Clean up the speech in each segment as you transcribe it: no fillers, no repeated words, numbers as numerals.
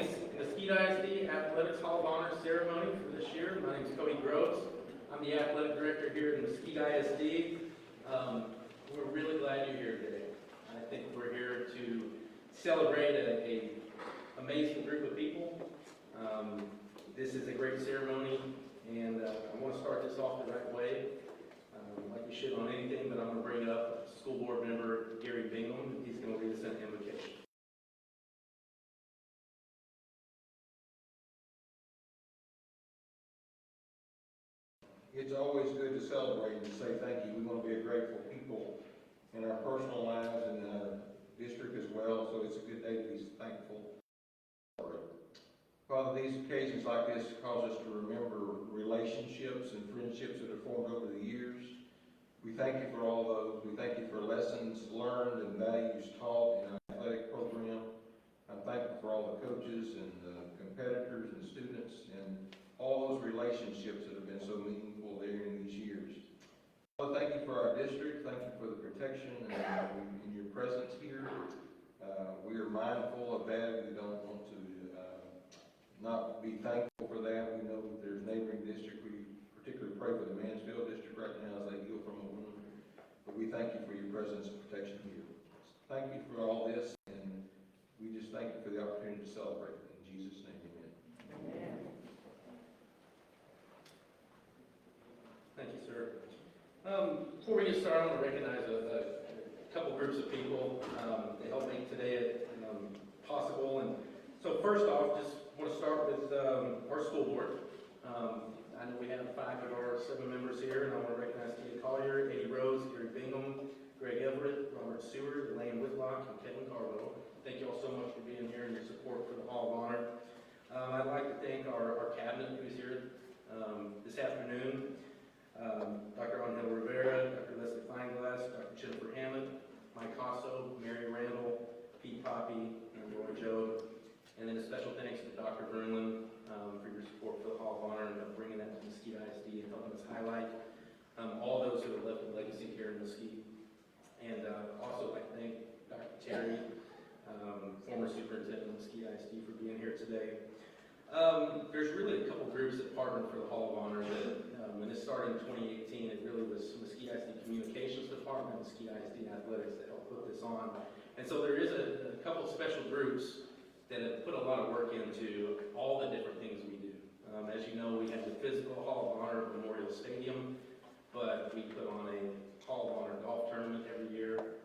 Mesquite ISD Athletics Hall of Honor ceremony for this year. My name is Cody Groves. I'm the athletic director here at Mesquite ISD. We're really glad you're here today. I think we're here to celebrate a amazing group of people. This is a great ceremony, and I want to start this off the right way, like we should on anything, but I'm going to bring up school board member Gary Bingham. He's going to lead us in an invocation. It's always good to celebrate and say thank you. We want to be a grateful people in our personal lives and in our district as well, so it's a good day to be thankful. Father, these occasions like this cause us to remember relationships and friendships that have formed over the years. We thank you for all those. We thank you for lessons learned and values taught in our athletic program. I'm thankful for all the coaches and the competitors and students and all those relationships that have been so meaningful there in these years. Well, thank you for our district. Thank you for the protection and your presence here. We are mindful of that. We don't want to not be thankful for that. We know that there's neighboring districts. We particularly pray for the Mansfield district right now as they heal from a wound. But we thank you for your presence and protection here. Thank you for all this, and we just thank you for the opportunity to celebrate. In Jesus' name, amen. Amen. Thank you, sir. Before we get started, I want to recognize a couple groups of people that helped make today possible. And so first off, just want to start with our school board. I know we have 5 of our 7 members here, and I want to recognize Tia Collier, Eddie Rose, Gary Bingham, Greg Everett, Robert Seward, Elaine Whitlock, and Kevin Carlo. Thank you all so much for being here and your support for the Hall of Honor. I'd like to thank our cabinet who's here this afternoon. Dr. Angel Rivera, Dr. Leslie Feinglass, Dr. Jennifer Hammond, Mike Cosso, Mary Randall, Pete Poppy, and Roy Joe. And then a special thanks to Dr. Burnlin for your support for the Hall of Honor and bringing that to Mesquite ISD and helping us highlight all those who have left a legacy here in Mesquite. And also I'd like to thank Dr. Terry, former superintendent of Mesquite ISD, for being here today. There's really a couple groups that partnered for the Hall of Honor that, when this started in 2018, it really was Mesquite ISD Communications Department, Mesquite ISD Athletics that helped put this on. And so there is a couple special groups that have put a lot of work into all the different things we do. As you know, we have the physical Hall of Honor at Memorial Stadium, but we put on a Hall of Honor golf tournament every year.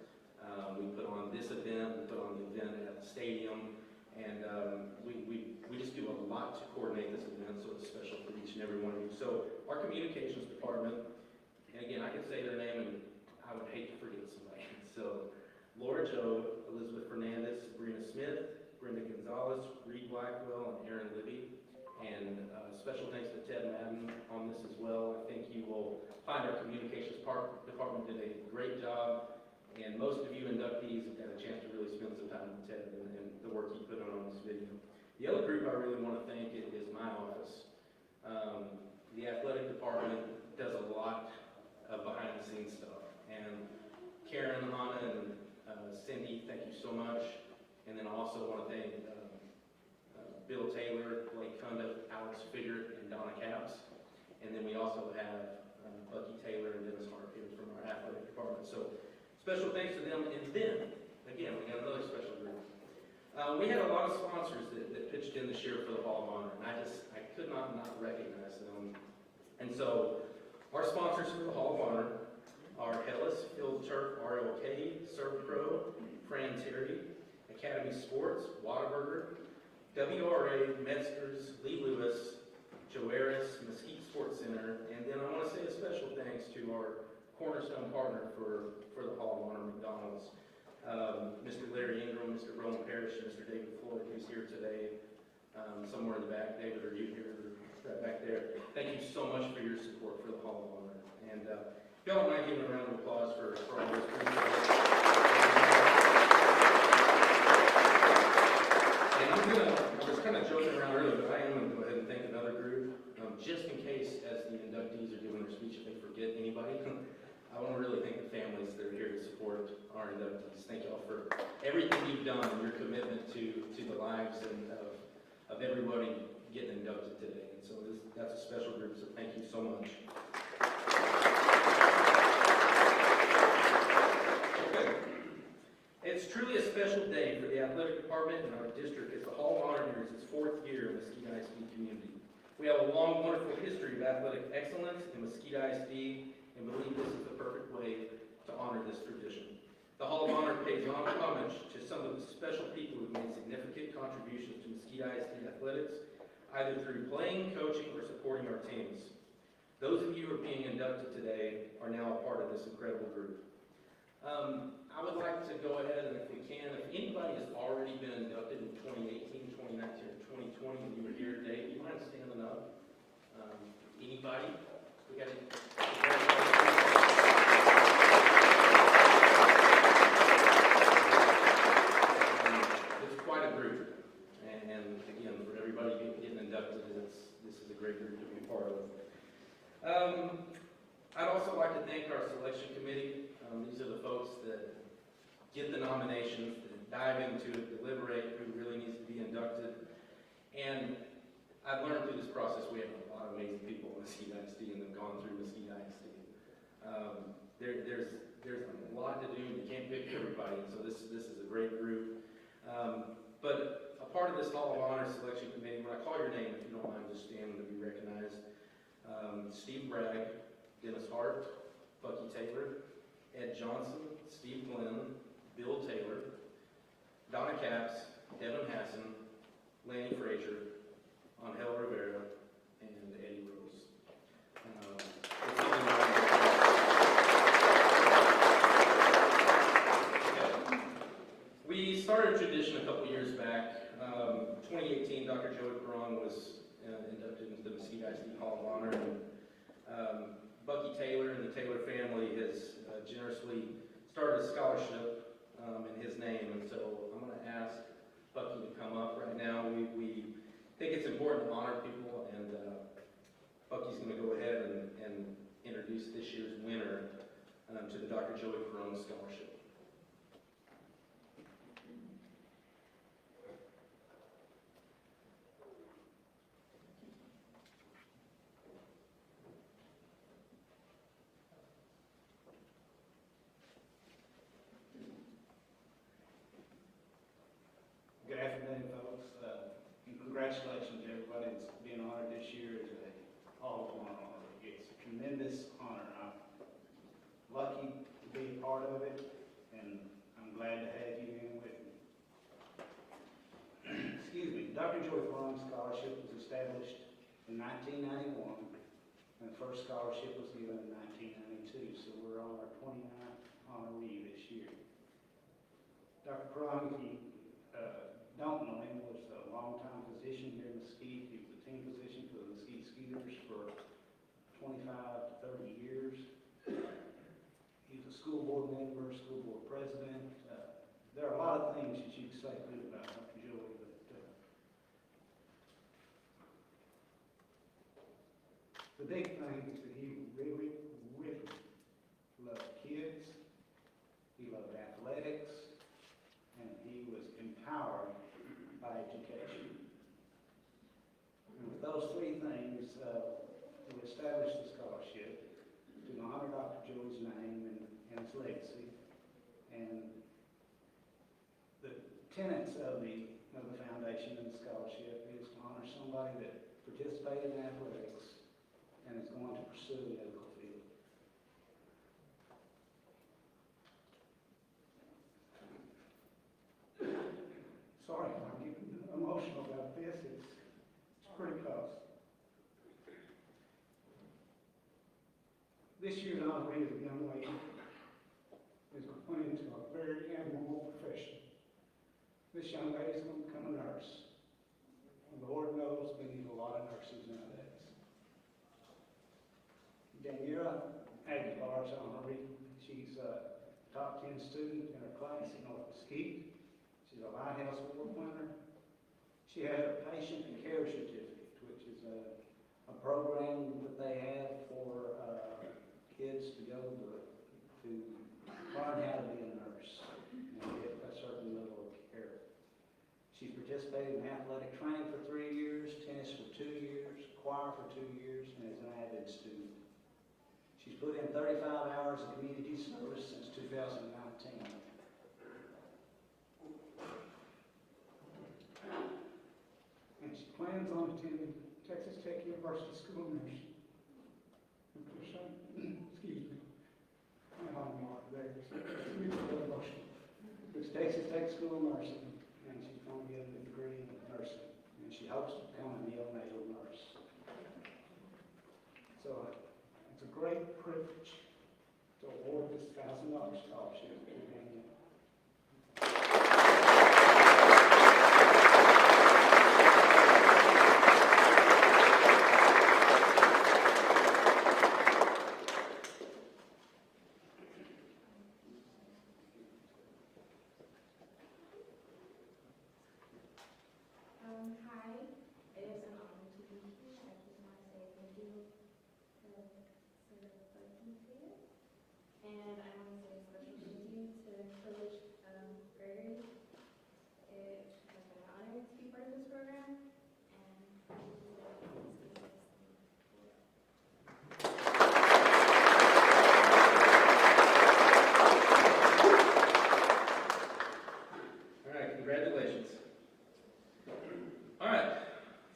We put on this event, we put on the event at the stadium, and we just do a lot to coordinate this event, so it's special for each and every one of you. So our communications department, and again, I could say their name and I would hate to forget somebody. So Laura Joe, Elizabeth Fernandez, Sabrina Smith, Brenda Gonzalez, Reed Blackwell, and Aaron Libby. And special thanks to Ted Madden on this as well. I think you will find our communications department did a great job, and most of you inductees have got a chance to really spend some time with Ted and the work he put on this video. The other group I really want to thank is my office. The athletic department does a lot of behind-the-scenes stuff. And Karen, Hannah, and Cindy, thank you so much. And then I also want to thank Bill Taylor, Blake Cunda, Alex Figert, and Donna Capps. And then we also have Bucky Taylor and Dennis Hartfield from our athletic department. So special thanks to them. And then, again, we got another special group. We had a lot of sponsors that pitched in this year for the Hall of Honor, and I could not recognize them. And so our sponsors for the Hall of Honor are Hellas, Field Turf, RLK, Surf Pro, Fran Terry, Academy Sports, Whataburger, WRA, Metzger's, Lee Lewis, Joaris, Mesquite Sports Center, and then I want to say a special thanks to our cornerstone partner for the Hall of Honor, McDonald's. Mr. Larry Ingram, Mr. Roman Parrish, and Mr. David Floyd, who's here today, somewhere in the back. David, are you here? Right back there. Thank you so much for your support for the Hall of Honor. And if y'all don't mind giving a round of applause for all those people. I was kind of joking around earlier, but I am going to go ahead and thank another group, just in case, as the inductees are doing their speech, if they forget anybody. I want to really thank the families that are here to support our inductees. Thank y'all for everything you've done and your commitment to the lives and today. And so that's a special group, so thank you so much. Okay. It's truly a special day for the athletic department in our district as the Hall of Honor nears its 4th year in Mesquite ISD community. We have a long, wonderful history of athletic excellence in Mesquite ISD and believe this is the perfect way to honor this tradition. The Hall of Honor pays homage to some of the special people who have made significant contributions to Mesquite ISD athletics, either through playing, coaching, or supporting our teams. Those of you who are being inducted today are now a part of this incredible group. I would like to go ahead and, if we can, if anybody has already been inducted in 2018, 2019, or 2020, and you were here today, do you mind standing up? Anybody? We got any? It's quite a group, and again, for everybody getting inducted, this is a great group to be a part of. I'd also like to thank our selection committee. These are the folks that get the nominations, that dive into it, deliberate who really needs to be inducted. And I've learned through this process we have a lot of amazing people in Mesquite ISD and have gone through Mesquite ISD. There's a lot to do, and you can't pick everybody, and so this is a great group. But a part of this Hall of Honor selection committee, when I call your name, if you don't mind just standing to be recognized, Steve Bragg, Dennis Hart, Bucky Taylor, Ed Johnson, Steve Glenn, Bill Taylor, Donna Capps, Devin Hassan, Lanny Frazier, Angel Rivera, and Eddie Rose. We started a tradition a couple years back. 2018, Dr. Joey Perron was inducted into the Mesquite ISD Hall of Honor. And, Bucky Taylor and the Taylor family has generously started a scholarship in his name, and so I'm going to ask Bucky to come up right now. We think it's important to honor people, and Bucky's going to go ahead and introduce this year's winner to the Dr. Joey Perron Scholarship. Good afternoon, folks. Congratulations, everybody that's being honored this year as a Hall of Honor. It's a tremendous honor. I'm lucky to be a part of it, and I'm glad to have you in with me. Excuse me. Dr. Joey Perron Scholarship was established in 1991, and the first scholarship was given in 1992, so we're on our 29th honoree this year. Dr. Perron, if you don't know him, was a longtime physician here in Mesquite. He was a team physician for the Mesquite Skeeters for 25 to 30 years. He's a school board member, school board president. There are a lot of things that you can say good about Dr. Joey, but the big thing is that he really, really loved kids. He loved athletics, and he was empowered by education. And with those three things, we established the scholarship to honor Dr. Joey's name and his legacy. And the tenets of the foundation and the scholarship is to honor somebody that participated in athletics and is going to pursue a medical field. Sorry, I'm getting emotional about this. It's pretty close. This year's honoree is a young lady who's going into a very admirable profession. This young lady is going to become a nurse. And the Lord knows we need a lot of nurses nowadays. Daniela Aguilar's honoree. She's a top 10 student in her class in North Mesquite. She's a Lighthouse Award winner. She has a patient and care certificate, which is a program that they have for kids to go to learn how to be a nurse and get a certain level of care. She's participated in athletic training for 3 years, tennis for 2 years, choir for 2 years, and is an avid student. She's put in 35 hours of community service since 2019. And she plans on attending Texas Tech University School of Nursing. Excuse me. My alma mater there. Excuse me for the motion. It's Texas Tech School of Nursing, and she's going to get a degree in nursing. And she hopes to become a neonatal nurse. So it's a great privilege to award this $1,000 scholarship to Danielle. Hi, it is an honor to be here. I just want to say thank you to both of you. And I want to say a special thank you to Coach Gregory. It has been an honor to be part of this program. All right, congratulations. All right,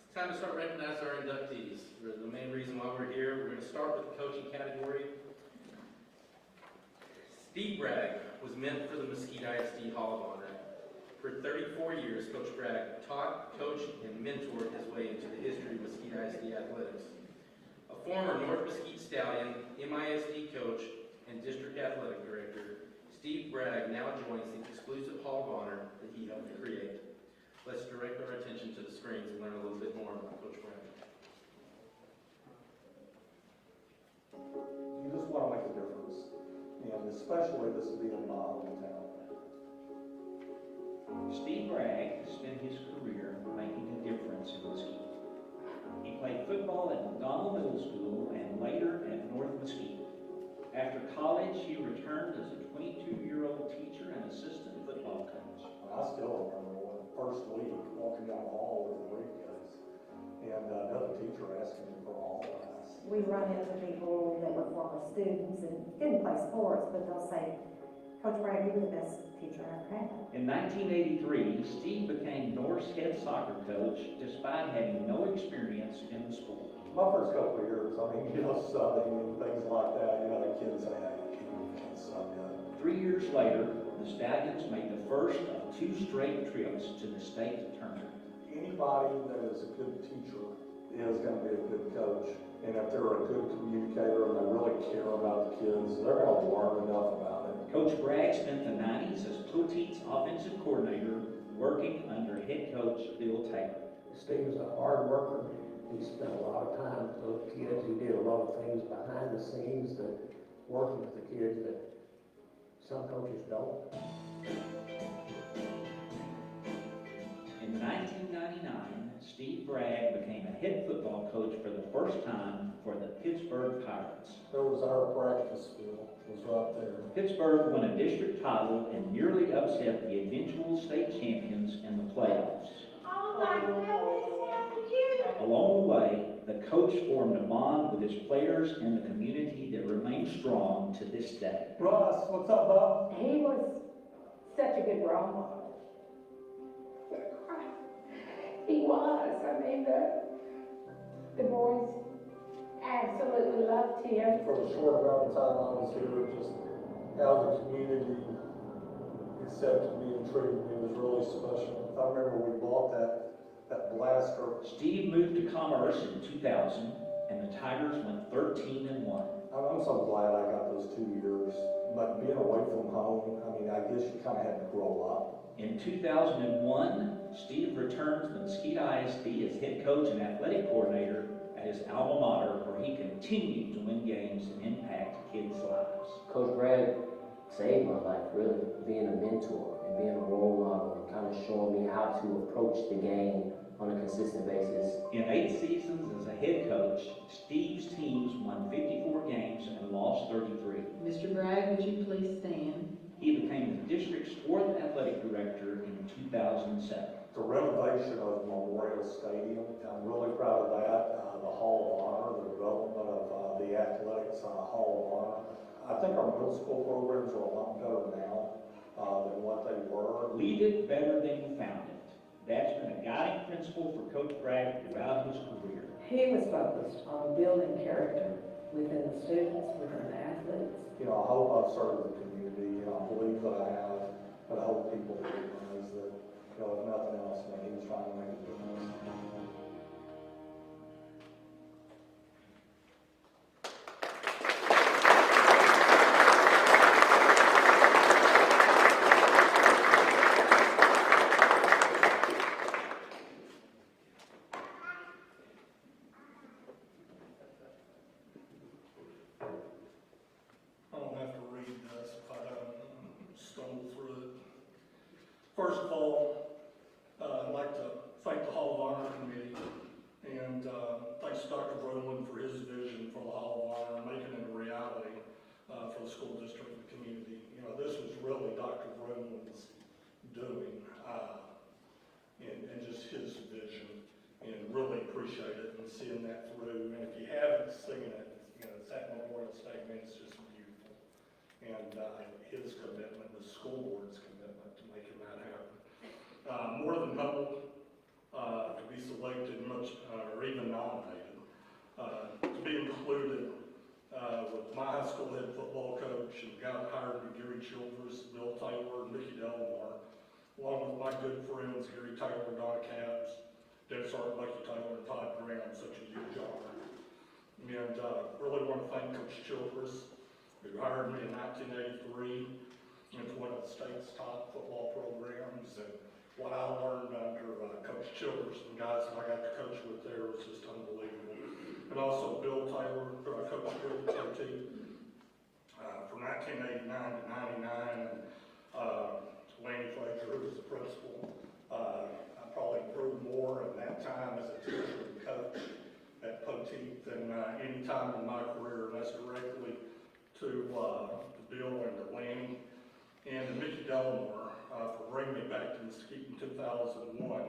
it's time to start recognizing our inductees. The main reason why we're here, we're going to start with the coaching category. Steve Bragg was meant for the Mesquite ISD Hall of Honor. For 34 years, Coach Bragg taught, coached, and mentored his way into the history of Mesquite ISD athletics. A former North Mesquite Stallion, MISD coach, and district athletic director, Steve Bragg now joins the exclusive Hall of Honor that he helped create. Let's direct our attention to the screens and learn a little bit more about Coach Bragg. You just want to make a difference, and especially this being a model town. Steve Bragg spent his career making a difference in Mesquite. He played football at McDonald Middle School and later at North Mesquite. After college, he returned as a 22-year-old teacher and assistant football coach. I still remember when first week walking down the hall with the briefcase, and another teacher asking me for all class. We run into people that were former students and didn't play sports, but they'll say, Coach Bragg, you were the best teacher I ever had. In 1983, Steve became North's head soccer coach despite having no experience in the sport. My first couple of years, I mean, subbing and things like that, the kids say, hey, you can't sub yet. 3 years later, the Stallions made the first of 2 straight trips to the state tournament. Anybody that is a good teacher is going to be a good coach. And if they're a good communicator and they really care about the kids, they're going to learn enough about it. Coach Bragg spent the 90s as Poteet's offensive coordinator, working under head coach Bill Taylor. Steve was a hard worker. He spent a lot of time with those kids. He did a lot of things behind the scenes that working with the kids that some coaches don't. In 1999, Steve Bragg became a head football coach for the first time for the Pittsburgh Pirates. There was our practice field, was right there. Pittsburgh won a district title and nearly upset the eventual state champions in the playoffs. Oh my goodness, how cute! Along the way, the coach formed a bond with his players and the community that remains strong to this day. Ross, what's up, Bob? He was such a good role model. He was. I mean, the boys absolutely loved him. For the short amount of time I was here, just how the community accepted me and treated me was really special. I remember we bought that blaster. Steve moved to Commerce in 2000, and the Tigers went 13-1. I'm so glad I got those 2 years, but being away from home, I mean, I guess you kind of had to grow up. In 2001, Steve returned to the Mesquite ISD as head coach and athletic coordinator at his alma mater, where he continued to win games and impact kids' lives. Coach Bragg saved my life, really, being a mentor and being a role model and kind of showing me how to approach the game on a consistent basis. In 8 seasons as a head coach, Steve's teams won 54 games and lost 33. Mr. Bragg, would you please stand? He became the district's 4th athletic director in 2007. the renovation of Memorial Stadium. I'm really proud of that. The Hall of Honor, the development of the athletics Hall of Honor. I think our middle school programs are a lot better now than what they were. Leave it better than you found it. That's been a guiding principle for Coach Bragg throughout his career. He was focused on building character within the students, within the athletes. You know, I hope I've served the community, and I believe that I have, but I hope people recognize that, you know, if nothing else, that he was trying to make a difference. I don't have to read this if I don't stumble through it. First of all, I'd like to thank the Hall of Honor Committee and thanks to Dr. Brumlin for his vision for the Hall of Honor and making it a reality for the school district and the community. You know, this was really Dr. Brumlin's doing and just his vision, and really appreciate it and seeing that through. And if you haven't seen it, you know, it's at Memorial Stadium, it's just beautiful. And his commitment, the school board's commitment to making that happen. More than humbled to be selected, much or even nominated, to be included with my high school head football coach and got hired to Gary Childress, Bill Taylor, and Mickey Delmar, along with my good friends Gary Taylor, Donna Capps, Dennis Art, Bucky Taylor, and Todd Graham, such a huge honor. And really want to thank Coach Childress, who hired me in 1983 into one of the state's top football programs. And what I learned under Coach Childress and guys that I got to coach with there was just unbelievable. And also Bill Taylor, who I coached with at KT from 1989 to 99. And Lanny Frazier, who was the principal. I probably grew more in that time as a teacher and coach at Poteet than any time in my career, and that's directly to Bill and to Lanny and to Mickey Delmar for bringing me back to Mesquite in 2001.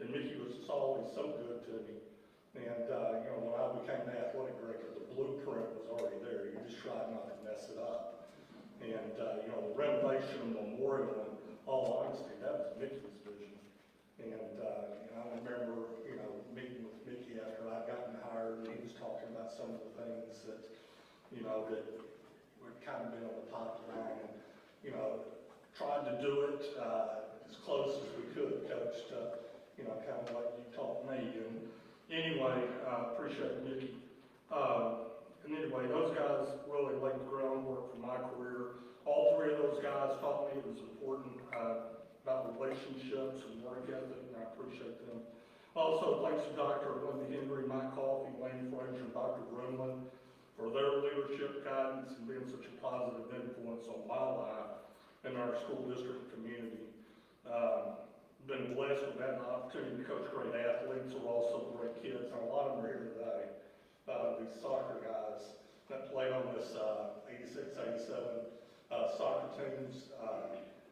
And Mickey was just always so good to me. And you know, when I became the athletic director, the blueprint was already there. You just tried not to mess it up. And you know, the renovation of Memorial, in all honesty, that was Mickey's vision. And I remember, you know, meeting with Mickey after I'd gotten hired, and he was talking about some of the things that, you know, that would kind of been on the pipeline, and, you know, tried to do it as close as we could, Coach, to, you know, kind of like you taught me. And anyway, appreciate Mickey. And anyway, those guys really laid the groundwork for my career. All three of those guys taught me it was important about relationships and work ethic, and I appreciate them. Also, thanks to Dr. Linda Henry, Mike Coffey, Lanny Frazier, and Dr. Brumlin for their leadership, guidance, and being such a positive influence on my life and our school district community. Been blessed with having the opportunity to coach great athletes who are also great kids, and a lot of them are here today. These soccer guys that played on this 86, 87 soccer teams.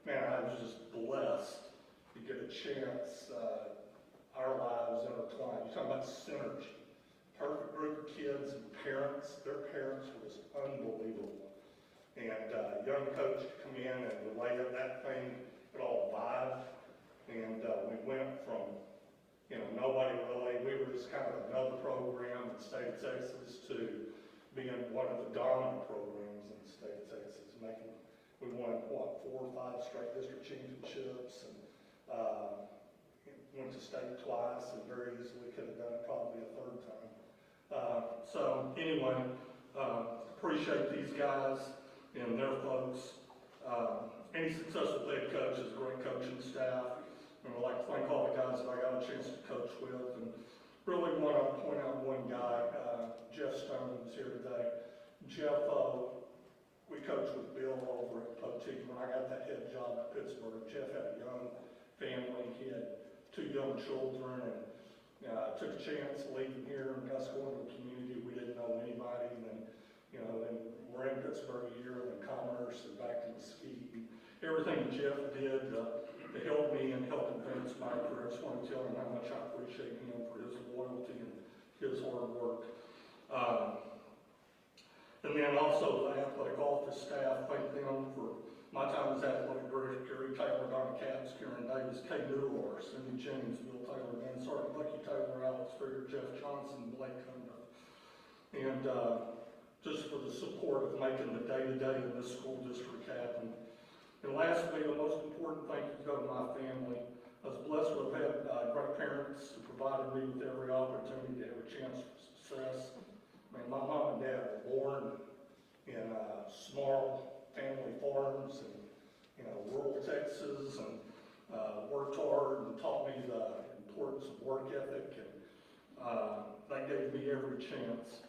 Man, I was just blessed to get a chance, our lives intertwined. You're talking about synergy. Perfect group of kids and parents. Their parents were just unbelievable. And young coach to come in and relay that thing, it all vibed. And we went from, you know, nobody really, we were just kind of another program in the state of Texas to being one of the dominant programs in the state of Texas. We won, what, 4 or 5 straight district championships, and went to state twice, and very easily could have done it probably a third time. So anyway, appreciate these guys and their folks. Any successful head coach is a great coaching staff. And I'd like to thank all the guys that I got a chance to coach with. And really want to point out one guy, Jeff Stone, who's here today. Jeff, we coached with Bill over at Poteet when I got that head job at Pittsburgh. Jeff had a young family. He had 2 young children, and took a chance leaving here and us going to the community. We didn't know anybody, and then, you know, then we're in Pittsburgh a year, and then Commerce, and back to Mesquite. everything Jeff did to help me and help advance my career. I just want to tell him how much I appreciate him for his loyalty and his hard work. And then also the athletic office staff, thank them for my time as athletic director: Gary Taylor, Donna Capps, Karen Davis, Kay Newell, Cindy Jennings, Bill Taylor, Dan Sergeant, Lucky Taylor, Alex Figger, Jeff Johnson, Blake Cunda. And just for the support of making the day-to-day in this school district happen. And lastly, the most important thank you go to my family. I was blessed to have had great parents who provided me with every opportunity to have a chance for success. I mean, my mom and dad were born in small family farms in, rural Texas, and worked hard and taught me the importance of work ethic, and they gave me every chance.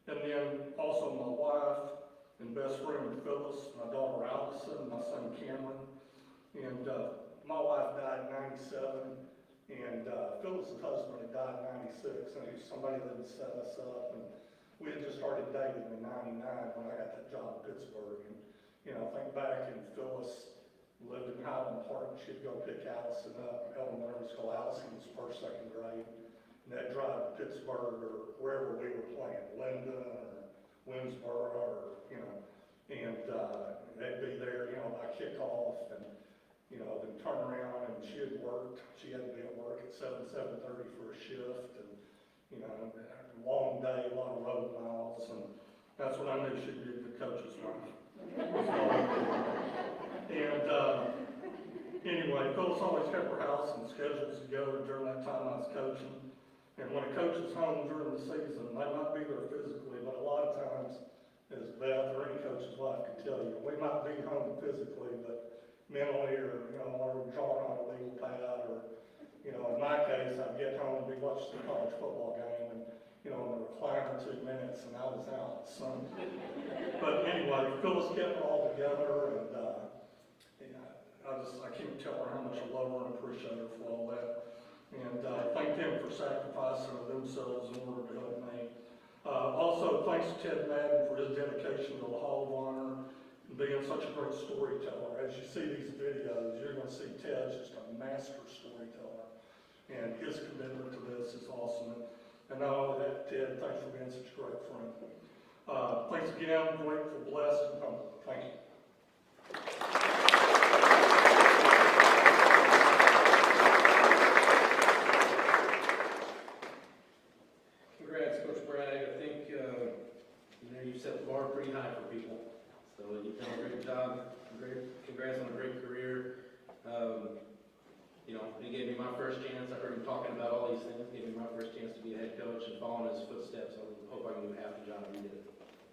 And then also my wife and best friend Phyllis, my daughter Allison, my son Cameron. And my wife died in '97, and Phyllis' husband had died in '96, and he was somebody that had set us up. And we had just started dating in '99 when I got that job in Pittsburgh. And, think back, and Phyllis lived in Highland Park. She'd go pick Allison up in elementary school. Allison was first, second grade. And that drive to Pittsburgh or wherever we were playing, Linden or Winsboro, or, and they'd be there, by kickoff, and, then turn around, and she had worked. She had to be at work at 7:30 for a shift, and, long day, a lot of road miles, and that's when I knew she'd be the coach's wife. And anyway, Phyllis always kept her house and schedules together during that time I was coaching. And when a coach is home during the season, they might be there physically, but a lot of times, as Beth or any coach's wife can tell you, we might be home physically, but mentally, or, we're drawing on a legal pad, or, in my case, I'd get home and be watching the college football game, and, in the recliner 2 minutes, and I was out. So, but anyway, Phyllis kept it all together, and I can't tell her how much I love her and appreciate her for all that. And thank them for sacrificing themselves in order to help me. Also, thanks to Ted Madden for his dedication to the Hall of Honor and being such a great storyteller. As you see these videos, you're going to see Ted's just a master storyteller. And his commitment to this is awesome. And not only that, Ted, thanks for being such a great friend. Thanks again, grateful, blessed, and humble. Thank you. Congrats, Coach Bragg. I think, you set the bar pretty high for people. So you've done a great job. Congrats on a great career. He gave me my first chance. I heard him talking about all these things. Gave me my first chance to be a head coach and follow in his footsteps. I hope I can do half the job he did.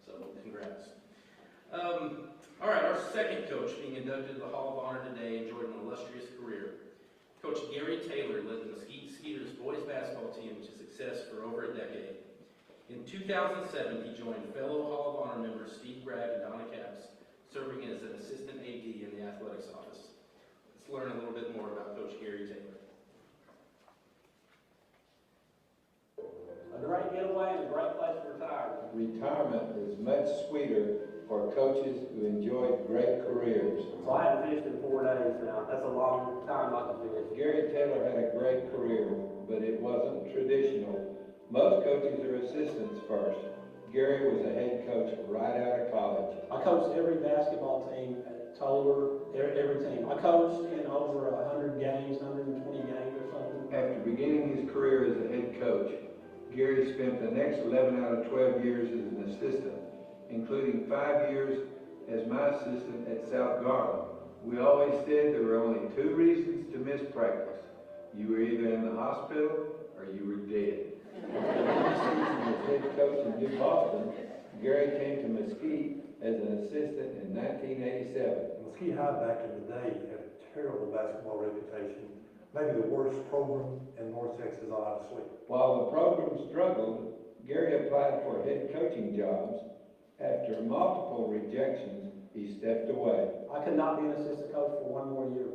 So congrats. All right, our second coach being inducted to the Hall of Honor today enjoyed an illustrious career. Coach Gary Taylor led the Mesquite Skeeters boys basketball team to success for over a decade. In 2007, he joined fellow Hall of Honor members Steve Bragg and Donna Capps, serving as an assistant AD in the athletics office. Let's learn a little bit more about Coach Gary Taylor. A great getaway and a great place to retire. Retirement is much sweeter for coaches who enjoyed great careers. So I haven't fished in 4 days now. That's a long time not to fish. Gary Taylor had a great career, but it wasn't traditional. Most coaches are assistants first. Gary was a head coach right out of college. I coached every basketball team at Toller, every team. I coached in over 100 games, 120 games or something. After beginning his career as a head coach, Gary spent the next 11 out of 12 years as an assistant, including 5 years as my assistant at South Garland. We always said there were only 2 reasons to miss practice. You were either in the hospital or you were dead. As head coach in New Boston, Gary came to Mesquite as an assistant in 1987. Mesquite High back in the day had a terrible basketball reputation. Maybe the worst program in North Texas, honestly. While the program struggled, Gary applied for head coaching jobs. After multiple rejections, he stepped away. I could not be an assistant coach for 1 more year.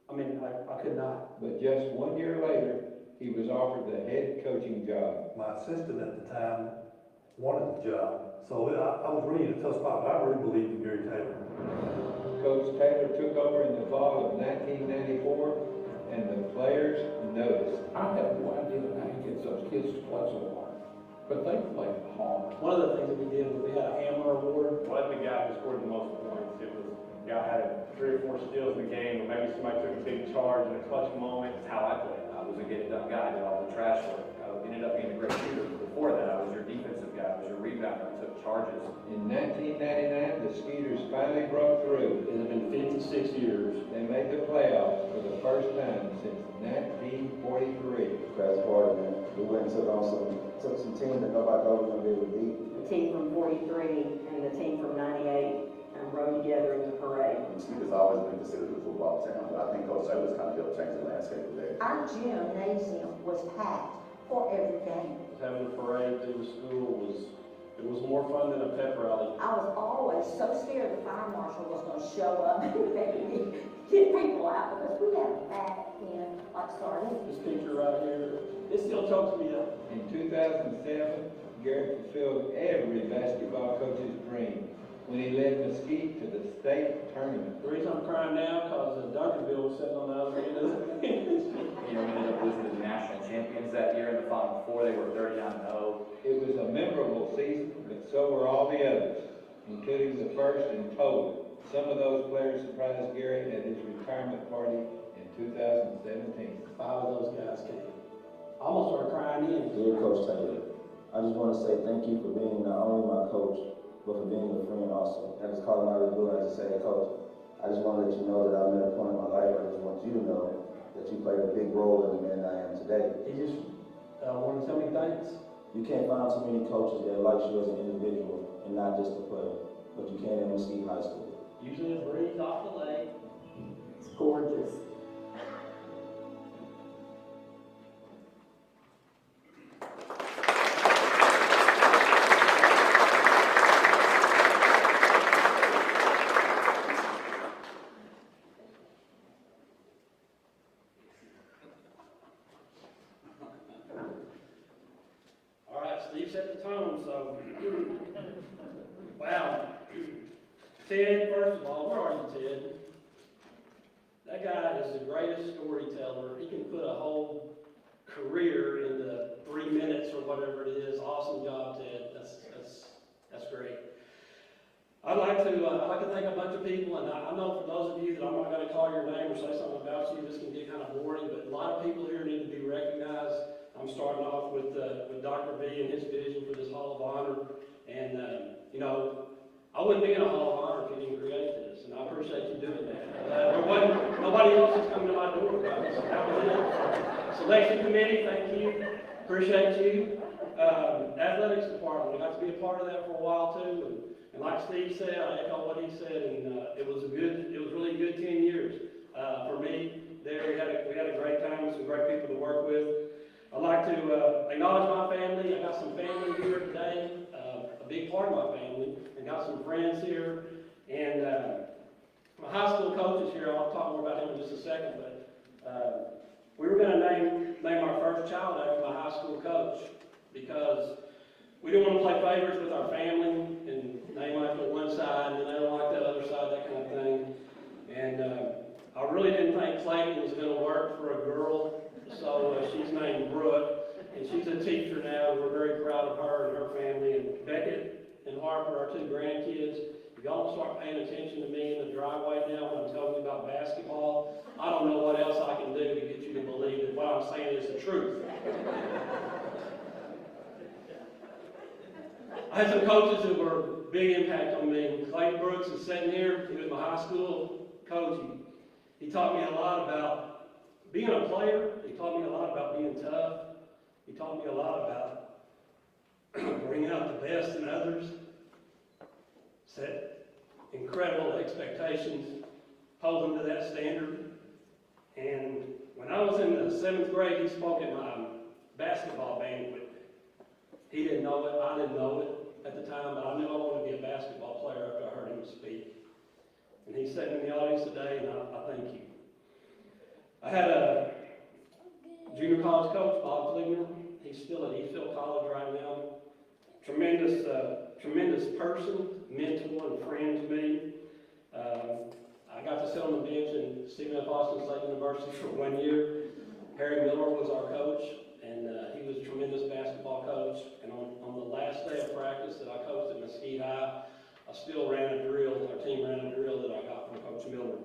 I could not. But just 1 year later, he was offered the head coaching job. My assistant at the time wanted the job, So I was really in a tough spot, but I really believe in Gary Taylor. Coach Taylor took over in the fall of 1994, and the players noticed. I have no idea how he gets those kids to play so hard, but they play hard. One of the things that we did was we had a Hammer Award. Wasn't the guy who scored the most points. It was the guy who had 3 or 4 steals in the game, or maybe somebody took a big charge in a clutch moment. It's how I played. I was a get-it-done guy. I did all the trash work. I ended up being a great shooter. Before that, I was your defensive guy. I was your rebounder. I took charges. In 1999, the Skeeters finally broke through. It has been 56 years. They made the playoffs for the first time since 1943. That's part of it. We went and took some teams that nobody thought we were gonna be able to beat. The team from 43 and the team from 98 rode together in the parade. Skeeter's always been considered a football town, but I think Coach Taylor's kind of helped change the landscape of that. Our gymnasium was packed for every game. Having a parade through the school it was more fun than a pep rally. I was always so scared the fire marshal was gonna show up and maybe get people out because we had a packed in like sardines. This picture right here, it still chokes me up. In 2007, Garrett fulfilled every basketball coach's dream when he led Mesquite to the state tournament. The reason I'm crying now because Duncanville was sitting on the other end of the fence. You know, we ended up losing to the national champions that year in the Final Four. They were 39-0. It was a memorable season, but so were all the others, including the first in total. Some of those players surprised Gary at his retirement party in 2017. 5 of those guys came. I almost started crying in. Dear Coach Taylor, I just want to say thank you for being not only my coach, but for being a friend also. I just call him out of the blue and I just say, hey, Coach, I just want to let you know that I'm at a point in my life where I just want you to know that you played a big role in the man I am today. He just wanted to tell me thanks. You can't find too many coaches that like you as an individual and not just a player, but you can in Mesquite High School. Usually a breeze off the lake. It's gorgeous. All right, Steve set the tone, so. Wow. Ted, first of all, where are you, Ted? That guy is the greatest storyteller. He can put a whole career into 3 minutes or whatever it is. Awesome job, Ted. That's great. I'd like to thank a bunch of people, and I know for those of you that I'm not going to call your name or say something about you, this can get kind of boring, but a lot of people here need to be recognized. I'm starting off with Dr. B and his vision for this Hall of Honor, and you know, I wouldn't be in a Hall of Honor if you didn't create this, and I appreciate you doing that. Nobody else is coming to my door about this. That was it. Selection committee, thank you. Appreciate you. Athletics department, I got to be a part of that for a while too. And like Steve said, I echo what he said, and it was really a good 10 years for me. There, we had a great time with some great people to work with. I'd like to acknowledge my family. I got some family here today, a big part of my family. I got some friends here, and my high school coach is here. I'll talk more about him in just a second, but we were going to name our first child after my high school coach because we didn't want to play favorites with our family and name after one side and then they don't like that other side, that kind of thing. And I really didn't think Clayton was going to work for a girl, so she's named Brooke, and she's a teacher now. We're very proud of her and her family. And Beckett and Harper, our 2 grandkids. If y'all start paying attention to me in the driveway now when I'm telling you about basketball, I don't know what else I can do to get you to believe that what I'm saying is the truth. I had some coaches who were a big impact on me. Clayton Brooks is sitting here. He was my high school coach. He taught me a lot about being a player. He taught me a lot about being tough. He taught me a lot about bringing out the best in others. Set incredible expectations. Hold them to that standard. And when I was in the 7th grade, he spoke at my basketball banquet. He didn't know it, I didn't know it at the time, but I knew I wanted to be a basketball player after I heard him speak. And he's sitting in the audience today, and I thank you. I had a junior college coach, Bob Fligner. He's still at Eastville College right now. Tremendous tremendous person, mentor, and friend to me. I got to sit on the bench in Stephen F. Austin State University for 1 year. Harry Miller was our coach, and he was a tremendous basketball coach. And on the last day of practice that I coached at Mesquite High, I still ran a drill, our team ran a drill that I got from Coach Miller.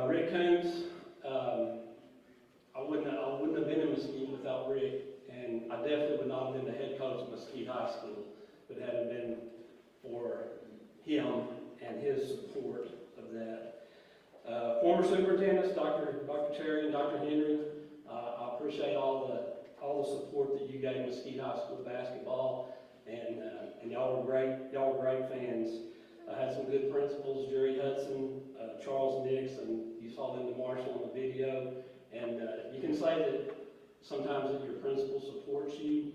Rick Coombs, I wouldn't have been in Mesquite without Rick, and I definitely would not have been the head coach of Mesquite High School if it hadn't been for him and his support of that. Former superintendents, Dr. Cherry and Dr. Henry, I appreciate all the support that you gave Mesquite High School basketball, and y'all were great fans. I had some good principals, Jerry Hudson, Charles Nix, and you saw Linda Marshall on the video. And you can say that sometimes that your principal supports you,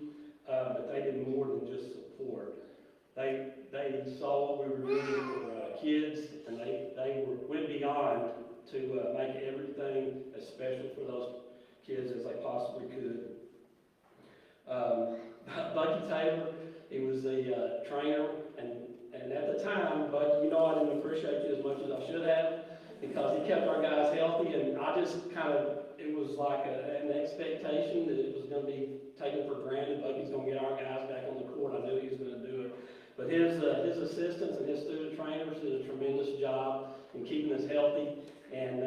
but they did more than just support. They saw what we were doing for kids, and they went beyond to make everything as special for those kids as they possibly could. Bucky Taylor, he was the trainer, and at the time, Bucky, I didn't appreciate you as much as I should have, because he kept our guys healthy, and I just it was like an expectation that it was going to be taken for granted. Bucky's going to get our guys back on the court. I knew he was going to do it. But his assistants and his student trainers did a tremendous job in keeping us healthy, and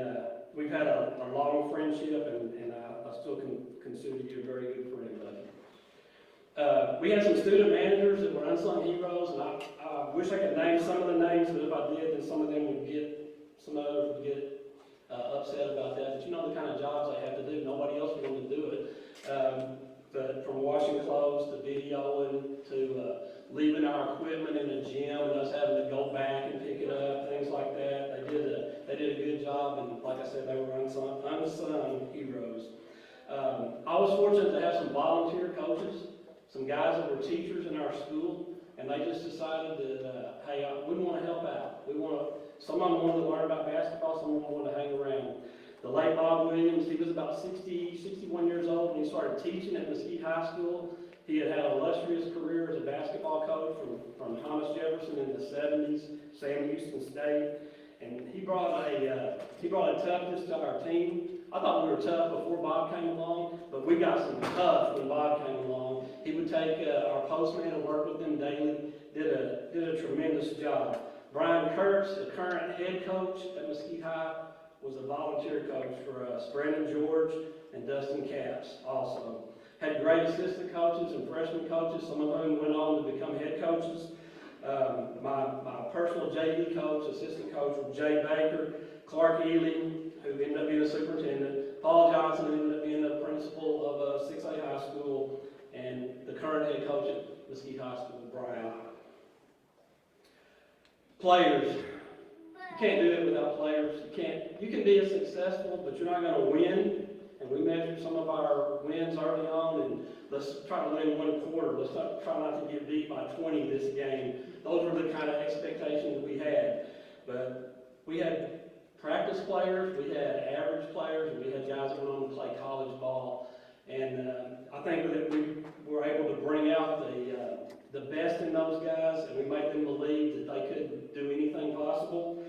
we've had a long friendship, and I still consider you a very good friend, Bucky. We had some student managers that were unsung heroes, and I wish I could name some of the names, but if I did, then some others would get upset about that. But you know the kind of jobs they have to do. Nobody else is going to do it. But from washing clothes to videoing to leaving our equipment in the gym and us having to go back and pick it up, things like that. They did a good job, and like I said, they were unsung heroes. I was fortunate to have some volunteer coaches, some guys that were teachers in our school, and they just decided that, hey, we want to help out. Some of them wanted to learn about basketball, some of them wanted to hang around. The late Bob Williams, he was about 61 years old when he started teaching at Mesquite High School. He had an illustrious career as a basketball coach from Thomas Jefferson in the 70s, Sam Houston State, and he brought a toughness to our team. I thought we were tough before Bob came along, but we got some tough when Bob came along. He would take our postman and work with them daily, did a tremendous job. Brian Kurtz, the current head coach at Mesquite High, was a volunteer coach for us. Brandon George and Dustin Capps also. Had great assistant coaches and freshman coaches, some of whom went on to become head coaches. My personal JV coach, assistant coach, was Jay Baker, Clark Ely, who ended up being a superintendent, Paul Johnson, who ended up being the principal of 6A High School, and the current head coach at Mesquite High School, Brian. Players. You can't do it without players. You can be successful, but you're not going to win. And we measured some of our wins early on, and let's try to win one quarter. Let's try not to get beat by 20 this game. Those were the kind of expectations we had. But we had practice players, we had average players, and we had guys that went on to play college ball. And I think that we were able to bring out the best in those guys, and we made them believe that they could do anything possible.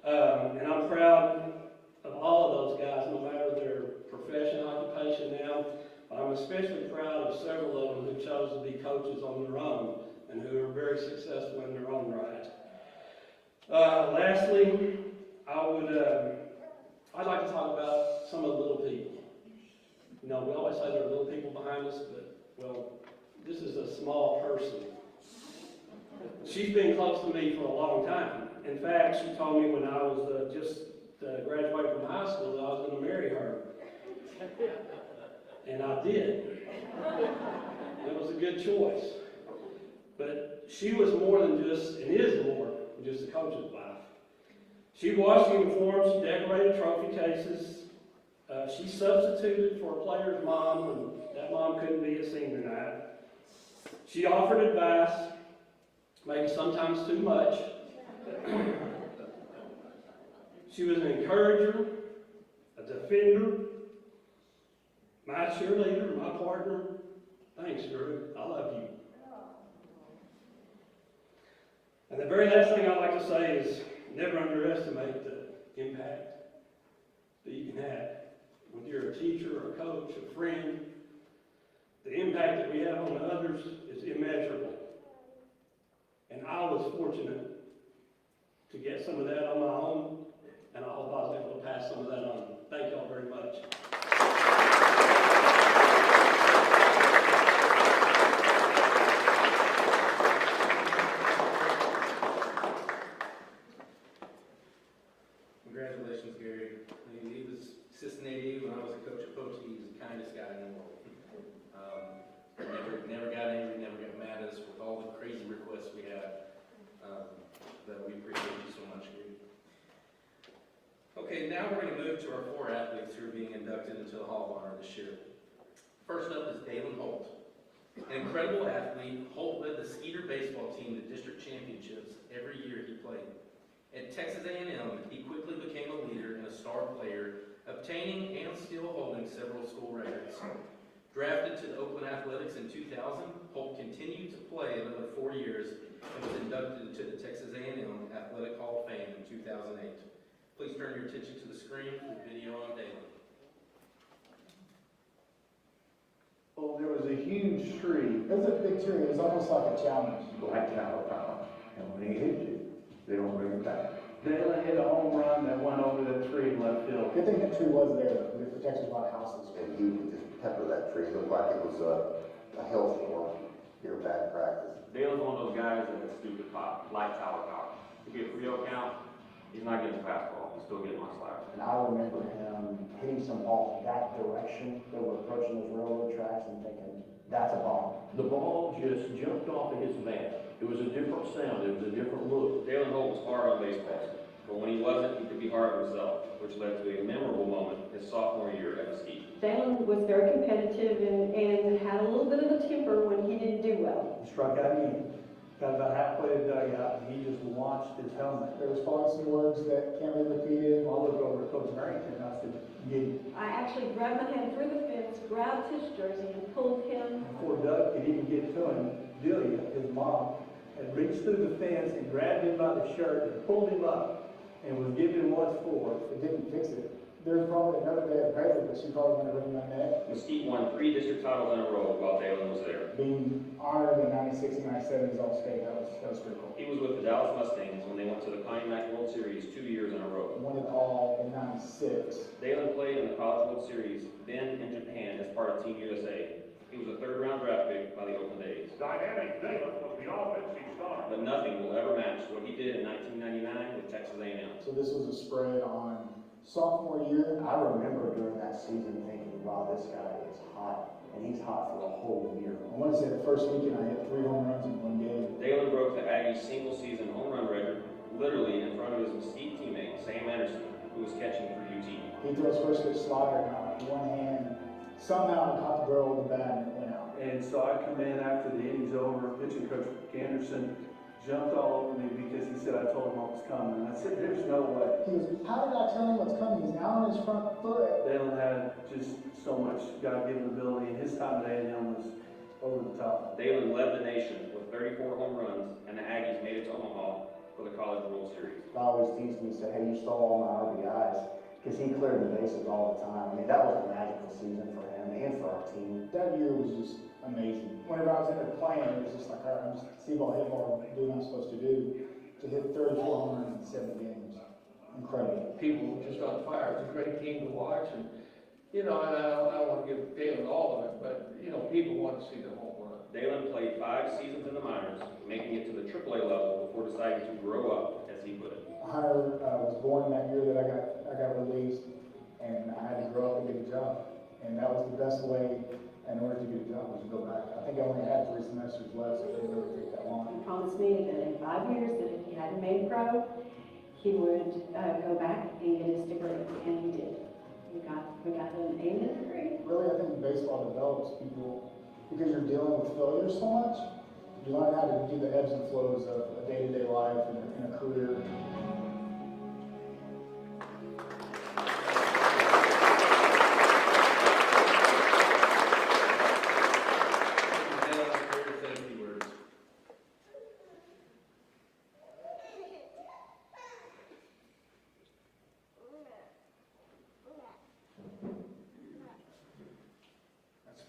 And I'm proud of all of those guys, no matter their profession, occupation now. But I'm especially proud of several of them who chose to be coaches on their own and who are very successful in their own right. Lastly, I'd like to talk about some of the little people. We always say there are little people behind us, but, this is a small person. She's been close to me for a long time. In fact, she told me when I was just graduated from high school that I was going to marry her. And I did. It was a good choice. But she was more than just, and is more than just a coach's wife. She washed uniforms, she decorated trophy cases, she substituted for a player's mom when that mom couldn't be at senior night. She offered advice, maybe sometimes too much. She was an encourager, a defender, my cheerleader, my partner. Thanks, Drew. I love you. And the very last thing I'd like to say is never underestimate the impact that you can have. Whether you're a teacher, or a coach, a friend, the impact that we have on others is immeasurable. And I was fortunate to get some of that on my own, and I hope I was able to pass some of that on. Thank y'all very much. Congratulations, Gary. He was assistant AD when I was a coach at Poche. He was the kindest guy in the world. Never got angry, never got mad at us with all the crazy requests we had. But we appreciate you so much, Gary. Okay, now we're going to move to our 4 athletes who are being inducted into the Hall of Honor this year. First up is Dalen Holt. An incredible athlete, Holt led the Skeeter baseball team to district championships every year he played. At Texas A&M, he quickly became a leader and a star player, obtaining and still holding several school records. Drafted to the Oakland Athletics in 2000, Holt continued to play another 4 years and was inducted into the Texas A&M Athletic Hall of Fame in 2008. Please turn your attention to the screen for the video on Dalen. Well, there was a huge tree. It was a big tree. It was almost like a challenge. Black tower power. And when he hits you, they don't bring it back. Dalen hit a home run that went over the tree in left field. Good thing that tree was there, though, because it protects a lot of houses. And he would just pepper that tree. It looked like it was a hailstorm here back practice. Dalen's one of those guys that can stupid pop, light tower power. If you get a 3-0 count, he's not getting a fastball. He's still getting my slider. And I remember him hitting some balls that direction that were approaching those railroad tracks and thinking, that's a ball. The ball just jumped off of his bat. It was a different sound, it was a different look. Dalen Holt was hard on baseballs, but when he wasn't, he could be hard on himself, which led to a memorable moment his sophomore year at Mesquite. Dalen was very competitive and had a little bit of a temper when he didn't do well. He struck out again. Got about halfway to the dugout, and he just launched his helmet. There was probably some words that can't be repeated. I looked over at Coach Barrington, and I said, get him. I actually grabbed my hand through the fence, grabbed his jersey, and pulled him. Before Doug could even get to him, Delia, his mom, had reached through the fence and grabbed him by the shirt and pulled him up and was giving him what's for. It didn't fix it. There's probably another day of prayer, but she probably went to ring my neck. Mesquite won 3 district titles in a row while Dalen was there. Being honored in 96 and 97 is all state, that was pretty cool. He was with the Dallas Mustangs when they went to the Connie Mack World Series 2 years in a row. Won it all in 96. Dalen played in the College World Series, then in Japan as part of Team USA. He was a 3rd-round draft pick by the Oakland A's. Dynamic Dalen was the offensive star. But nothing will ever match what he did in 1999 with Texas A&M. So this was a spread on sophomore year. I remember during that season thinking, wow, this guy is hot, and he's hot for a whole year. I want to say the first weekend I hit 3 home runs in 1 game. Dalen broke the Aggies' single-season home run record literally in front of his Mesquite teammate, Sam Anderson, who was catching for UT. He throws first pitch slider now with one hand. Somehow I caught the girl with the bat and it went out. And so I come in after the inning's over, pitching coach Anderson jumped all over me because he said I told him what was coming. And I said, there's no way. He goes, how did I tell him what's coming? He's now on his front foot. Dalen had just so much God-given ability, and his time at A&M was over the top. Dalen led the nation with 34 home runs, and the Aggies made it to Omaha for the College World Series. I always teased me and said, hey, you stole all my RBIs, because he cleared the bases all the time. I mean, that was a magical season for him and for our team. That year was just amazing. Whenever I was in there playing, it was just like, all right, I'm just see ball, hit ball, do what I'm supposed to do. To hit 34 home runs in 7 games, incredible. People were just on fire. It's a great team to watch, and and I don't want to give Dalen all of it, but people want to see the home run. Dalen played 5 seasons in the minors, making it to the AAA level before deciding to grow up, as he put it. Hunter was born that year that I got released, and I had to grow up and get a job. And that was the best way in order to get a job, was to go back. I think I only had 3 semesters left, so it didn't really take that long. He promised me that in 5 years, that if he hadn't made pro, he would go back and get his degree, and he did. We got an A degree. Really, I think baseball develops people because you're dealing with failure so much. You learn how to do the ebbs and flows of a day-to-day life and a career.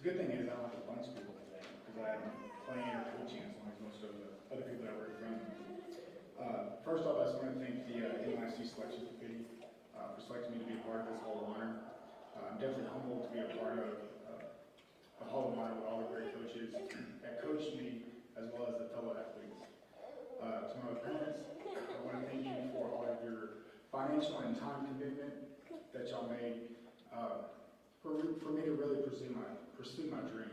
good thing is I don't have to bunch people today, because I haven't playing or coaching as long as most of the other people that work in front of me. First off, I just want to thank the NYC selection committee for selecting me to be a part of this Hall of Honor. I'm definitely humbled to be a part of the Hall of Honor with all the great coaches that coached me, as well as the fellow athletes. To my parents, I want to thank you for all of your financial and time commitment that y'all made for me to really pursue my dream.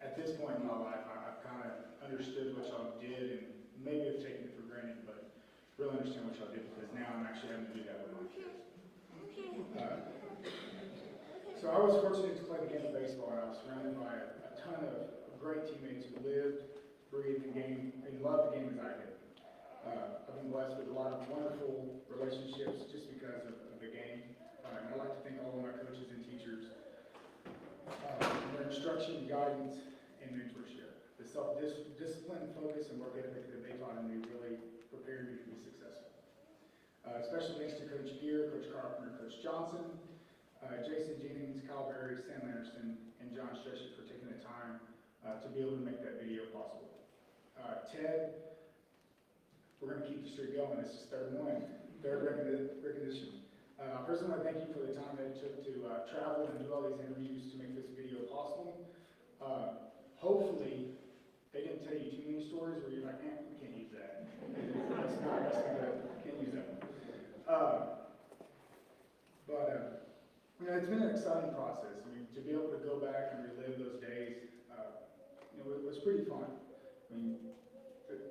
At this point in my life, I've kind of understood what y'all did and maybe have taken it for granted, but really understand what y'all did because now I'm actually having to do that with my kids. So I was fortunate to play the game of baseball, and I was surrounded by a ton of great teammates who lived, breathed the game, and loved the game as I did. I've been blessed with a lot of wonderful relationships just because of the game. And I'd like to thank all of my coaches and teachers for their instruction, guidance, and mentorship. The self-discipline, focus, and work ethic that they taught me really prepared me to be successful. Special thanks to Coach Gear, Coach Carpenter, Coach Johnson, Jason Jennings, Kyle Berry, Sam Anderson, and John Stretchett for taking the time to be able to make that video possible. Ted, we're going to keep the streak going. This is third recognition. I personally want to thank you for the time that it took to travel and do all these interviews to make this video possible. Hopefully, they didn't tell you too many stories where you're like, we can't use that. That's not good. Can't use that. You know, it's been an exciting process. I mean, to be able to go back and relive those days, you know, it was pretty fun. I mean,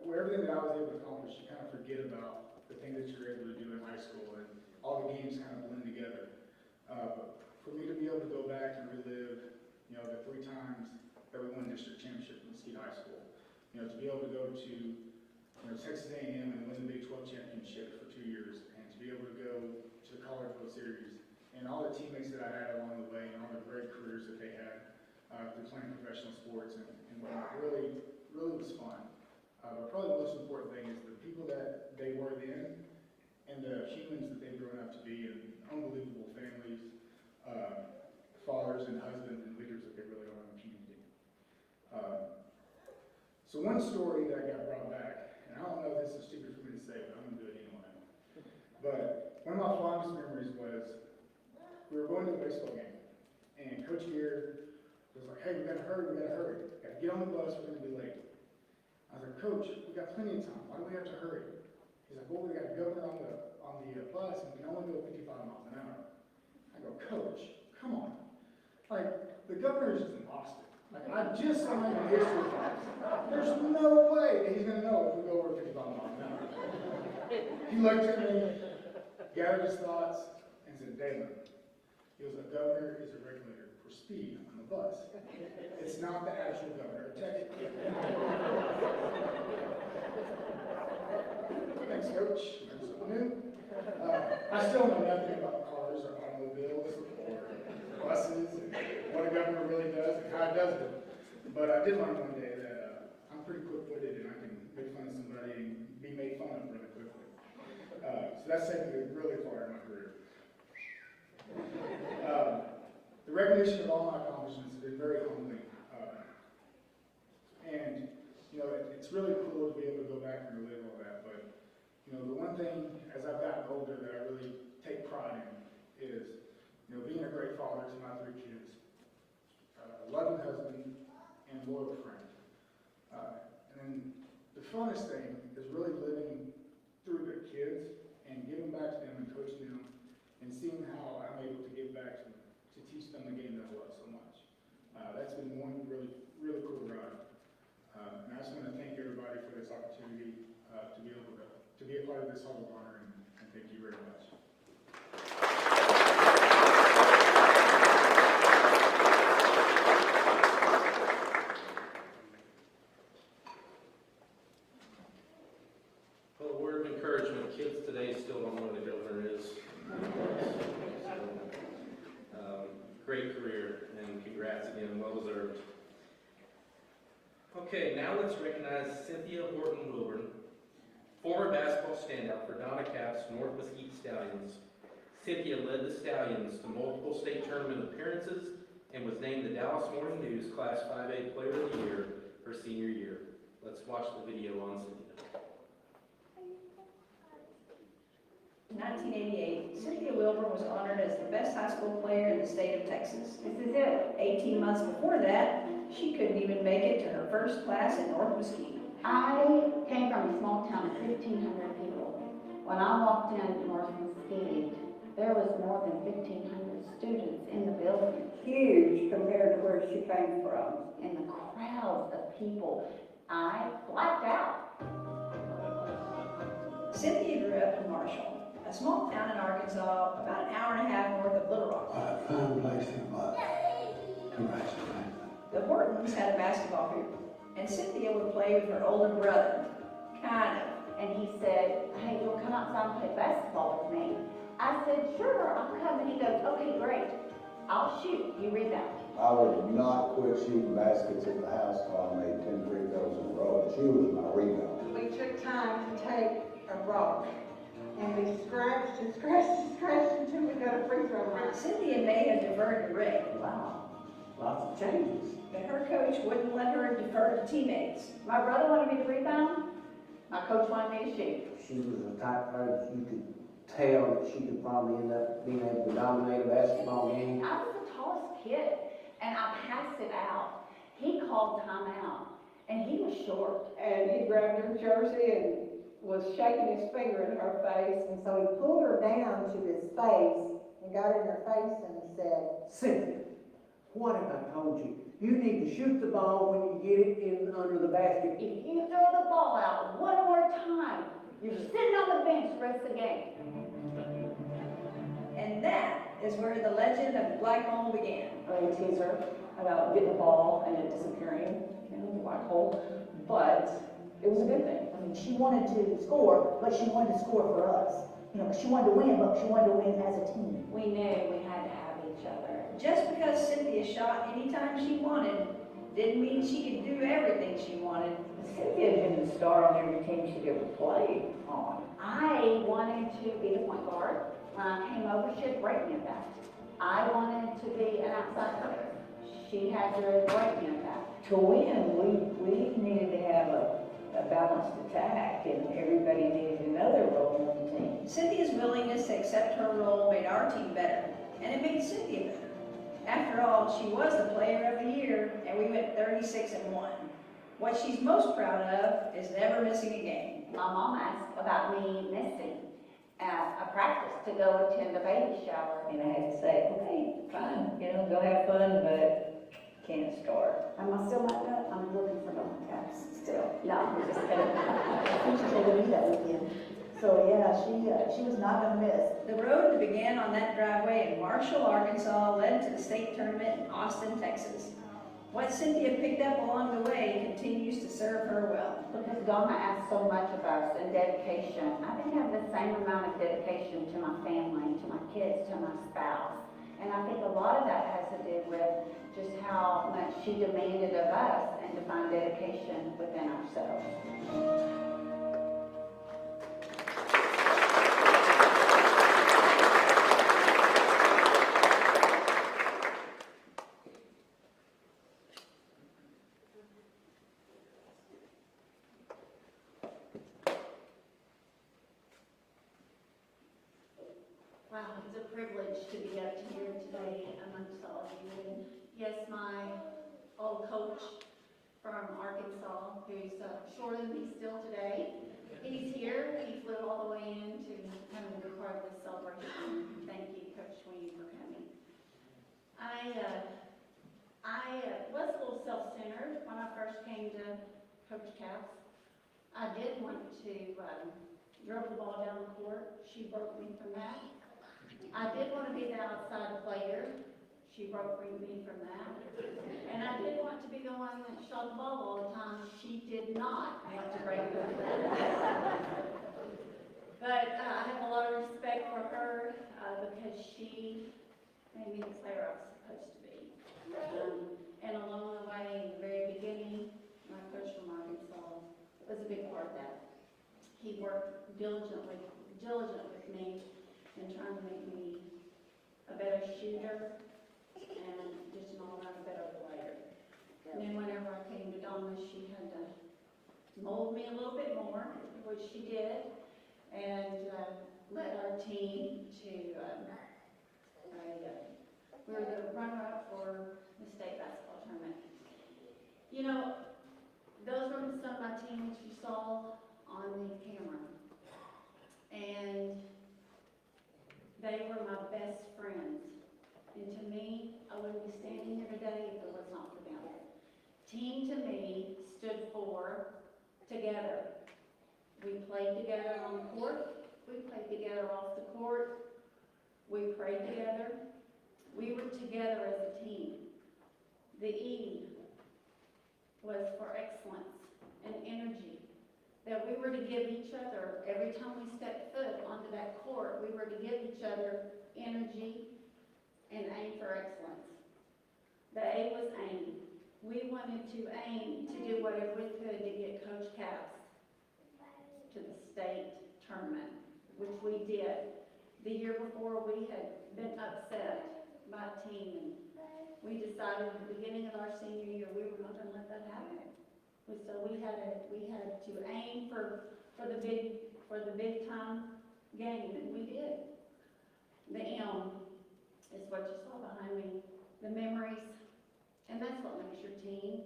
everything that I was able to accomplish, you kind of forget about the things that you're able to do in high school, and all the games kind of blend together. But for me to be able to go back and relive, you know, the 3 times that we won district championship in Mesquite High School, you know, to be able to go to, you know, Texas A&M and win the Big 12 championship for 2 years, and to be able to go to the College World Series, and all the teammates that I had along the way, and all the great careers that they had through playing professional sports, and whatnot, really was fun. But probably the most important thing is the people that they were then, and the humans that they've grown up to be, and unbelievable families, fathers and husbands and leaders that they really are in the community. So one story that got brought back, and I don't know if this is stupid for me to say, but I'm going to do it anyway. But one of my fondest memories was we were going to a baseball game, and Coach Gear was like, hey, we gotta hurry, gotta get on the bus, we're gonna be late. I was like, Coach, we got plenty of time, why do we have to hurry? He's like, well, we got a governor on the bus, and we can only go 55 miles an hour. I go, Coach, come on. Like, the governor is just in Austin. Like, I just signed a history class. There's no way that he's gonna know if we go over 55 miles an hour. He looked at me, gathered his thoughts, and said, Dalen, he was like, governor is a regulator for speed on the bus. It's not the actual governor of Texas. Thanks, Coach. Learned something new. I still know nothing about cars or automobiles or buses and what a governor really does and how it does it. But I did learn one day that I'm pretty quick-witted and I can make fun of somebody and be made fun of really quickly. So that's taken me really far in my career. The recognition of all my accomplishments has been very humbling. And, you know, it's really cool to be able to go back and relive all that. But, you know, the one thing as I've gotten older that I really take pride in is, you know, being a great father to my 3 kids, a loving husband, and a loyal friend. And then the funnest thing is really living through the kids and giving back to them and coaching them and seeing how I'm able to give back to them, to teach them the game that I love so much. That's been one really, really cool ride. And I just want to thank everybody for this opportunity to be able to be a part of this Hall of Honor, and thank you very much. Well, a word of encouragement, kids today still don't know what a governor is. Great career, and congrats again, well deserved. Okay, now let's recognize Cynthia Horton-Wilburn, former basketball standout for Donna Cap's North Mesquite Stallions. Cynthia led the Stallions to multiple state tournament appearances and was named the Dallas Morning News Class 5A Player of the Year her senior year. Let's watch the video on Cynthia. In 1988, Cynthia Wilbur was honored as the best high school player in the state of Texas. This is it. 18 months before that, she couldn't even make it to her first class in North Mesquite. I came from a small town of 1,500 people. When I walked in North Mesquite, there was more than 1,500 students in the building. Huge compared to where she came from. And the crowds of people, I blacked out. Cynthia grew up in Marshall, a small town in Arkansas, about an hour and a half north of Little Rock. I found a place in my congratulations. The Hortons had a basketball hoop, and Cynthia would play with her older brother, kind of. And he said, hey, you'll come outside and play basketball with me. I said, sure, I'll come. And he goes, okay, great. I'll shoot, you rebound. I would not quit shooting baskets at the house till I made 10 free throws in a row. She was my rebound. We took time to take a rock and we scratched and scratched and scratched until we got a free throw line. Cynthia may have deferred to Rick. Wow, lots of changes. But her coach wouldn't let her defer to teammates. My brother wanted me to rebound. My coach wanted me to shoot. She was the type of player that you could tell that she could probably end up being able to dominate a basketball game. I was the tallest kid, and I passed it out. He called timeout, and he was short. And he grabbed her jersey and was shaking his finger in her face. And so he pulled her down to his face and got in her face and said, Cynthia, what have I told you? You need to shoot the ball when you get it in under the basket. If you throw the ball out one more time, you're sitting on the bench the rest of the game. And that is where the legend of the black hole began. I mean, tease her about getting the ball and it disappearing, the black hole, but it was a good thing. I mean, she wanted to score, but she wanted to score for us. She wanted to win, but she wanted to win as a team. We knew we had to have each other. Just because Cynthia shot anytime she wanted, didn't mean she could do everything she wanted. Cynthia had been the star on every team she'd ever played on. I wanted to be the point guard. When I came over, she'd break me in that. I wanted to be an outside player. She had to break me in that. To win, we needed to have a balanced attack, and everybody needed another role on the team. Cynthia's willingness to accept her role made our team better, and it made Cynthia better. After all, she was the player of the year, and we went 36-1. What she's most proud of is never missing a game. My mom asked about me missing a practice to go attend a baby shower. And I had to say, okay, fine, go have fun, but can't start. Am I still like that? I'm looking for my caps still. No, we're just kidding. She's going to do that weekend. So yeah, she was not going to miss. The road that began on that driveway in Marshall, Arkansas, led to the state tournament in Austin, Texas. What Cynthia picked up along the way continues to serve her well. Because Donna asked so much of us in dedication. I didn't have the same amount of dedication to my family, to my kids, to my spouse. And I think a lot of that has to do with just how much she demanded of us and to find dedication within ourselves. Wow, it's a privilege to be up here today amongst all of you. And yes, my old coach from Arkansas, who's shorter than me still today, he's here. He flew all the way in to come and be part of this celebration. Thank you, Coach Sweeney, for coming. I was a little self-centered when I first came to Coach Caps. I did want to dribble the ball down the court. She broke me from that. I did want to be the outside player. She broke me from that. And I did want to be the one that shot the ball all the time. She did not want to break me from that. But I have a lot of respect for her because she made me the player I was supposed to be. And along the way, in the very beginning, my coach from Arkansas was a big part of that. He worked diligent with me in trying to make me a better shooter and just an which she did, and led our team to we were the runner-up for the state basketball tournament. You know, those were some of my teams you saw on the camera. And they were my best friends. And to me, I wouldn't be standing here today if it was not for them. Team to me stood for together. We played together on the court. We played together off the court. We prayed together. We were together as a team. The E was for excellence and energy. That we were to give each other, every time we stepped foot onto that court, we were to give each other energy and aim for excellence. The A was aim. We wanted to aim to do whatever we could to get Coach Caps to the state tournament, which we did. The year before, we had been upset by a team, and we decided at the beginning of our senior year we were not going to let that happen. And so we had to aim for the big time game, and we did. The M is what you saw behind me, the memories, and that's what makes your team.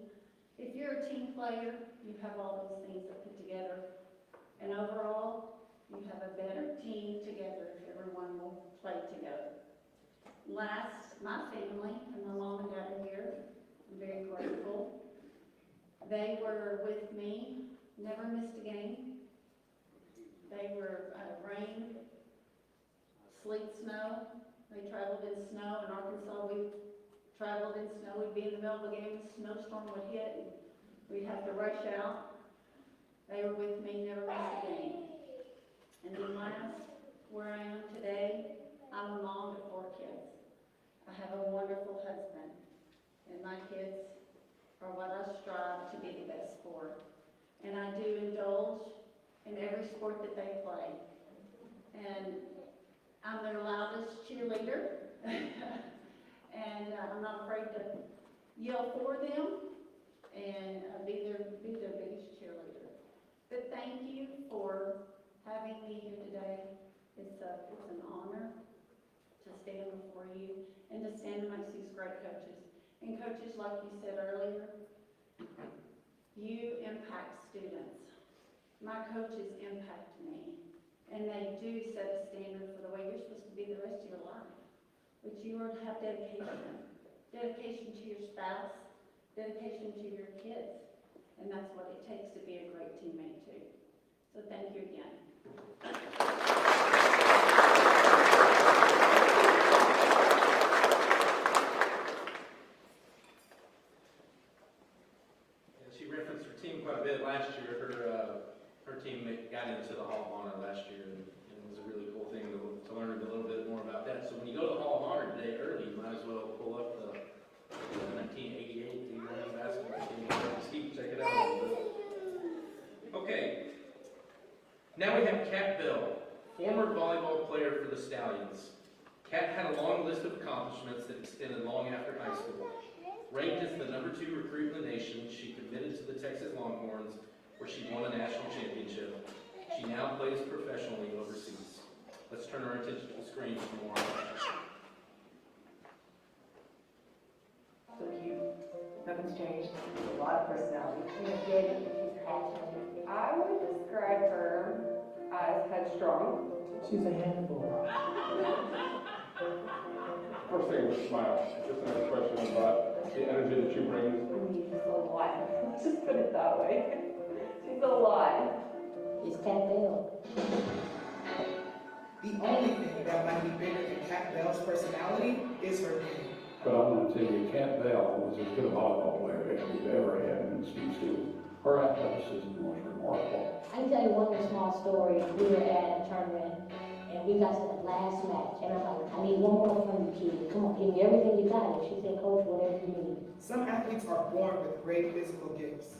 If you're a team player, you have all those things that put together, and overall, you have a better team together if everyone will play together. Last, my family and my mom and dad are here. I'm very grateful. They were with me, never missed a game. They were rain, sleet, snow. They traveled in snow. In Arkansas, we traveled in snow. We'd be in the middle of a game, a snowstorm would hit, and we'd have to rush out. They were with me, never missed a game. And then last, where I am today, I'm a mom to 4 kids. I have a wonderful husband, and my kids are what I strive to be the best for. And I do indulge in every sport that they play. And I'm their loudest cheerleader, and I'm not afraid to yell for them and be their biggest cheerleader. But thank you for having me here today. It's an honor to stand before you and to stand amongst these great coaches. And coaches, like you said earlier, you impact students. My coaches impact me, and they do set a standard for the way you're supposed to be the rest of your life. But you are to have dedication. Dedication to your spouse, dedication to your kids. And that's what it takes to be a great teammate too. So thank you again. She referenced her team quite a bit last year. Her team got into the Hall of Honor last year, and it was a really cool thing to learn a little bit more about that. So when you go to the Hall of Honor today early, you might as well pull up the 1988 D1 basketball team. Check it out a little bit. Okay. Now we have Kat Bell, former volleyball player for the Stallions. Kat had a long list of accomplishments that extended long after high school. Ranked as the #2 recruit in the nation, she committed to the Texas Longhorns, where she won a national championship. She now plays professionally overseas. Let's turn our attention to the screen for more. So cute. Nothing's changed. A lot of personality. She's good. She's passionate. I would describe her as headstrong. She's a handful. First thing was smile. Just another question about the energy that you bring. She's a lot. Let's just put it that way. She's a lot. It's Kat Bell. The only thing that might be bigger than Kat Bell's personality is her name. But I'm going to tell you, Kat Bell was as good a volleyball player as we've ever had in Steve Stewart. Her athleticism was remarkable. I can tell you one small story. We were at a tournament, and we got to the last match, and I'm like, I need one more from you, kid. Come on, give me everything you got. And she said, Coach, whatever you need. Some athletes are born with great physical gifts.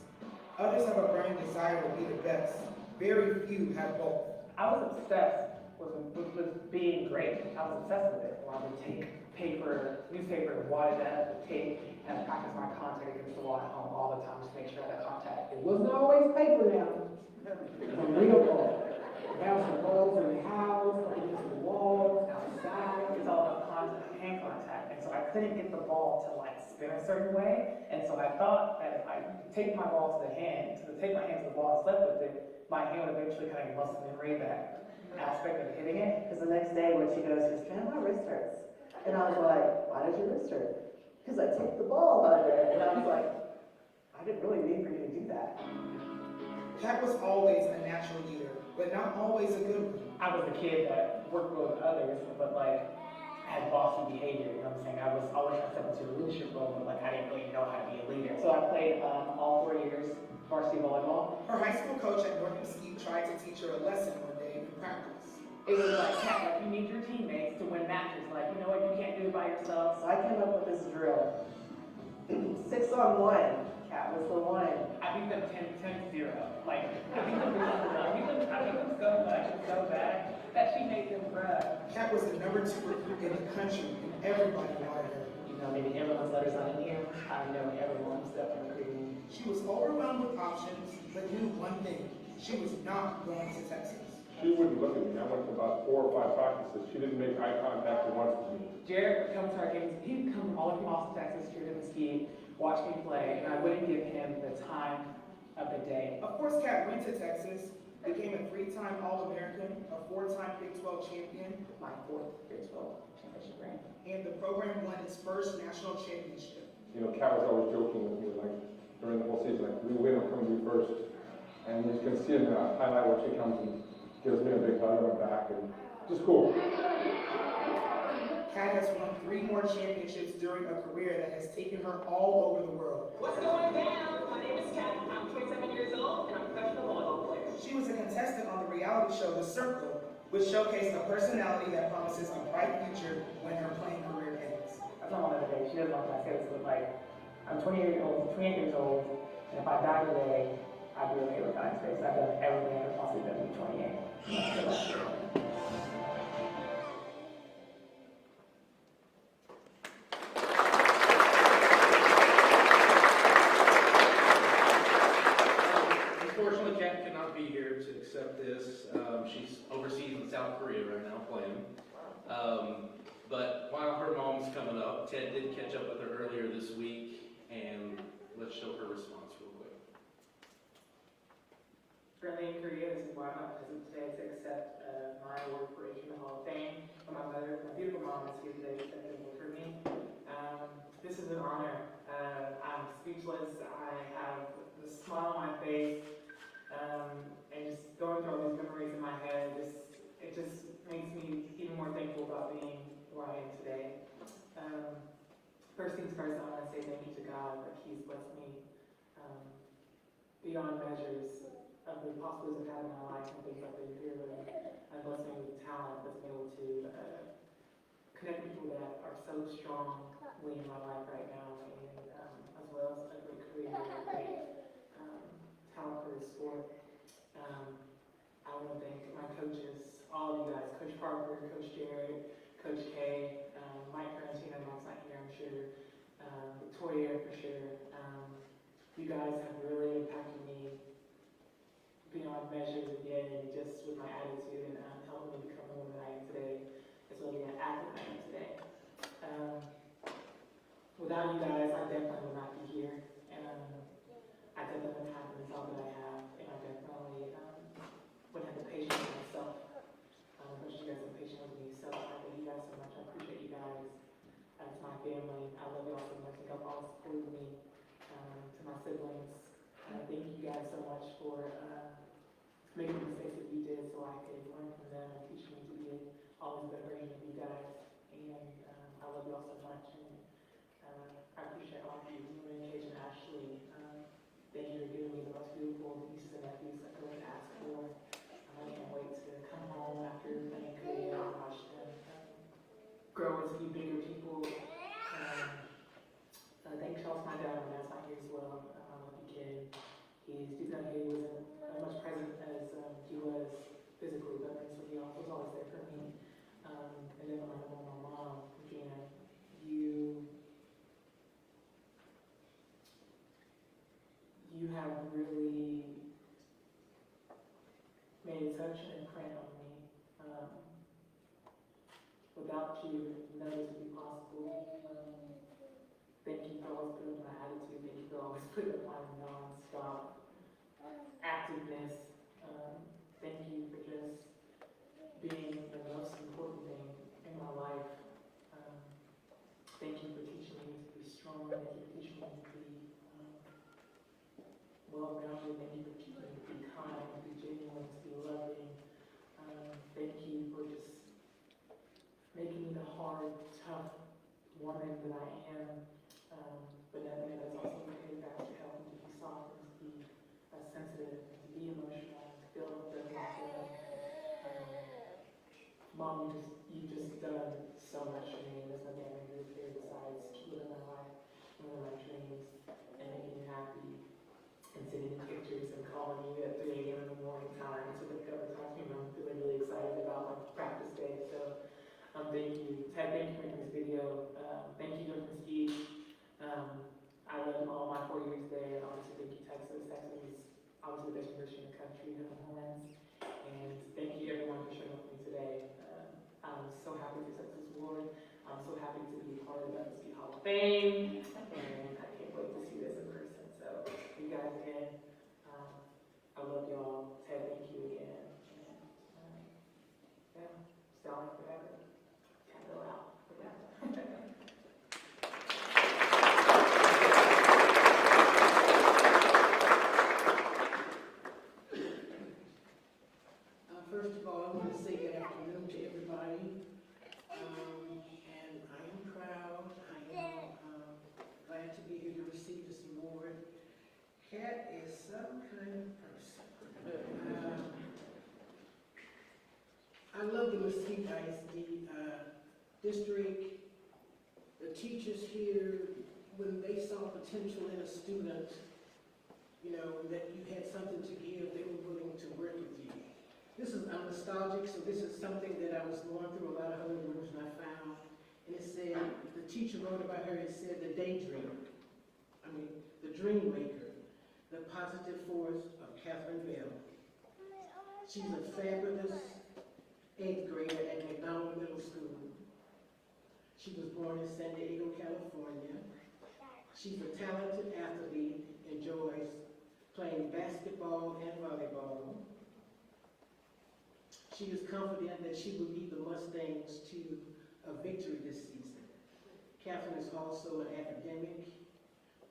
Others have a burning desire to be the best. Very few have both. I was obsessed with being great. I was obsessed with it. I would take newspaper, and wad it down at the tape, and practice my contact against the wall at home all the time to make sure I had contact. It wasn't always paper now. A real ball. Bouncing balls in the house, against the walls, outside. It's all about hand contact. And so I couldn't get the ball to like spin a certain way. And so I thought that if I take my ball to the hand, take my hand to the ball and slept with it, my hand would eventually kind of muscle memory that aspect of hitting it. Because the next day when she goes, she goes, man, my wrist hurts. And I was like, why does your wrist hurt? Because I took the ball out of there. And I was like, I didn't really mean for you to do that. Kat was always a natural leader, but not always a good one. I was the kid that worked well with others, but like had bossy behavior, you know what I'm saying? I was always trying to step into a leadership role, but like I didn't really know how to be a leader. So I played all 4 years varsity volleyball. Her high school coach at North Mesquite tried to teach her a lesson one day in practice. It was like, Kat, like you need your teammates to win matches. Like, you know what, you can't do it by yourself. So I came up with this drill. 6-on-1. Kat was the one. I beat them 10-0. Like, I beat them so bad that she made them proud. Kat was the #2 recruit in the country, and everybody wanted her. You know, maybe everyone's letters not in here. I know everyone's definitely recruiting. She was overwhelmed with options, but knew one thing. She was not going to Texas. She wouldn't look at me. I went to about 4 or 5 practices. She didn't make eye contact once with me. Jared would come to our games. He would come all the way from Austin, Texas, here to Mesquite, watch me play, and I wouldn't give him the time of the day. Of course, Kat went to Texas, became a 3-time All-American, a 4-time Big 12 champion, My 4th Big 12 championship ring. and the program won its first national championship. You know, Kat was always joking with me, like, during the whole season, like, we win, I'm coming to you first. And you can see in the highlight where she comes and gives me a big hug on my back, and just cool. Kat has won 3 more championships during a career that has taken her all over the world. What's going down? My name is Kat. I'm 27 years old and I'm a professional volleyball player. She was a contestant on the reality show The Circle, which showcased a personality that promises a bright future when her playing career ends. That's not my day. She doesn't know what I said. But like, I'm 28 years old, and if I die today, I'd be okay with dying today. So I've done everything I could possibly do at 28. Unfortunately, Kat could not be here to accept this. She's overseas in South Korea right now playing. But while her mom's coming up, Ted did catch up with her earlier this week, and let's show her response real quick. Currently in Korea, this is why I'm not present today to accept my award for entering the Hall of Fame. But my mother, my beautiful mom, is here today to accept the award for me. This is an honor. I'm speechless. I have the smile on my face, and just going through all these memories in my head. It just makes me even more thankful about being where I am today. First things first, I want to say thank you to God that He's blessed me beyond measures of the possibilities I've had in my life and things I've been through, and blessed me with talent that's been able to connect people that are so strongly in my life right now, and as well as a great career, a great talent for the sport. I want to thank my coaches, all of you guys, Coach Parker, Coach Jared, Coach K, Mike Ferrantino, Mike's not here, I'm sure, Victoria for sure. You guys have really impacted me beyond measures again, just with my attitude and helping me become the woman I am today, as well as the athlete I am today. Without you guys, I definitely would not be here. I definitely wouldn't have the result that I have, and I definitely wouldn't have the patience with myself. But you guys are patient with me, so I thank you guys so much. I appreciate you guys. It's my family. I love you all so much. Y'all always supported me. To my siblings, thank you guys so much for making the mistakes that you did, so I could learn from them and teach me to be always a better version of you guys. And I love you all so much. And I appreciate all of you, Newman, Cage, and Ashley. Thank you for giving me the most beautiful nieces and nephews I could ask for. I can't wait to come home after playing Korea and watch them grow into be bigger people. Thank Charles, my dad, my dad's not here as well. I love you, kid. He's not here. He wasn't as much present as he was physically, but mentally he was always there for me. And then my mom, Regina, you have really made such an imprint on me. Without you, none of this would be possible. Thank you for always putting up my attitude. Thank you for always putting up my non-stop activeness. Thank you for just being the most important thing in my life. Thank you for teaching me to be strong. Thank you for teaching me to be well-rounded. Thank you for teaching me to be kind, to be genuine, to be loving. Thank you for just making me the hard, tough woman that I am. But that man is also okay back to help me to be soft and to be sensitive and to be emotional and to feel the feelings. Mom, you just done so much for me. There's nothing I can do for you besides living my life, living my dreams, and making you happy, and sending you pictures and calling you at 3 a.m. in the morning time to look up and talk to you. I'm feeling really excited about my practice day. So thank you. Ted, thank you for making this video. Thank you, Dr. Mesquite. I love all my 4 years there. Obviously, thank you, Texas. Texas is obviously the best university in the country, Heaven Horns. And thank you, everyone, for showing up for me today. I'm so happy for Texas Ward. I'm so happy to be a part of the Mesquite Hall of Fame. And I can't wait to see this in person. So, you guys again, I love y'all. Ted, thank you again. And yeah, Stalin forever. Can't go out for that. First of all, I want to say good afternoon to everybody. And I am proud. I am glad to be here to receive this award. Kat is some kind of person. I love the Mesquite ISD district. The teachers here, when they saw potential in a student, you know, that you had something to give, they were willing to work with you. I'm nostalgic, so this is something that I was going through a lot of other words and I found. And it said, the teacher wrote about her, it said the daydreamer, the dream maker, the positive force of Catherine Bell. She's a fabulous 8th grader at McDonald Middle School. She was born in San Diego, California. She's a talented athlete, enjoys playing basketball and volleyball. She is confident that she will lead the Mustangs to a victory this season. Catherine is also an academic,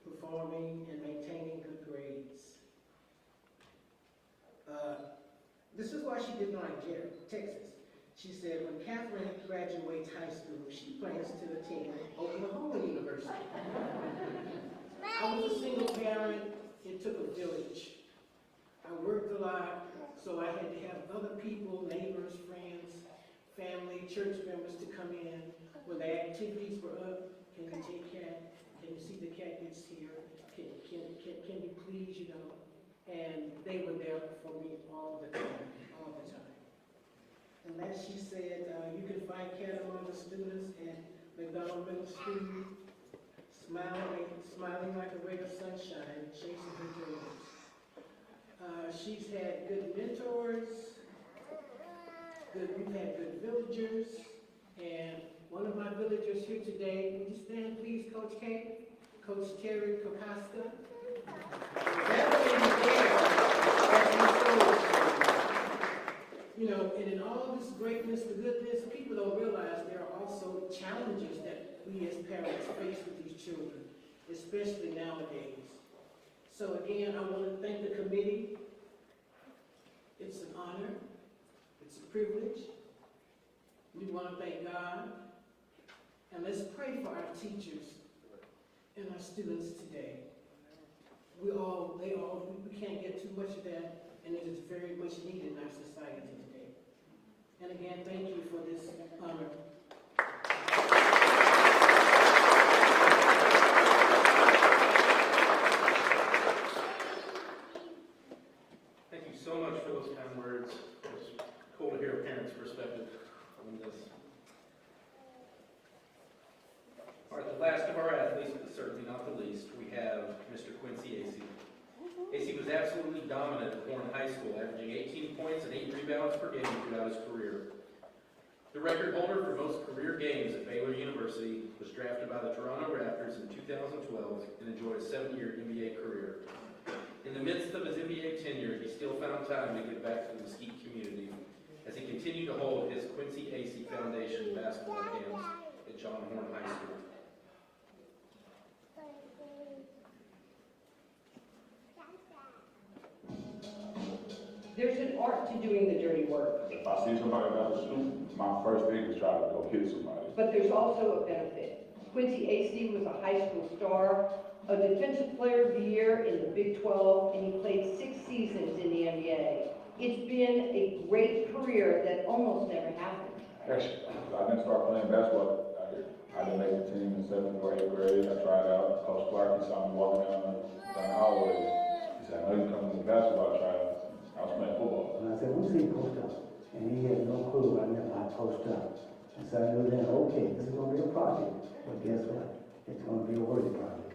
performing and maintaining good grades. This is why she did not get Texas. She said when Catherine graduates high school, she plans to attend Oklahoma University. I was a single parent. It took a village. I worked a lot. So I had to have other people, neighbors, friends, family, church members to come in. When the activities were up, can you take Kat? Can you see the cat gets here? Can you please, you know? And they were there for me all the time, all the time. And as she said, you can find Kat among the students at McDonald Middle School, smiling like a ray of sunshine, chasing her dreams. She's had good mentors, we've had good villagers, and one of my villagers here today, would you stand please, Coach K? Coach Terry Kokoska. That lady there, you know, and in all this greatness, the goodness, people don't realize there are also challenges that we as parents face with these children, especially nowadays. So again, I want to thank the committee. It's an honor. It's a privilege. We want to thank God. And let's pray for our teachers and our students today. We can't get too much of that, and it is very much needed in our society today. And again, thank you for this honor. So much for those kind words. It's cool to hear a parent's perspective on this. All right, the last of our athletes, but certainly not the least, we have Mr. Quincy Acey. Acey was absolutely dominant at Warren High School, averaging 18 points and 8 rebounds per game throughout his career. The record holder for most career games at Baylor University was drafted by the Toronto Raptors in 2012 and enjoyed a 7-year NBA career. In the midst of his NBA tenure, he still found time to give back to the Mesquite community as he continued to hold his Quincy A.C. Foundation basketball camps at John Horn High School. There's an art to doing the dirty work, If I see somebody about to shoot, my first thing is try to go hit somebody. but there's also a benefit. Quincy A.C. was a high school star, a defensive player of the year in the Big 12, and he played 6 seasons in the NBA. It's been a great career that almost never happened. Actually, I didn't start playing basketball out here. I didn't make the team in 7th or 8th grade. I tried out. Coach Clark, he saw me walking down the hallway. He said, I know you come to the basketball tryouts. I was playing football. And I said, who's he post up? And he had no clue I meant by post up. And so I knew then, okay, this is gonna be a project. But guess what? It's gonna be a worthy project.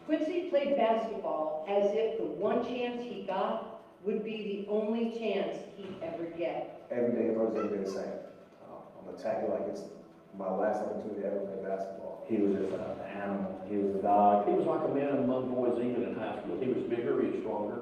Quincy played basketball as if the one chance he got would be the only chance he'd ever get. Every day approach every day the same. I'm attacking like it's my last opportunity to ever play basketball. He was just an animal. He was a dog. He was like a man among boys even in high school. He was bigger, he was stronger.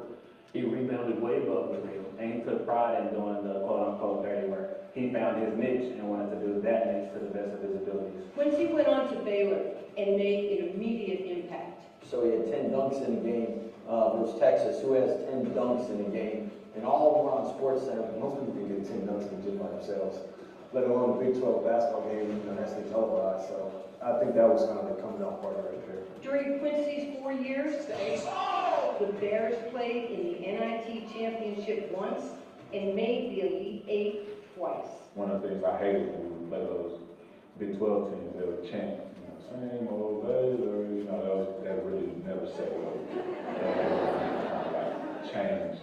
He rebounded way above the rim, and he took pride in doing the quote-unquote dirty work. He found his niche and wanted to do that niche to the best of his abilities. Quincy went on to Baylor and made an immediate impact. So he had 10 dunks in a game versus Texas, who has 10 dunks in a game. And all of them were on Sports Center. Most people can get 10 dunks in the gym by themselves, let alone the Big 12 basketball game, that's the televised. So I think that was kind of the coming out party right there. During Quincy's 4 years, the Bears played in the NIT championship once and made the Elite Eight twice. One of the things I hated when we played those Big 12 teams, they would chant, same old Baylor, that really never set well. Kind of like change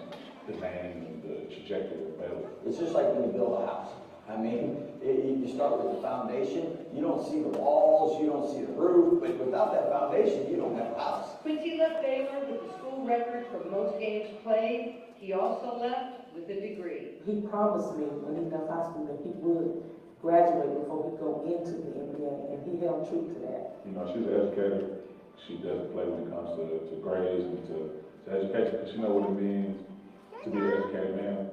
the name and the trajectory of Baylor. It's just like when you build a house. I mean, you start with the foundation, you don't see the walls, you don't see the roof, but without that foundation, you don't have a house. Quincy left Baylor with the school record for most games played. He also left with a degree. He promised me when he left high school that he would graduate before he go into the NBA, and he held true to that. She's an educator. She doesn't play when it comes to grades and to education, because she knows what it means to be an educated man.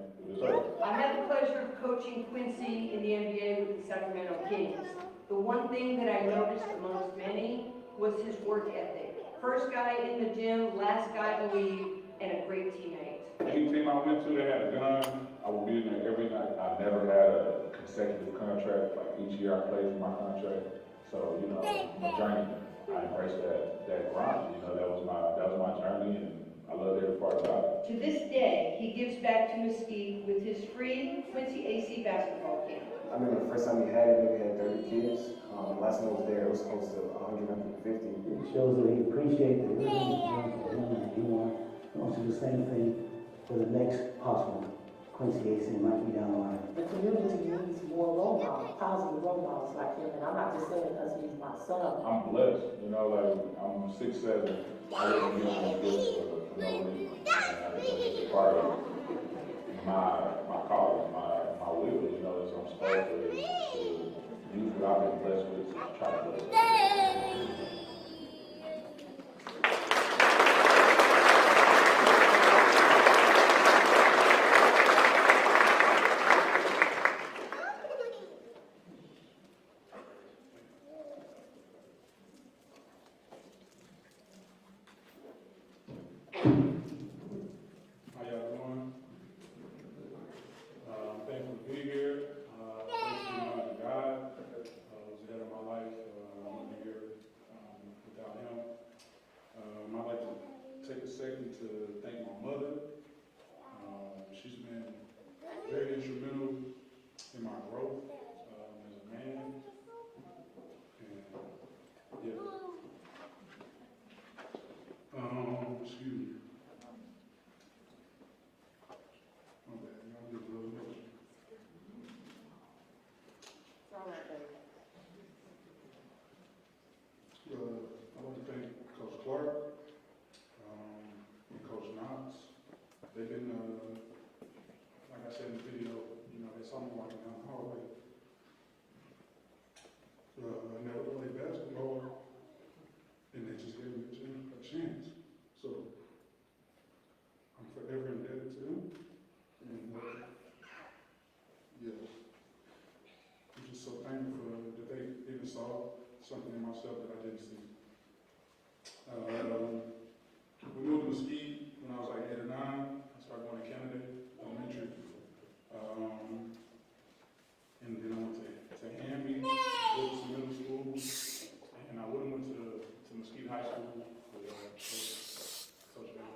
I had the pleasure of coaching Quincy in the NBA with the Sacramento Kings. The one thing that I noticed amongst many was his work ethic. First guy in the gym, last guy to leave, and a great teammate. Any team I went to that had a gun, I would be in there every night. I never had a consecutive contract. Like each year I played for my contract. So, my journey, I embraced that grind. That was my journey, and I loved every part about it. To this day, he gives back to Mesquite with his free Quincy A.C. basketball camp. I remember the first time we had it, maybe we had 30 kids. The last time I was there, it was close to 100, 150. It shows that he appreciates that everything is done for him, and he wants to do the same thing for the next possible Quincy A.C. might be down the line. The community needs more role models, positive role models like him, and I'm not just saying because he's my son. I'm blessed, I'm 6'7". I didn't get on this for no reason. It's part of my calling, my will, as I'm supposed to use what I've been blessed with to try to bless others. To thank my mother. She's been very instrumental in my growth as a man. And yeah. Excuse me. My bad. Y'all just really know. It's all right, baby. I want to thank Coach Clark. Coach Knox, high school with Coach Van.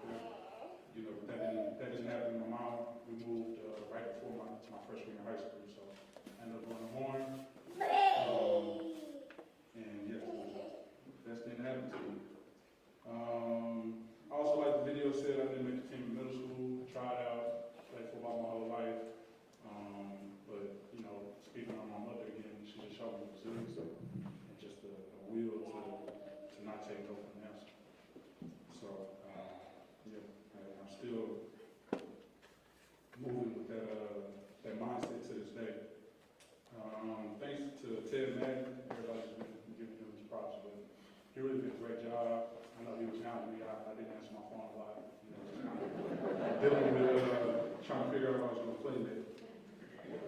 You know, that didn't happen. My mom, we moved right before my freshman year of high school, so I ended up going to Horn. And yeah, best thing that happened to me. I also, like the video said, I didn't make the team in middle school, tried out, played football my whole life. But, you know, speaking on my mother again, she just showed me resilience and just a will to not take no for an answer. So, yeah, I'm still moving with that mindset to this day. Thanks to Ted Madden, everybody's been giving him his props, but he really did a great job. I know he was hounding me. I didn't answer my phone a lot. You know, just kind of dealing with trying to figure out if I was going to play that.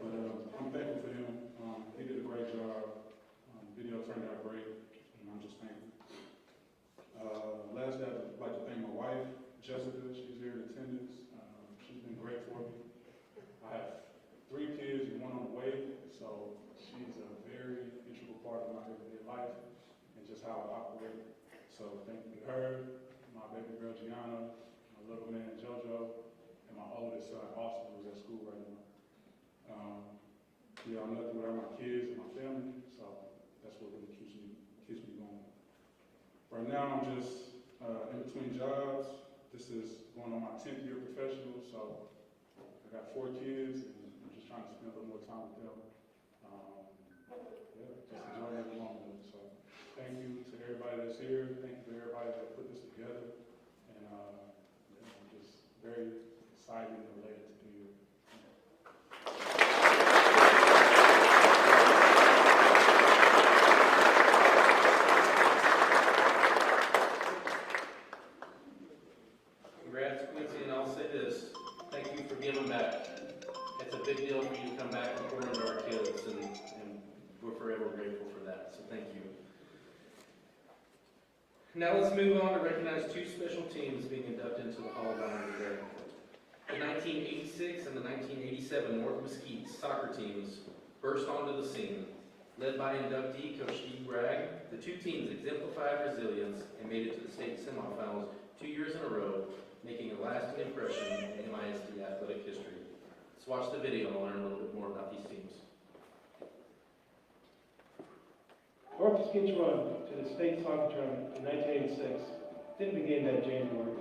But I'm thankful for him. He did a great job. Video turned out great, and I'm just thankful. Lastly, I'd like to thank my wife, Jessica. She's here in attendance. She's been great for me. I have 3 kids and 1 on the way, so she's a very integral part of my everyday life and just how I operate. So thank you to her, my baby girl Gianna, my little man JoJo, and my oldest son Austin, who's at school right now. Yeah, I'm nothing without my kids and my family, so that's what really keeps me going. Right now, I'm just in between jobs. This is going on my 10th year professional, so I got 4 kids, and I'm just trying to spend a little more time with them. Yeah, just enjoying every moment of it. So thank you to everybody that's here. Thank you to everybody that put this together, and I'm just very excited and related to be here. Congrats, Quincy, and I'll say this, thank you for giving back. It's a big deal for you to come back and pour into our kids, and we're forever grateful for that, so thank you. Now let's move on to recognize 2 special teams being inducted into the Hall of Honor today. The 1986 and the 1987 North Mesquite soccer teams burst onto the scene. Led by inductee Coach Steve Bragg, the 2 teams exemplified resilience and made it to the state semifinals 2 years in a row, making a lasting impression in MISD athletic history. Let's watch the video and learn a little bit more about these teams. North Mesquite's run to the state soccer tournament in 1986 didn't begin that January.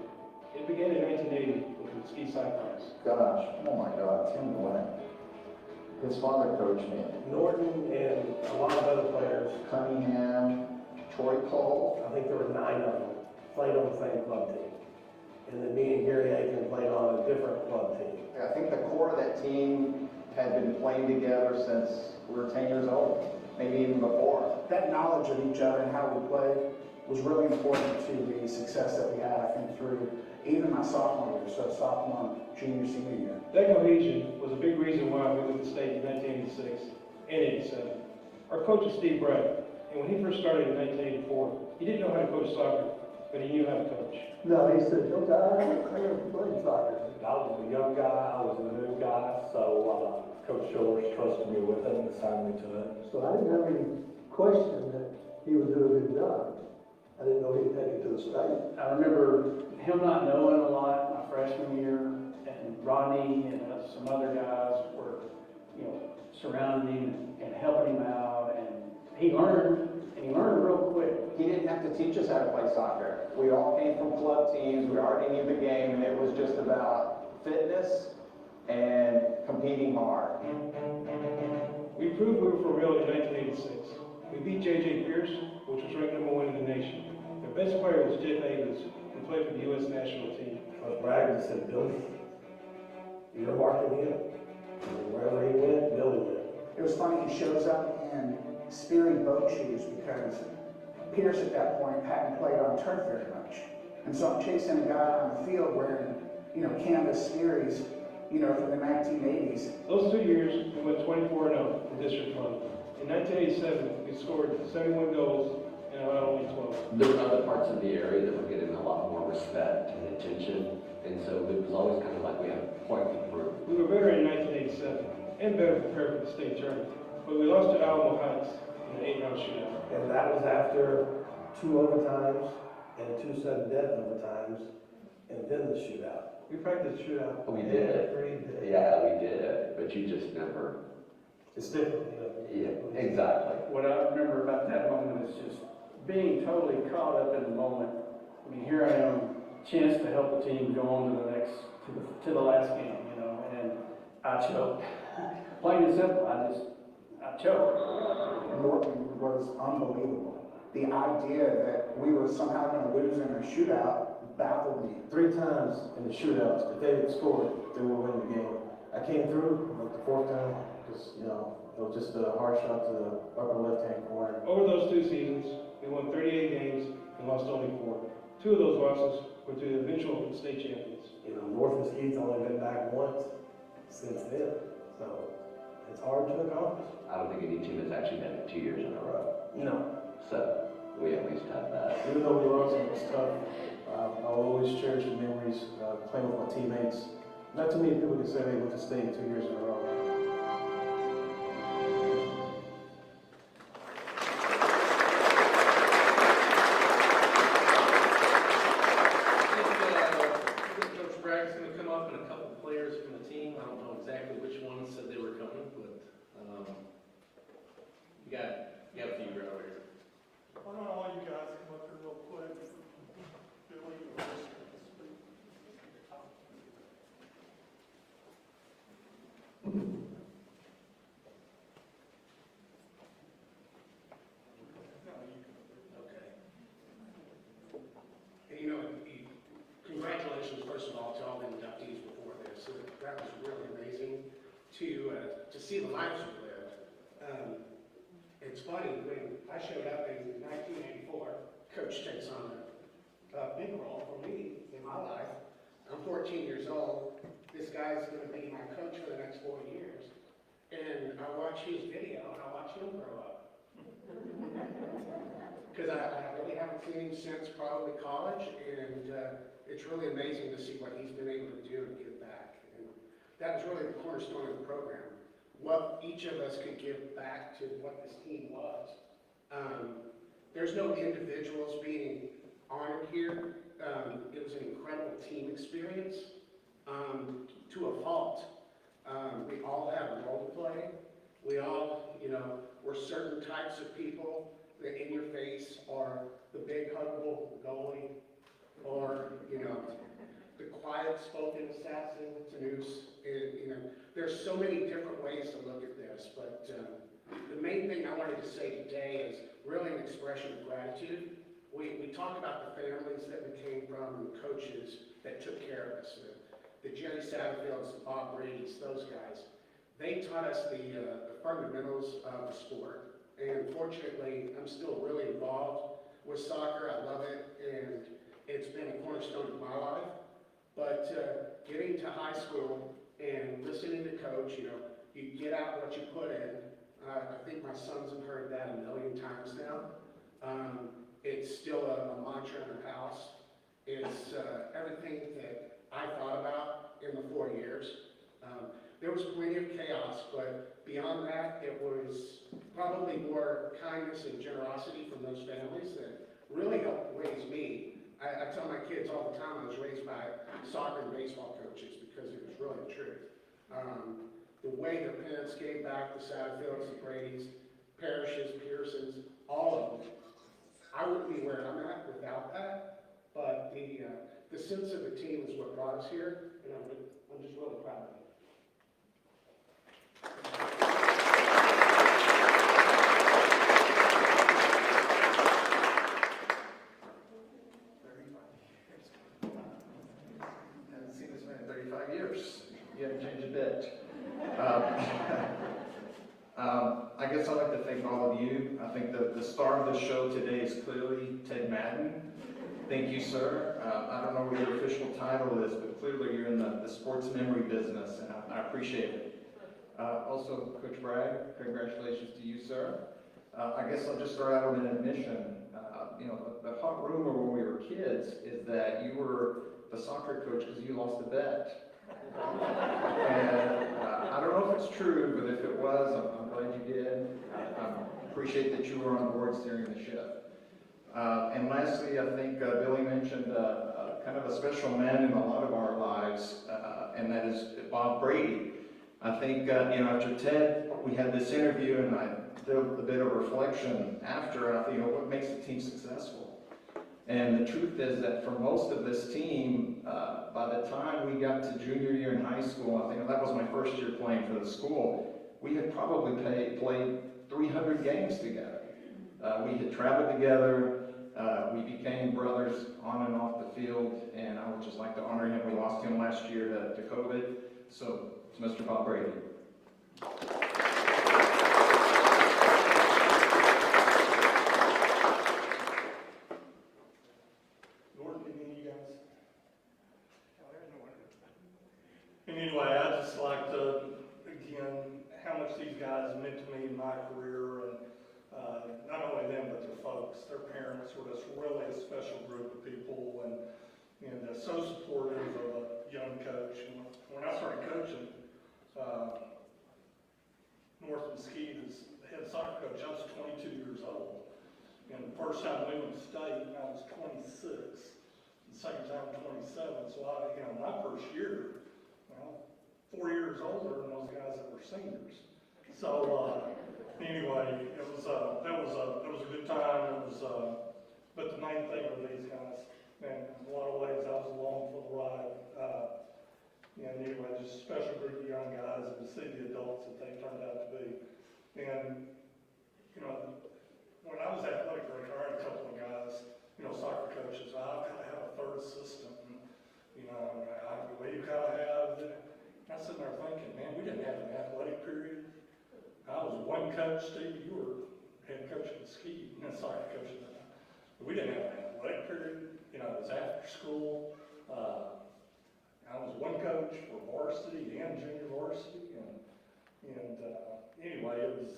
It began in 1980 with the Mesquite Cyclones. Gosh, oh my God, Tim Glenn. His father coached me. Norton and a lot of other players. Cunningham, Troy Cole. I think there were 9 of them played on the same club team. And then me and Gary Aiken played on a different club team. I think the core of that team had been playing together since we were 10 years old, maybe even before. That knowledge of each other and how we played was really important to the success that we had, I think, through even my sophomore year, so sophomore, junior, senior year. That cohesion was a big reason why we went to state in 1986 and 87. Our coach was Steve Bragg, and when he first started in 1984, he didn't know how to coach soccer, but he knew how to coach. No, he said, "Don't I never played soccer." I was a young guy, I was a new guy, so Coach Shillers trusted me with it and assigned me to it. So I didn't have any question that he would do a good job. I didn't know he'd take it to the state. I remember him not knowing a lot my freshman year, and Rodney and some other guys were, surrounding him and helping him out, and he learned real quick. He didn't have to teach us how to play soccer. We all came from club teams, we already knew the game, and it was just about fitness and competing hard. We proved we were for real in 1986. We beat J.J. Pierce, which was ranked #1 in the nation. Their best player was Jeff Davis, who played for the U.S. national team. Coach Bragg said, "Billy, you're marking him." And wherever he went, Billy went. It was funny, he shows up in Sperry boat shoes because Pierce at that point hadn't played on turf very much. And so I'm chasing a guy on the field wearing, canvas Sperry's, from the 1980s. Those 2 years, we went 24-0 in District 1. In 1987, we scored 71 goals and allowed only 12. There were other parts of the area that were getting a lot more respect and attention, and so it was always kind of like we had a point to prove. We were better in 1987 and better prepared for the state tournament, but we lost to Alamo Heights in an 8-round shootout. And that was after 2 overtimes, do sudden death number times, and then the shootout. We practiced shootout. We did. Every day. Yeah, we did, but you just never. It's different, you know. Yeah, exactly. What I remember about that moment is just being totally caught up in the moment. I mean, here I am, chance to help the team go on to the next, to the last game, you know, and I choked. Plain and simple, I choked. Norton was unbelievable. The idea that we were somehow going to lose in a shootout baffled me. 3 times in the shootouts, if they had scored, they would win the game. I came through, like the 4th time, just, you know, it was just a hard shot to the upper left-hand corner. Over those 2 seasons, we won 38 games and lost only 4. 2 of those losses were to the eventual state champions. You know, North Mesquite's only been back once since then, so it's hard to accomplish. I don't think any team has actually done it 2 years in a row. No. So we at least have that. Even though we lost, it was tough. I'll always cherish the memories playing with my teammates. Not too many people can say they went to state 2 years in a row. Coach Bragg's going to come up and a couple of players from the team. I don't know exactly which ones said they were coming, but you got a few right over here. Why don't all you guys come up here real quick? Billy, You know, congratulations, first of all, to all the inductees before this. That was really amazing to see the lives we lived. It's funny, when I showed up in 1984, Coach takes on a big role for me in my life. I'm 14 years old. This guy's going to be my coach for the next 4 years. And I watch his video, and I watch him grow up. Because I really haven't seen him since probably college, and it's really amazing to see what he's been able to do and give back. And that was really the cornerstone of the program. What each of us could give back to what this team was. There's no individuals being honored here. It was an incredible team experience to a fault. We all have a role to play. We all, you know, we're certain types of people that in your face are the big huggable goalie, or, you know, the quiet spoken assassin to Noose. You know, there's so many different ways to look at this, but the main thing I wanted to say today is really an expression of gratitude. We talk about the families that we came from and the coaches that took care of us. The Jerry Satterfields, the Bob Brady's, those guys. They taught us the fundamentals of the sport. And fortunately, I'm still really involved with soccer. I love it, and it's been a cornerstone of my life. But getting to high school and listening to Coach, you know, you get out what you put in. I think my sons have heard that 1 million times now. It's still a mantra in our house. It's everything that I thought about in the 4 years. There was plenty of chaos, but beyond that, it was probably more kindness and generosity from those families that really helped raise me. I tell my kids all the time I was raised by soccer and baseball coaches because it was really the truth. The way their parents gave back, the Satterfields, the Brady's, Parishes, Pearsons, all of them. I wouldn't be where I'm at without that, but the sense of the team is what brought us here, and I'm just really proud of it. Haven't seen this man in 35 years. You haven't changed a bit. I guess I'd like to thank all of you. I think the star of the show today is clearly Ted Madden. Thank you, sir. I don't know what your official title is, but clearly you're in the sports memory business, and I appreciate it. Also, Coach Bragg, congratulations to you, sir. I guess I'll just start out with an admission. You know, the hot rumor when we were kids is that you were the soccer coach because you lost a bet. And I don't know if it's true, but if it was, I'm glad you did. I appreciate that you were on board steering the ship. And lastly, I think Billy mentioned kind of a special man in a lot of our lives, and that is Bob Brady. I think, after Ted, we had this interview, and I did a bit of reflection after, and I think, what makes the team successful? And the truth is that for most of this team, by the time we got to junior year in high school, I think that was my first year playing for the school, we had probably played 300 games together. We had traveled together, we became brothers on and off the field, and I would just like to honor him. We lost him last year to COVID, so it's Mr. Bob Brady. Norton, any of you guys? And anyway, I'd just like to, again, how much these guys meant to me in my career, and not only them, but their folks, their parents were just really a special group of people, and so supportive of a young coach. And when I started coaching, North Mesquite as the head soccer coach, I was 22 years old. And the first time we went to state, I was 26. The second time, 27. So my first year, 4 years older than those guys that were seniors. So anyway, that was a good time. But the main thing with these guys, man, in a lot of ways I was along for the ride. Anyway, just a special group of young guys, and to see the adults that they turned out to be. And when I was athletic director, I had a couple of guys, soccer coaches. I kind of have a third assistant, and we kind of have. I was sitting there thinking, man, we didn't have an athletic period. I was one coach, Steve, you were head coach of Mesquite, and soccer coach at the time. We didn't have an athletic period. It was after school. I was one coach for varsity and junior varsity, and anyway, it was,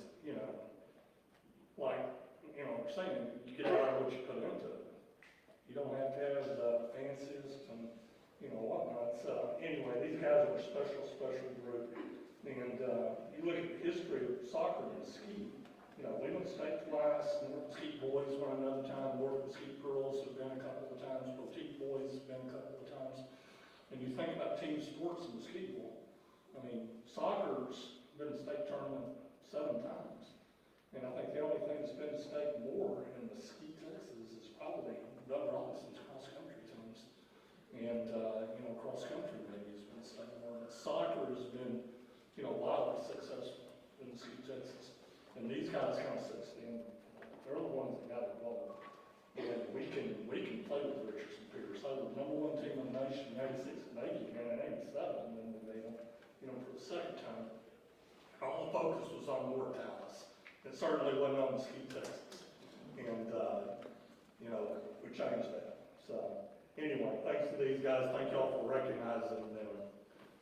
we're saying, you get out of what you put into it. You don't have to have the fanciest and, whatnot. So anyway, these guys are a special group. And you look at the history of soccer in Mesquite, we went state twice, North Mesquite boys went another time, North Mesquite girls have been a couple of times, Petite boys have been a couple of times. And you think about team sports in Mesquite, soccer's been in state tournament 7 times. And I think the only thing that's been in state more in Mesquite, Texas is probably Doug Robinson's cross-country teams. And, cross-country maybe has been in state more. But soccer has been, wildly successful in Mesquite, Texas. And these guys kind of set standard. They're the ones that got the ball. And we can play with Richardson Pierce. They were the #1 team in the nation in 86 and 80, and in 87, and then we made them, for the second time. All the focus was on North Dallas. It certainly wasn't on Mesquite, Texas. And, we changed that. So, anyway, thanks to these guys. Thank y'all for recognizing them.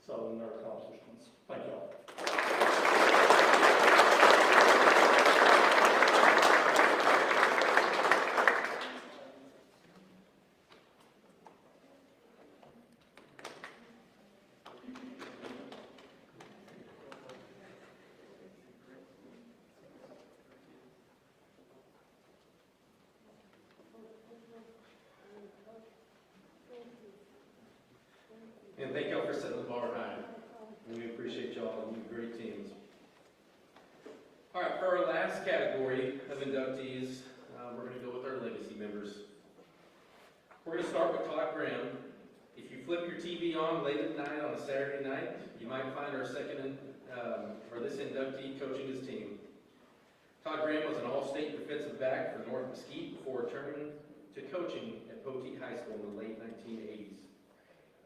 So, in their accomplishments. Thank y'all. And thank y'all for setting the bar high. And we appreciate y'all and you great teams. All right, for our last category of inductees, we're going to go with our legacy members. We're going to start with Todd Graham. If you flip your TV on late at night on a Saturday night, you might find our this inductee coaching his team. Todd Graham was an all-state defensive back for North Mesquite before returning to coaching at Poteet High School in the late 1980s.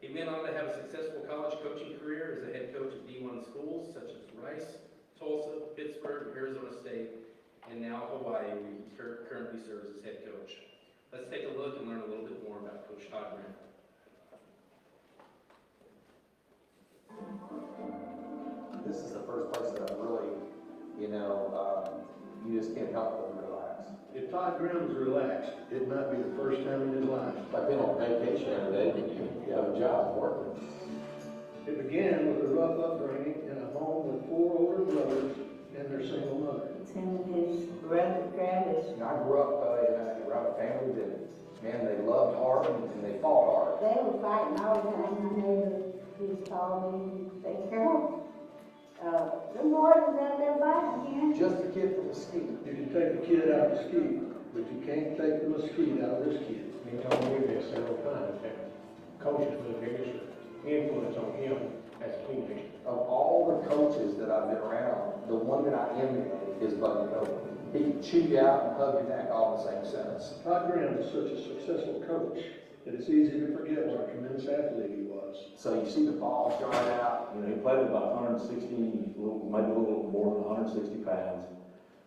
He went on to have a successful college coaching career as a head coach at D1 schools such as Rice, Tulsa, Pittsburgh, Arizona State, and now Hawaii, where he currently serves as head coach. Let's take a look and learn a little bit more about Coach Todd Graham. This is the first place that I really, you just can't help but relax. If Todd Graham's relaxed, it might be the first time in his life. I've been on vacation every day, you have a job working. It began with a rough upbringing in a home with 4 older brothers and their single mother. It's him and his brother Travis. And I grew up around a family that, man, they loved hard and they fought hard. They were fighting all the time. My neighbor, he's called me, say, Carol, the Morton's out there fighting again. Just a kid from Mesquite. You can take the kid out of Mesquite, but you can't take the Mesquite out of this kid. He told me this several times, that coaches were the biggest influence on him as a teenager. Of all the coaches that I've been around, the one that I emulate is Buddy Copeland. He can chew you out and hug your neck all in the same sentence. Todd Graham is such a successful coach that it's easy to forget what a tremendous athlete he was. So you see the balls going out. You know, he played about 160, maybe a little more than 160 pounds,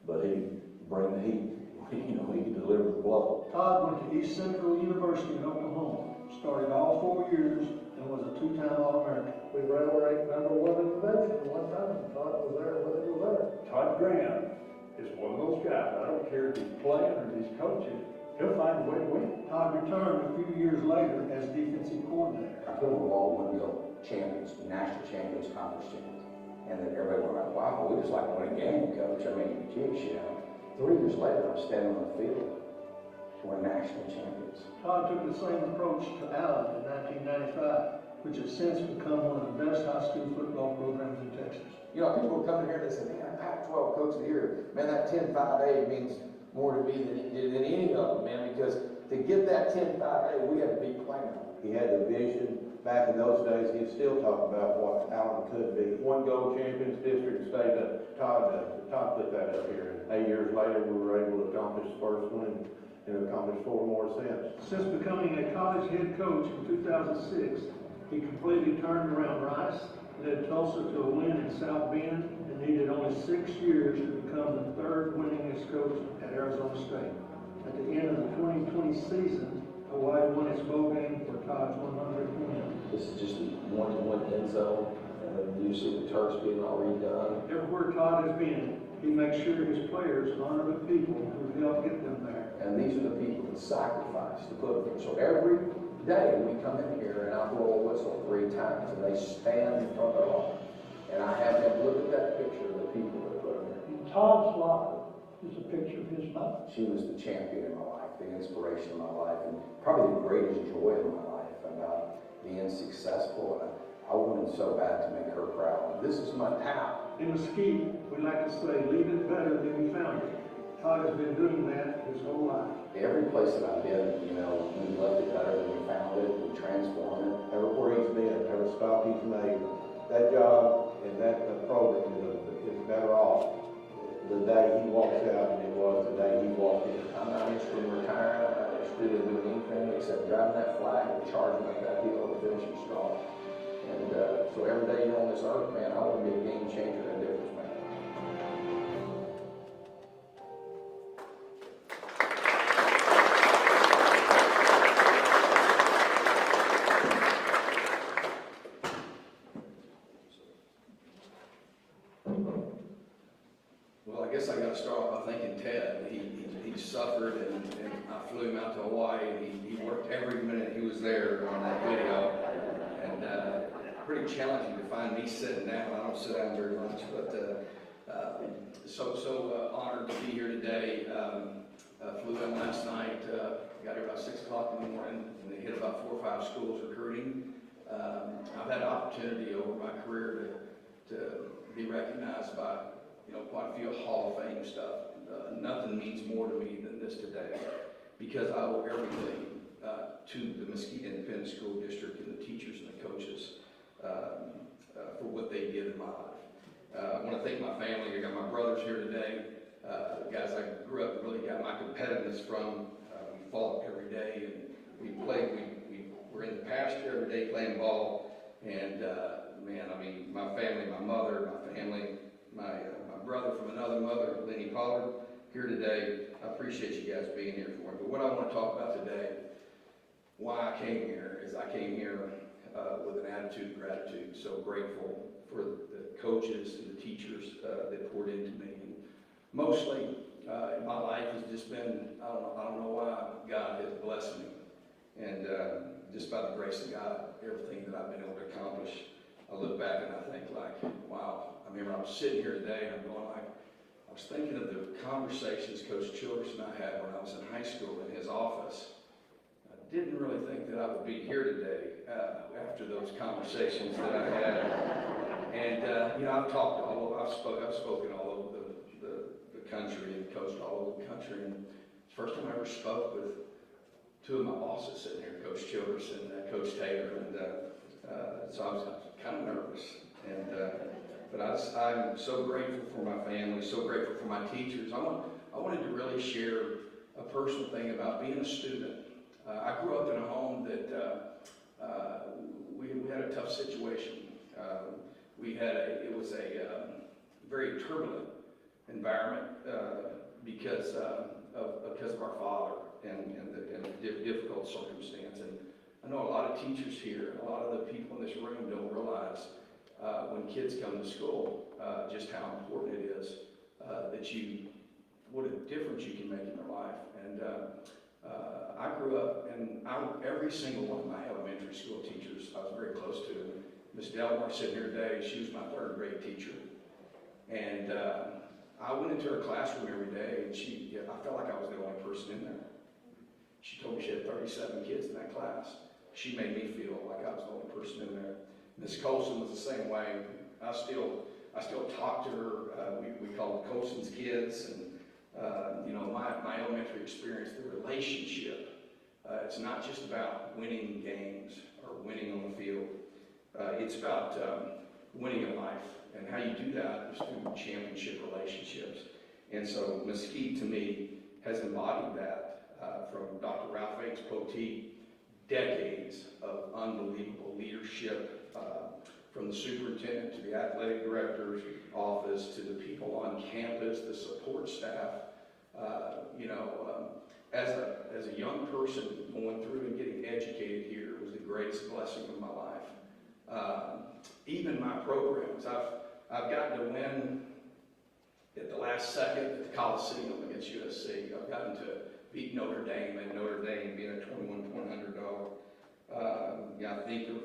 but he bring the heat. You know, he could deliver the blow. Todd went to East Central University in Oklahoma, started all 4 years, and was a two-time All-American. We ran ranked number one in the nation one time. Todd was there when he was there. Todd Graham is one of those guys. I don't care if he's playing or if he's coaching. He'll find a way to win. Todd returned a few years later as defensive coordinator. I put them all one-year champions, national champions, conference champions. And then everybody went like, wow, we just like to win a game, coach. I mean, geez, you know. 3 years later, I'm standing on the field. We're national champions. Todd took the same approach to Allen in 1995, which has since become one of the best high school football programs in Texas. You know, people come in here and they say, man, Pac-12 Coach of the Year. Man, that 10-5A means more to me than any of them, man, because to get that 10-5A, we had to beat Plano. He had the vision. Back in those days, he'd still talk about what Allen could be. One gold champions, district, state. Todd put that up here. And 8 years later, we were able to accomplish the first one and accomplished 4 more since. Since becoming a college head coach in 2006, he completely turned around Rice, led Tulsa to a win in South Bend, and needed only 6 years to become the third winningest coach at Arizona State. At the end of the 2020 season, Hawaii won its bowl game for Todd's 100th win. This is just a one-to-one end zone, and then you see the turfs being all redone. Everywhere Todd has been, he makes sure his players honor the people who helped get them there. And these are the people that sacrifice to put them. So every day we come in here and I blow a whistle 3 times and they stand in front of our and I have them look at that picture of the people that put them there. Todd's locker is a picture of his mother. She was the champion in my life, the inspiration of my life, and probably the greatest joy in my life about being successful. And I wanted so bad to make her proud. This is my town. In Mesquite, we like to say, leave it better than we found it. Todd has been doing that his whole life. Every place that I've been, you know, we left it better than we found it, we transformed it. Everywhere he's been, every stop he's made, that job and that program is better off the day he walks out than it was the day he walked in. I'm not interested in retiring, I'm not interested in doing anything except driving that flag and charging up that hill and finishing strong. And so every day you're on this earth, man, I want to be a game changer and a difference maker. Well, I guess I got to start off by thanking Ted. He suffered, and I flew him out to Hawaii, and he worked every minute he was there on that video. And pretty challenging to find me sitting down. I don't sit down very much, but so honored to be here today. Flew in last night, got here about 6 o'clock in the morning, and they hit about 4 or 5 schools recruiting. I've had an opportunity over my career to be recognized by quite a few Hall of Fame stuff. Nothing means more to me than this today, because I owe everything to the Mesquite Independent School District and the teachers and the coaches for what they did in my life. I want to thank my family. I got my brothers here today, guys I grew up and really got my competitiveness from. We fought every day, and we played. We were in the pasture every day playing ball, and man, I mean, my family, my mother, my family, my brother from another mother, Lenny Pollard, here today. I appreciate you guys being here for me. But what I want to talk about today, why I came here, is I came here with an attitude of gratitude. So grateful for the coaches and the teachers that poured into me. And mostly, my life has just been, I don't know why God has blessed me. And just by the grace of God, everything that I've been able to accomplish, I look back and I think like, wow. I remember I was sitting here today and I'm going like, I was thinking of the conversations Coach Childress and I had when I was in high school in his office. I didn't really think that I would be here today after those conversations that I had. And you know, I've spoken all over the country and coached all over the country. And it's the first time I ever spoke with two of my bosses sitting here, Coach Childress and Coach Taylor. And so I was kind of nervous. And but I'm so grateful for my family, so grateful for my teachers. I wanted to really share a personal thing about being a student. I grew up in a home that we had a tough situation. It was a very turbulent environment because of our father and the difficult circumstance. And I know a lot of teachers here, a lot of the people in this room don't realize when kids come to school, just how important it is what a difference you can make in their life. And I grew up, and every single one of my elementary school teachers I was very close to. Miss Delmore sitting here today, she was my 3rd grade teacher. And I went into her classroom every day, and I felt like I was the only person in there. She told me she had 37 kids in that class. She made me feel like I was the only person in there. Miss Colson was the same way. I still talk to her. We call them Colson's kids, and you know, my elementary experience, the relationship. It's not just about winning games or winning on the field. It's about winning in life, and how you do that is through championship relationships. And so Mesquite, to me, has embodied that from Dr. Ralph H. Poteet, decades of unbelievable leadership, from the superintendent to the athletic director's office to the people on campus, the support staff. You know, as a young person going through and getting educated here was the greatest blessing of my life. Even my programs, I've gotten to win at the last second at the Coliseum against USC. I've gotten to beat Notre Dame, and Notre Dame being a 21-point underdog. Yeah, I think of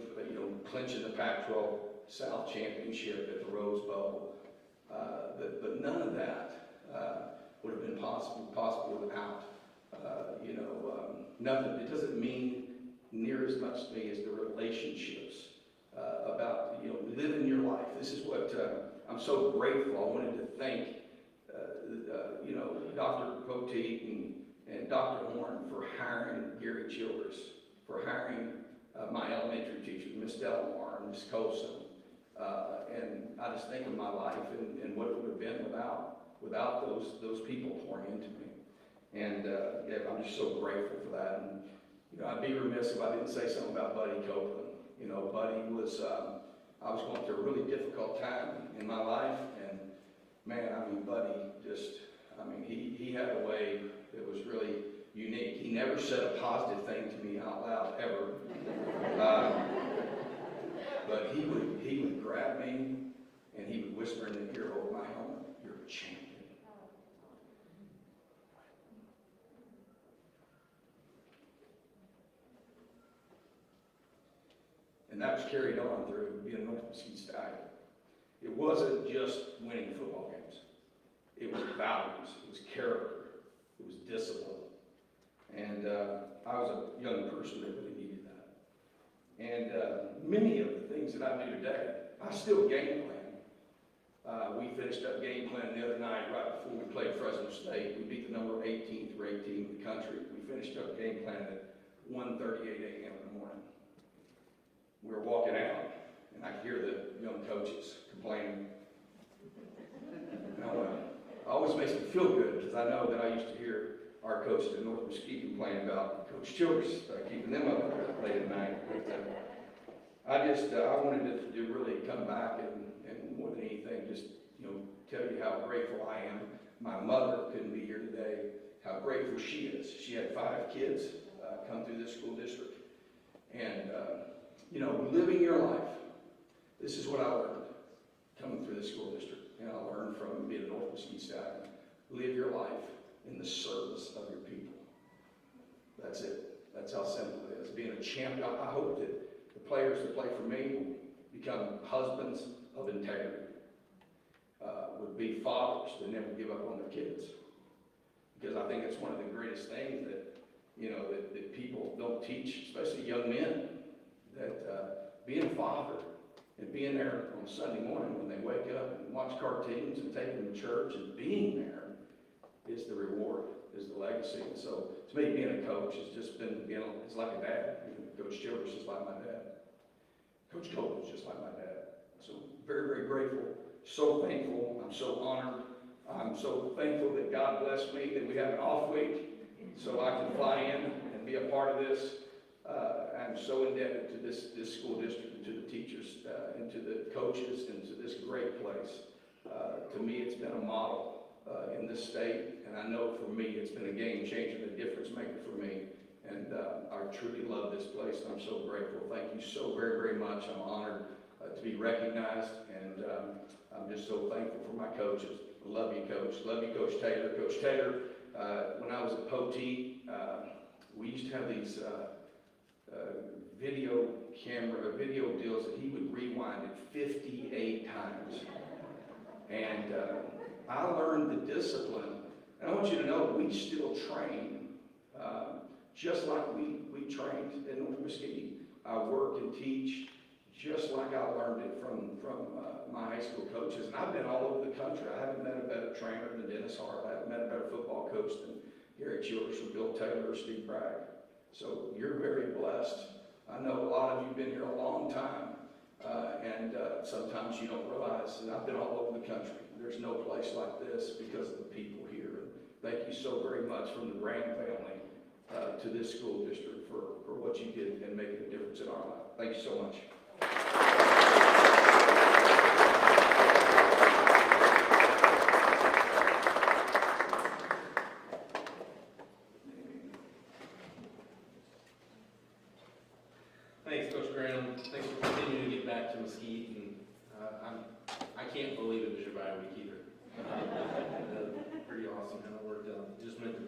clinching the Pac-12 South Championship at the Rose Bowl. But none of that would have been possible without nothing. It doesn't mean near as much to me as the relationships about living your life. This is what I'm so grateful. I wanted to thank Dr. Poteet and Dr. Horn for hiring Gary Childress, for hiring my elementary teachers, Miss Delmore and Miss Colson. And I just think of my life and what it would have been without those people pouring into me. And yeah, I'm just so grateful for that. And I'd be remiss if I didn't say something about Buddy Copeland. Buddy was, I was going through a really difficult time in my life, and man, Buddy he had a way that was really unique. He never said a positive thing to me out loud, ever. But he would grab me, and he would whisper in the ear over my helmet, "You're a champion." And that was carried on through being North Mesquite Stallion. It wasn't just winning football games. It was values, it was character, it was discipline. And I was a young person that really needed that. And many of the things that I do today, I still game plan. We finished up game plan the other night right before we played Fresno State. We beat the number 18th ranked team in the country. We finished up game plan at 1:38 a.m. in the morning. We were walking out, and I could hear the young coaches complaining. It always makes me feel good, because I know that I used to hear our coaches at North Mesquite complain about Coach Childress keeping them up late at night. But I wanted to really come back and more than anything, just tell you how grateful I am. My mother couldn't be here today. How grateful she is. She had 5 kids come through this school district, and living your life. This is what I learned coming through the school district, and I learned from being a North Mesquite Stallion. Live your life in the service of your people. That's it. That's how simple it is. Being a champion, I hope that the players that play for me will become husbands of integrity. would be fathers that never give up on their kids. Because I think it's one of the greatest things that, you know, that people don't teach, especially young men, that being a father and being there on Sunday morning when they wake up and watch cartoons and take them to church and being there is the reward, is the legacy. And so to me, being a coach has just been, you know, it's like a dad. Coach Childress is just like my dad. Coach Cole is just like my dad. So very, very grateful, so thankful. I'm so honored. I'm so thankful that God blessed me, that we have an off week so I can fly in and be a part of this. I'm so indebted to this school district and to the teachers and to the coaches and to this great place. To me, it's been a model in this state, and I know for me, it's been a game changer, a difference maker for me. And I truly love this place, and I'm so grateful. Thank you so very, very much. I'm honored to be recognized, and I'm just so thankful for my coaches. Love you, Coach. Love you, Coach Taylor. Coach Taylor, when I was at Poteet, we used to have these video deals that he would rewind it 58 times. And I learned the discipline. And I want you to know, we still train just like we trained in North Mesquite. I work and teach just like I learned it from my high school coaches. And I've been all over the country. I haven't met a better trainer than Dennis Hart. I haven't met a better football coach than Gary Childress or Bill Taylor or Steve Bragg. So you're very blessed. I know a lot of you have been here a long time, and sometimes you don't realize, and I've been all over the country. There's no place like this because of the people here. Thank you so very much from the Brand family to this school district for what you did and making a difference in our life. Thank you so much. Thanks, Coach Graham. Thanks for continuing to get back to Mesquite, and I can't believe it was your bye week either. Pretty awesome how it worked out. Just meant to be.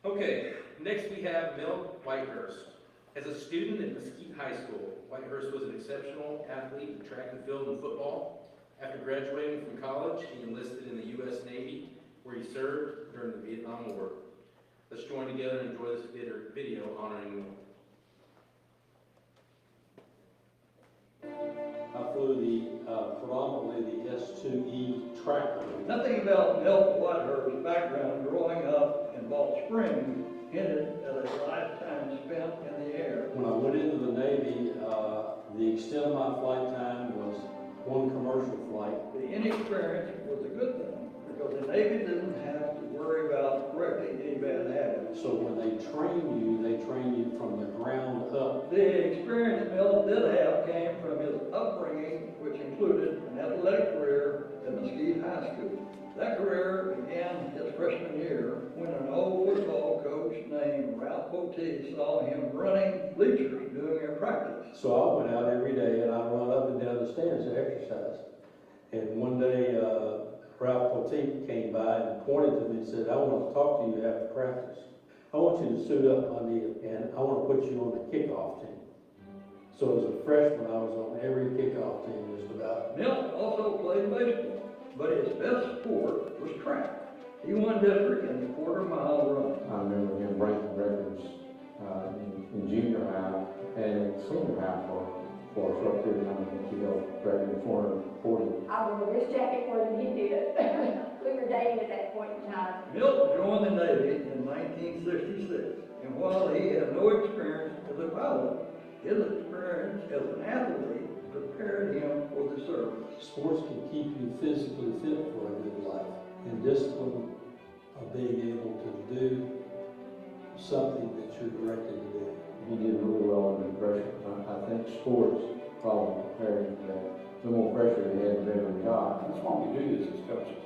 Okay, next we have Milt Whitehurst. As a student at Mesquite High School, Whitehurst was an exceptional athlete in track and field and football. After graduating from college, he enlisted in the U.S. Navy, where he served during the Vietnam War. Let's join together and enjoy this video honoring Milt. I flew predominantly the S2E tractor. Nothing about Milt Whitehurst's background growing up in Balch Springs hinted at a lifetime spent in the air. When I went into the Navy, the extent of my flight time was one commercial flight. The inexperience was a good thing because the Navy didn't have to worry about correcting any bad habits. So when they train you from the ground up. The experience Milt did have came from his upbringing, which included an athletic career at Mesquite High School. That career began his freshman year when an old football coach named Ralph Poteet saw him running bleachers doing a practice. So I went out every day and I run up and down the stairs to exercise. And one day, Ralph Poteet came by and pointed to me and said, "I want to talk to you after practice. I want you to suit up, honey, and I want to put you on the kickoff team." So as a freshman, I was on every kickoff team just about. Milt also played baseball, but his best sport was track. He won district in the quarter-mile run. I remember him breaking records in junior high and senior high for a short period of time. He held record 440. I wore this jacket more than he did. We were dating at that point in time. Milt joined the Navy in 1966, and while he had no experience as a pilot, his experience as an athlete prepared him for the service. Sports can keep you physically fit for a good life, and discipline of being able to do something that you're directed to do. He did really well under pressure. I think sports probably prepared him for that. The more pressure he had, the better he got. That's why we do this as coaches.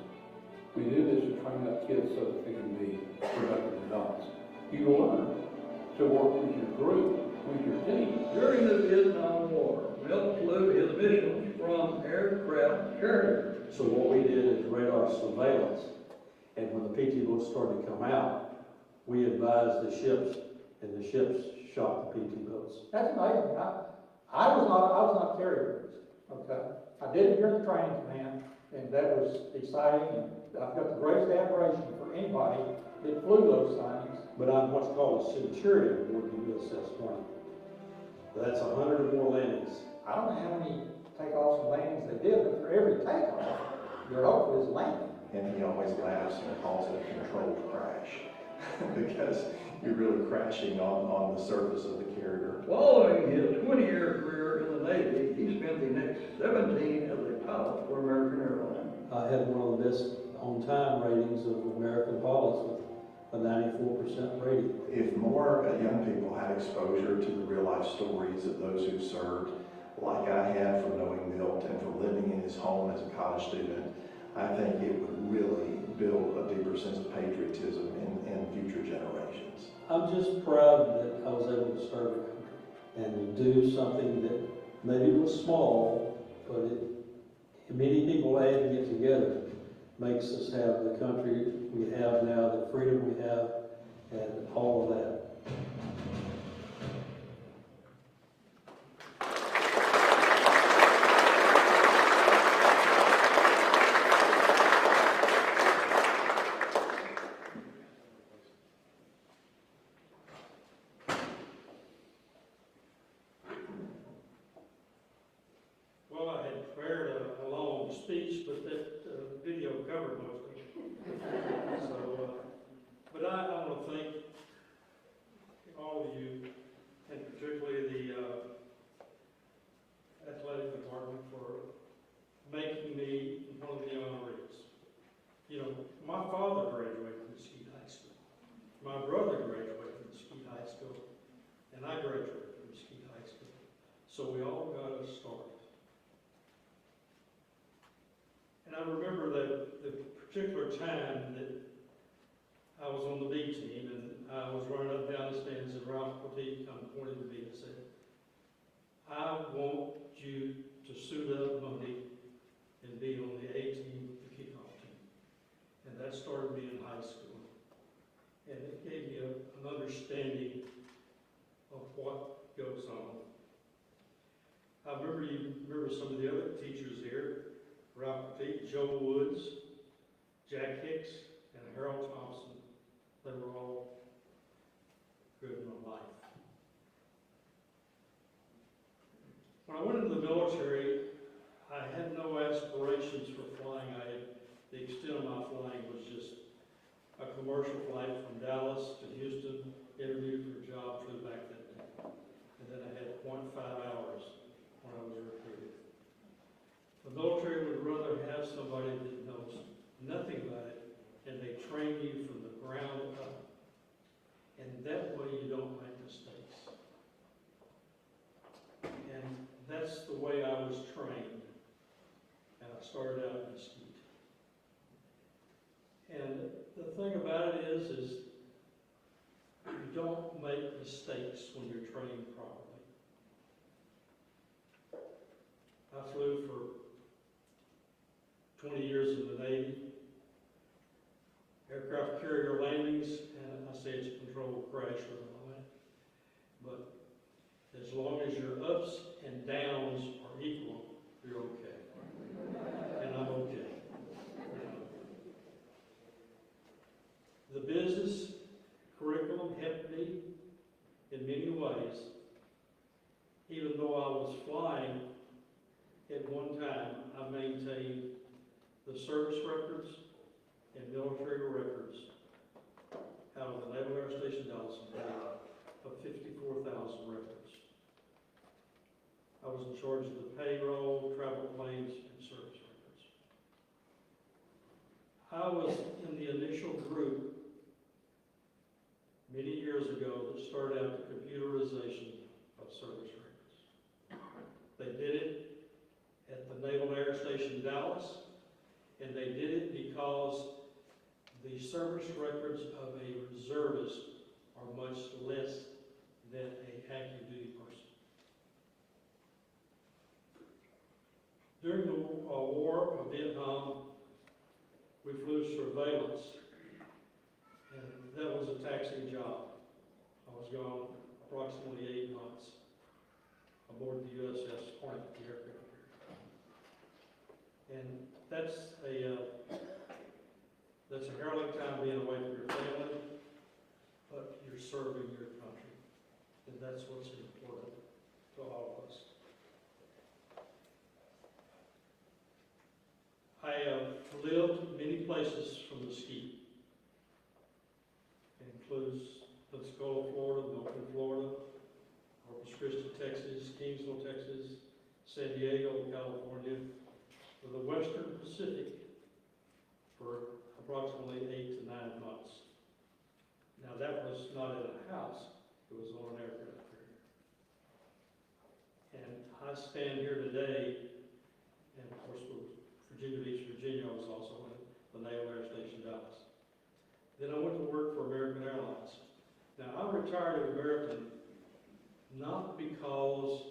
We do this to train up kids so that they can be productive adults. You learn to work with your group, with your team. During the Vietnam War, Milt flew his missions from aircraft carriers. So what we did is radar surveillance, and when the PT boats started to come out, we advised the ships, and the ships shot the PT boats. That's amazing. I was not carrier. okay? I did it during the training command, and that was exciting, and I've got the greatest admiration for anybody that flew those things. But on what's called a Centurion aboard the USS Hornet. That's 100 or more landings. I don't know how many takeoffs and landings they did, but for every takeoff, your hope is landing. And he always laughs and calls it a controlled crash, because you're really crashing on the surface of the carrier. Following his 20-year career in the Navy, he spent the next 17 as a pilot for American Airlines. I had one of the best on-time ratings of American pilots with a 94% rating. If more young people had exposure to the real-life stories of those who served, like I had from knowing Milt and from living in his home as a college student, I think it would really build a deeper sense of patriotism in future generations. I'm just proud that I was able to serve a country and to do something that maybe was small, but many people had to get together makes us have the country we have now, the freedom we have, and all of that. Well, I had prepared a long speech, but that video covered most of it. So, but I want to thank all of you, and particularly the athletic department, for making me one of the honorees. You know, my father graduated from Mesquite High School. My brother graduated from Mesquite High School, and I graduated from Mesquite High School. So we all got a start. And I remember that the particular time that I was on the B team, and I was running up and down the stands, and Ralph Poteet pointed to me and said, "I want you to suit up Monday and be on the A team, the kickoff team." And that started me in high school. And it gave me an understanding of what goes on. I remember some of the other teachers here, Ralph Poteet, Joe Woods, Jack Hicks, and Harold Thompson. They were all good in my life. When I went into the military, I had no aspirations for flying. The extent of my flying was just a commercial flight from Dallas to Houston, interviewed for a job, flew back that day. And then I had 0.5 hours when I was recruited. The military would rather have somebody that knows nothing about it, and they train you from the ground up. And that way you don't make mistakes. And that's the way I was trained. And I started out in Mesquite. And the thing about it is you don't make mistakes when you're trained properly. I flew for 20 years in the Navy, aircraft carrier landings, and I say it's a controlled crash or all that. But as long as your ups and downs are equal, you're okay. And I'm okay. The business curriculum helped me in many ways. Even though I was flying, at one time I maintained the service records and military records out of the Naval Air Station Dallas of 54,000 records. I was in charge of the payroll, travel claims, and service records. I was in the initial group many years ago that started out the computerization of service records. They did it at the Naval Air Station Dallas, and they did it because the service records of a reservist are much less than a active duty person. During the war of Vietnam, we flew surveillance, and that was a taxing job. I was gone approximately 8 months aboard the USS Hornet, the aircraft carrier. And that's a harrowing time being away from your family, but you're serving your country. And that's what's important to all of us. I have lived many places from Mesquite. It includes Pensacola, Florida, Milton, Florida, Corpus Christi, Texas, Kingsville, Texas, San Diego, California, to the Western Pacific for approximately 8 to 9 months. Now that was not in a house, it was on an aircraft carrier. And I stand here today, and of course Virginia Beach, Virginia, I was also in the Naval Air Station Dallas. Then I went to work for American Airlines. Now I retired at American not because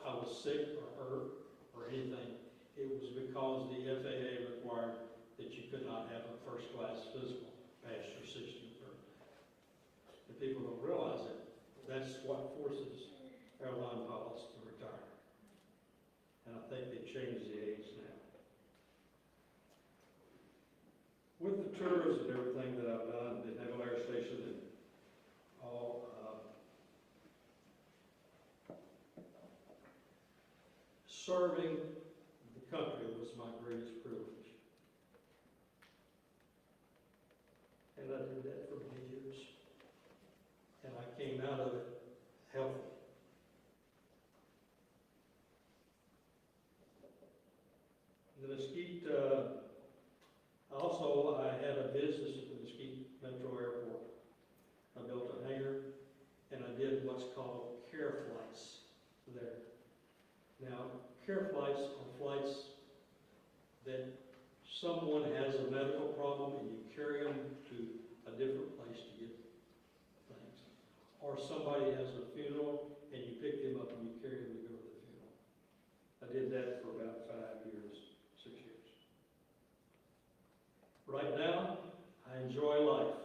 I was sick or hurt or anything. It was because the FAA required that you could not have a first-class physical past your 60th birthday. And people don't realize it. That's what forces airline pilots to retire. And I think they changed the age now. With the tours and everything that I've done, the Naval Air Station and all, serving the country was my greatest privilege. And I did that for many years. And I came out of it healthy. The Mesquite, also I had a business at the Mesquite Metro Airport. I built a hangar and I did what's called care flights there. Now, care flights are flights that someone has a medical problem and you carry them to a different place to get things. Or somebody has a funeral and you pick them up and you carry them to go to the funeral. I did that for about 5 years, 6 years. Right now, I enjoy life.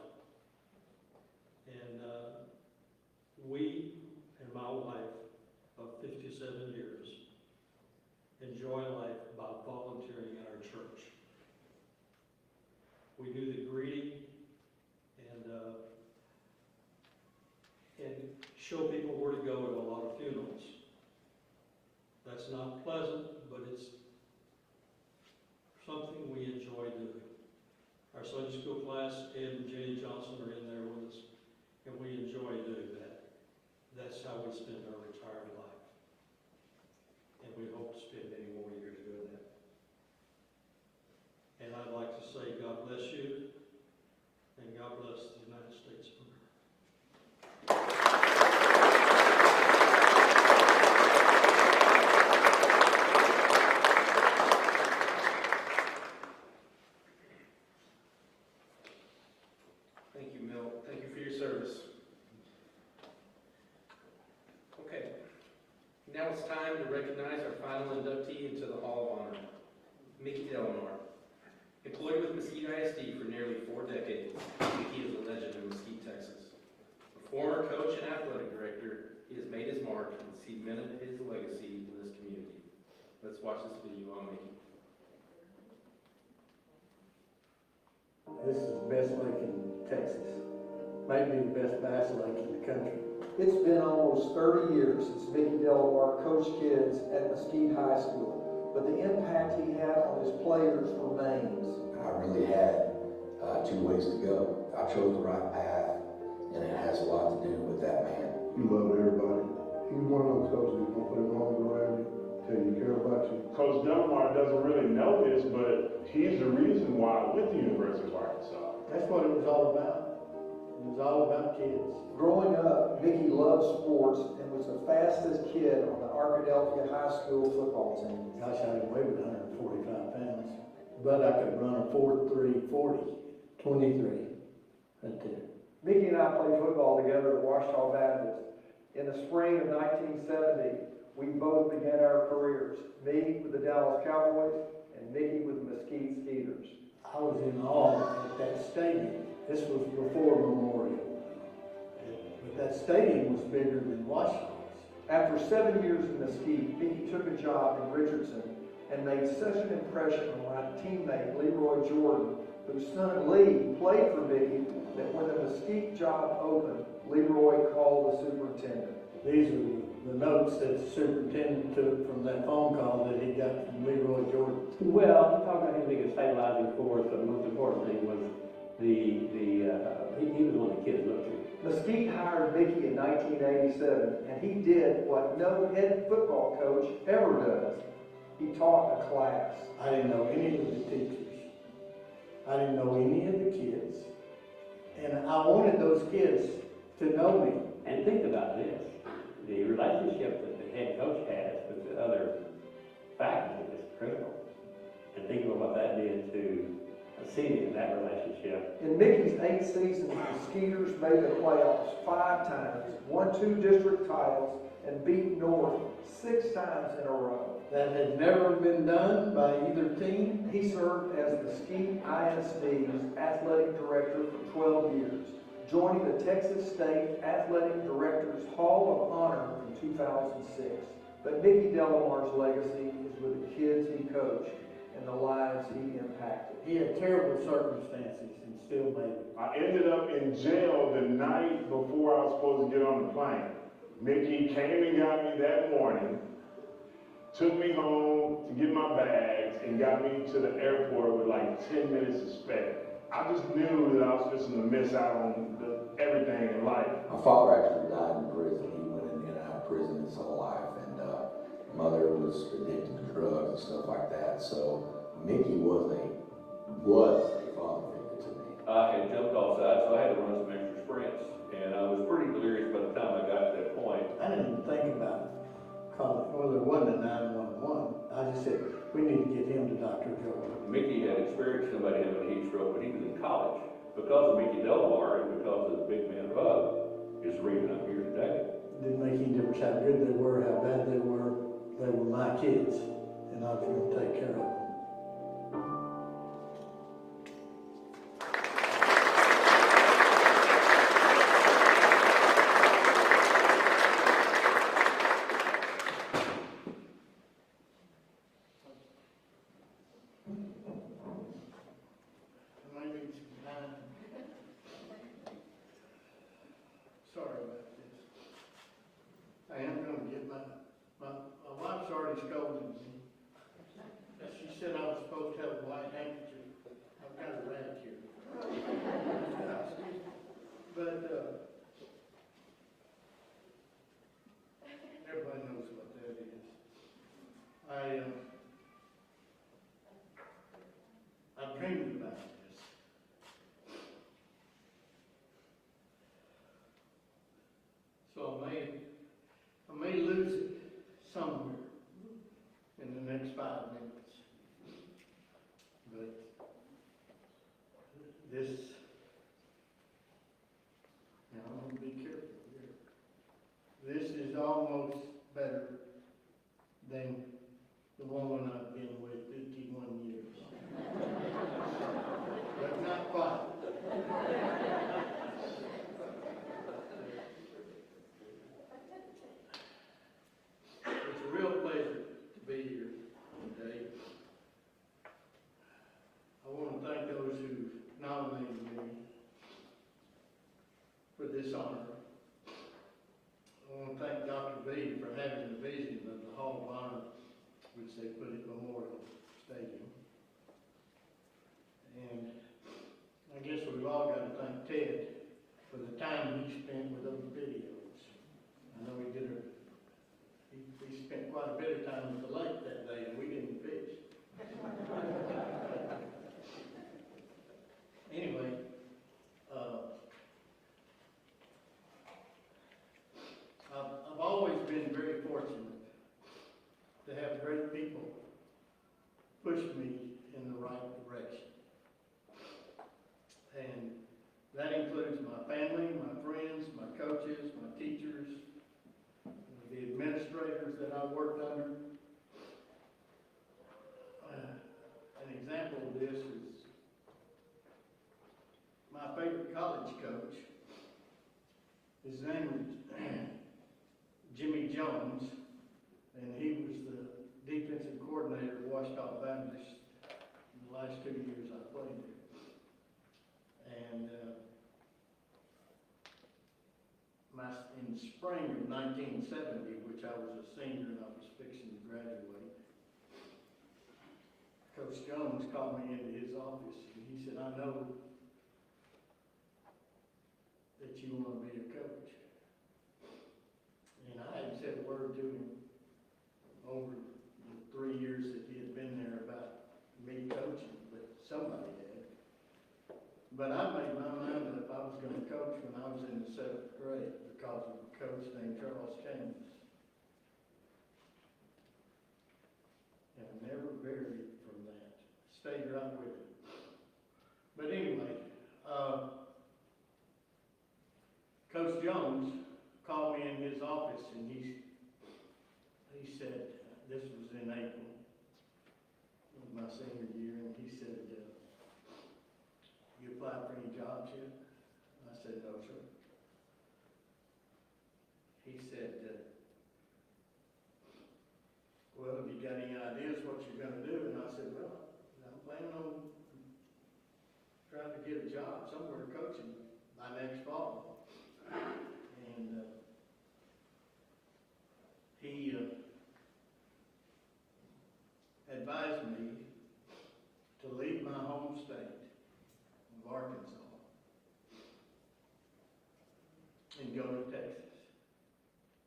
And we and my wife of 57 years enjoy life by volunteering at our church. We do the greeting and show people where to go at a lot of funerals. That's not pleasant, but it's something we enjoy doing. Our Sunday school class, Ed and Jenny Johnson are in there with us, and we enjoy doing that. That's how we spend our retired life. And we hope to spend many more years doing that. And I'd like to say God bless you, and God bless the United States of America. Thank you, Milt. Thank you for your service. Okay, now it's time to recognize our final inductee into the Hall of Honor, Mickey Delmar. Employed with Mesquite ISD for nearly 4 decades, Mickey is a legend in Mesquite, Texas. A former coach and athletic director, he has made his mark and cemented his legacy in this community. Let's watch this video on Mickey. This is the best lake in Texas, maybe the best bass lake in the country. It's been almost 30 years since Mickey Delmar coached kids at Mesquite High School, but the impact he had on his players remains. I really had 2 ways to go. I chose the right path, and it has a lot to do with that man. He loved everybody. He's one of those coaches who's gonna put his arms around you, tell you he cares about you. Coach Delmar doesn't really know this, but he's the reason why I went to the University of Arkansas. That's what it was all about. It was all about kids. Growing up, Mickey loved sports and was the fastest kid on the Arkadelphia High School football team. Gosh, I didn't weigh but 145 pounds, but I could run a 4.340, 23, right there. Mickey and I played football together at Ouachita Baptist. In the spring of 1970, we both began our careers, me with the Dallas Cowboys and Mickey with the Mesquite Steelers. I was in awe at that stadium. This was before Memorial. But that stadium was bigger than Washington's. After 7 years in Mesquite, Mickey took a job in Richardson and made such an impression on my teammate Leroy Jordan, whose son Lee played for Mickey, that when the Mesquite job opened, Leroy called the superintendent. These are the notes that the superintendent took from that phone call that he got from Leroy Jordan. Well, he talked about him being a stabilizing force, but most importantly was he was one of the kids looked to. Mesquite hired Mickey in 1987, and he did what no head football coach ever does. He taught a class. I didn't know any of the teachers. I didn't know any of the kids. And I wanted those kids to know me. And think about this, the relationship that the head coach has with the other faculty is critical. And think about what that did to seeding that relationship. In Mickey's 8 seasons, the Skeeters made the playoffs 5 times, won 2 district titles, and beat North 6 times in a row. That had never been done by either team. He served as Mesquite ISD's athletic director for 12 years, joining the Texas State Athletic Directors Hall of Honor in 2006. But Mickey Delamar's legacy is with the kids he coached and the lives he impacted. He had terrible circumstances and still made it. I ended up in jail the night before I was supposed to get on the plane. Mickey came and got me that morning, took me home to get my bags, and got me to the airport with like 10 minutes to spare. I just knew that I was just going to miss out on everything in life. My father actually died in prison. He went in and out of prison his whole life, and mother was addicted to drugs and stuff like that. So Mickey was a father figure to me. I had jumped off side, so I had to run some extra sprints, and I was pretty delirious by the time I got to that point. I didn't even think about calling. Well, there wasn't a 911. I just said, we need to get him to Dr. Joe. Mickey had experienced somebody having a heat stroke when he was in college. Because of Mickey Delamar and because of the big man above, is the reason I'm here today. Didn't make any difference how good they were, how bad they were. They were my kids, and I was going to take care of them. Sorry about this. I am going to get my wife's already scolded me. She said I was supposed to have a white handkerchief. I've got a rag here. But, everybody knows what that is. I've dreamed about this. So I may lose it somewhere in the next 5 minutes. But this, now I'm going to be careful here. This is almost better than the woman I've been with 51 years. But not quite. It's a real pleasure to be here today. I want to thank those who nominated me for this honor. I want to thank Dr. B for having the vision of the Hall of Honor, which they put at Memorial Stadium. And I guess we've all got to thank Ted for the time he spent with those videos. I know he spent quite a bit of time at the lake that day, and we didn't fish. Anyway, I've always been very fortunate to have great people push me in the right direction. And that includes my family, my friends, my coaches, my teachers, the administrators that I worked under. An example of this is my favorite college coach. His name was Jimmy Jones. Jones, and he was the defensive coordinator at Washita Baptist in the last 2 years I played there. And in the spring of 1970, which I was a senior and I was fixing to graduate, Coach Jones called me into his office and he said, I know that you want to be a coach. And I hadn't said a word to him over the 3 years that he had been there about me coaching, but somebody had. But I made my mind up I was going to coach when I was in the 7th grade because of a coach named Charles Chambers. And I never varied from that. Stayed right with it. But anyway, Coach Jones called me in his office and he said, this was in April of my senior year, and he said, you applied for any jobs yet? I said, no, sir. He said, well, have you got any ideas what you're going to do? And I said, well, I'm planning on trying to get a job somewhere coaching by next fall. And he advised me to leave my home state of Arkansas and go to Texas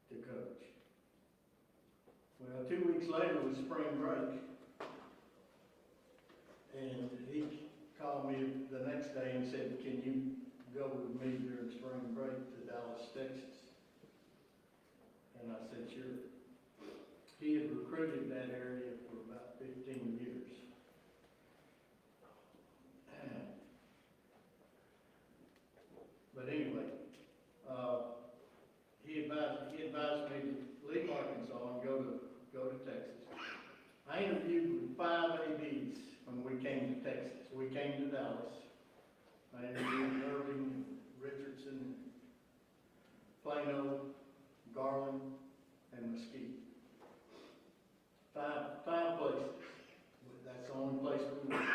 to coach. Well, 2 weeks later was spring break, and he called me the next day and said, can you go with me during spring break to Dallas, Texas? And I said, sure. He had recruited that area for about 15 years. But anyway, he advised me to leave Arkansas and go to Texas. I interviewed with 5 ADs when we came to Texas. We came to Dallas. I interviewed Irving, Richardson, Plano, Garland, and Mesquite. Five places. That's the only place we went.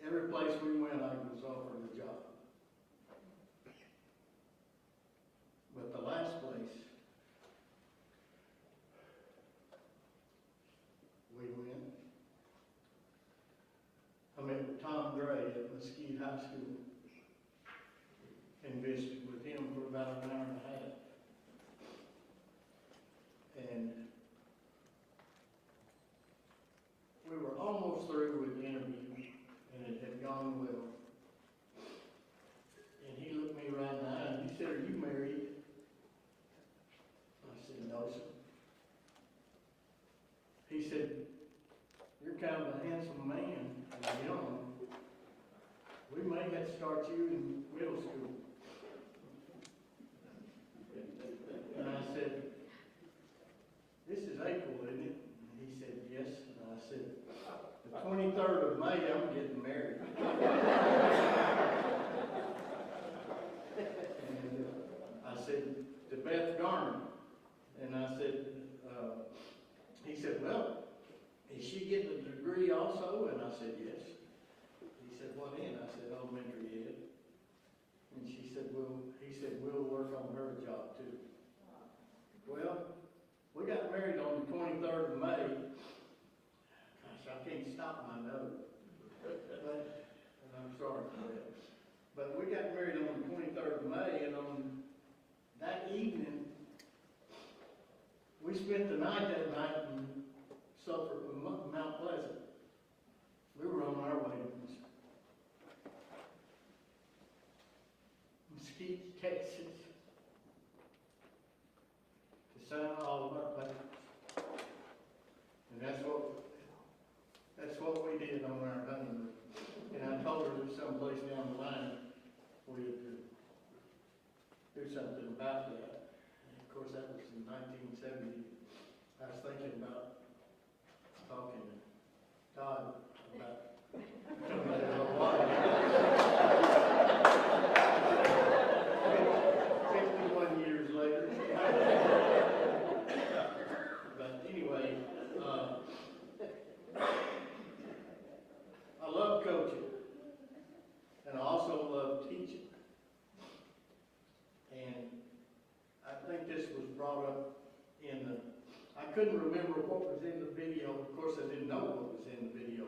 Every place we went, I was offered a job. But the last place we went, I met with Tom Gray at Mesquite High School and visited with him for about an hour and a half. And we were almost through with the interview, and it had gone well. And he looked me right in the eye and he said, are you married? I said, no, sir. He said, you're kind of a handsome man and young. We may have to start you in middle school. And I said, this is April, isn't it? And he said, yes. And I said, the 23rd of May, I'm getting married. And I said, to Beth Garner. And I said, he said, well, is she getting a degree also? And I said, yes. He said, what in? I said, elementary ed. And she said, well, he said, we'll work on her job too. Well, we got married on the 23rd of May. Gosh, I can't stop my nose. And I'm sorry for that. But we got married on the 23rd of May, and on that evening, we spent the night that night in Suffolk, Mount Pleasant. We were on our way to Mesquite, Texas, to sign all of our papers. And that's what we did on our honeymoon. And I told her that someplace down the line we had to do something about that. And of course, that was in 1970. I was thinking about talking to Todd about somebody a little while. 51 years later. couldn't remember what was in the video. Of course, I didn't know what was in the video.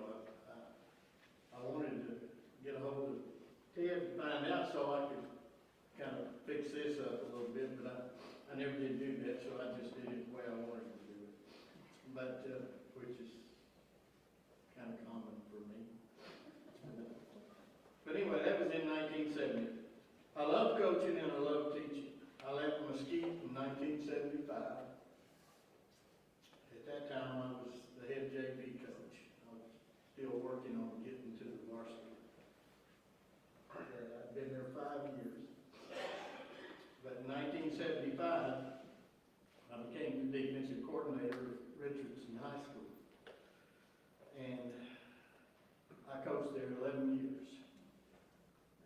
I wanted to get a hold of Ted and find out so I could kind of fix this up a little bit, but I never did do that, so I just did it the way I wanted to do it. But, which is kind of common for me. But anyway, that was in 1970. I love coaching and I love teaching. I left Mesquite in 1975. At that time, I was the head JV coach. I was still working on getting to the varsity. I'd been there 5 years. But in 1975, I became the defensive coordinator of Richardson High School. And I coached there 11 years.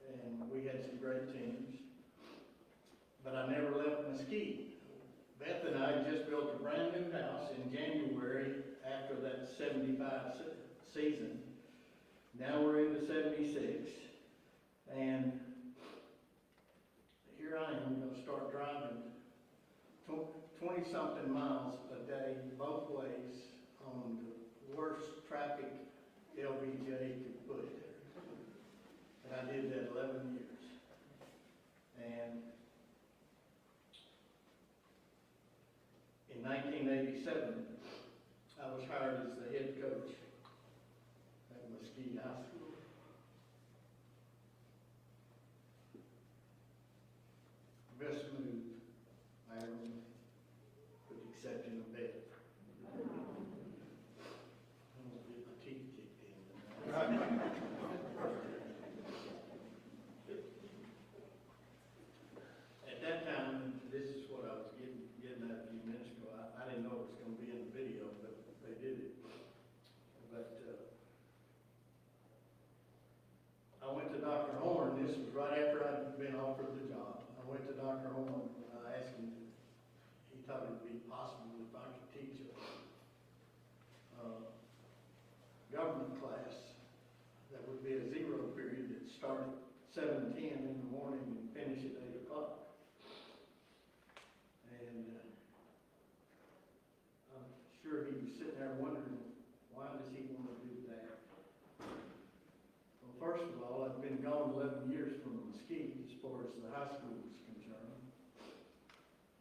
And we had some great teams. But I never left Mesquite. Beth and I just built a brand new house in January after that 75 season. Now we're into 76. And here I am going to start driving 20-something miles a day both ways on the worst traffic LBJ could put it. And I did that 11 years. And in 1987, I was hired as the head coach at Mesquite High School. Best move I ever made, with the exception of Beth. I'm gonna get my teeth kicked in. At that time, this is what I was getting at a few minutes ago. I didn't know it was going to be in the video, but they did it. But I went to Dr. Horn. This was right after I'd been offered the job. I went to Dr. Horn and I asked him, he thought it'd be possible if I could teach a government class that would be a 0 period that started 7:10 in the morning and finish at 8 o'clock. And I'm sure he was sitting there wondering, why does he want to do that? Well, first of all, I've been gone 11 years from Mesquite as far as the high school is concerned.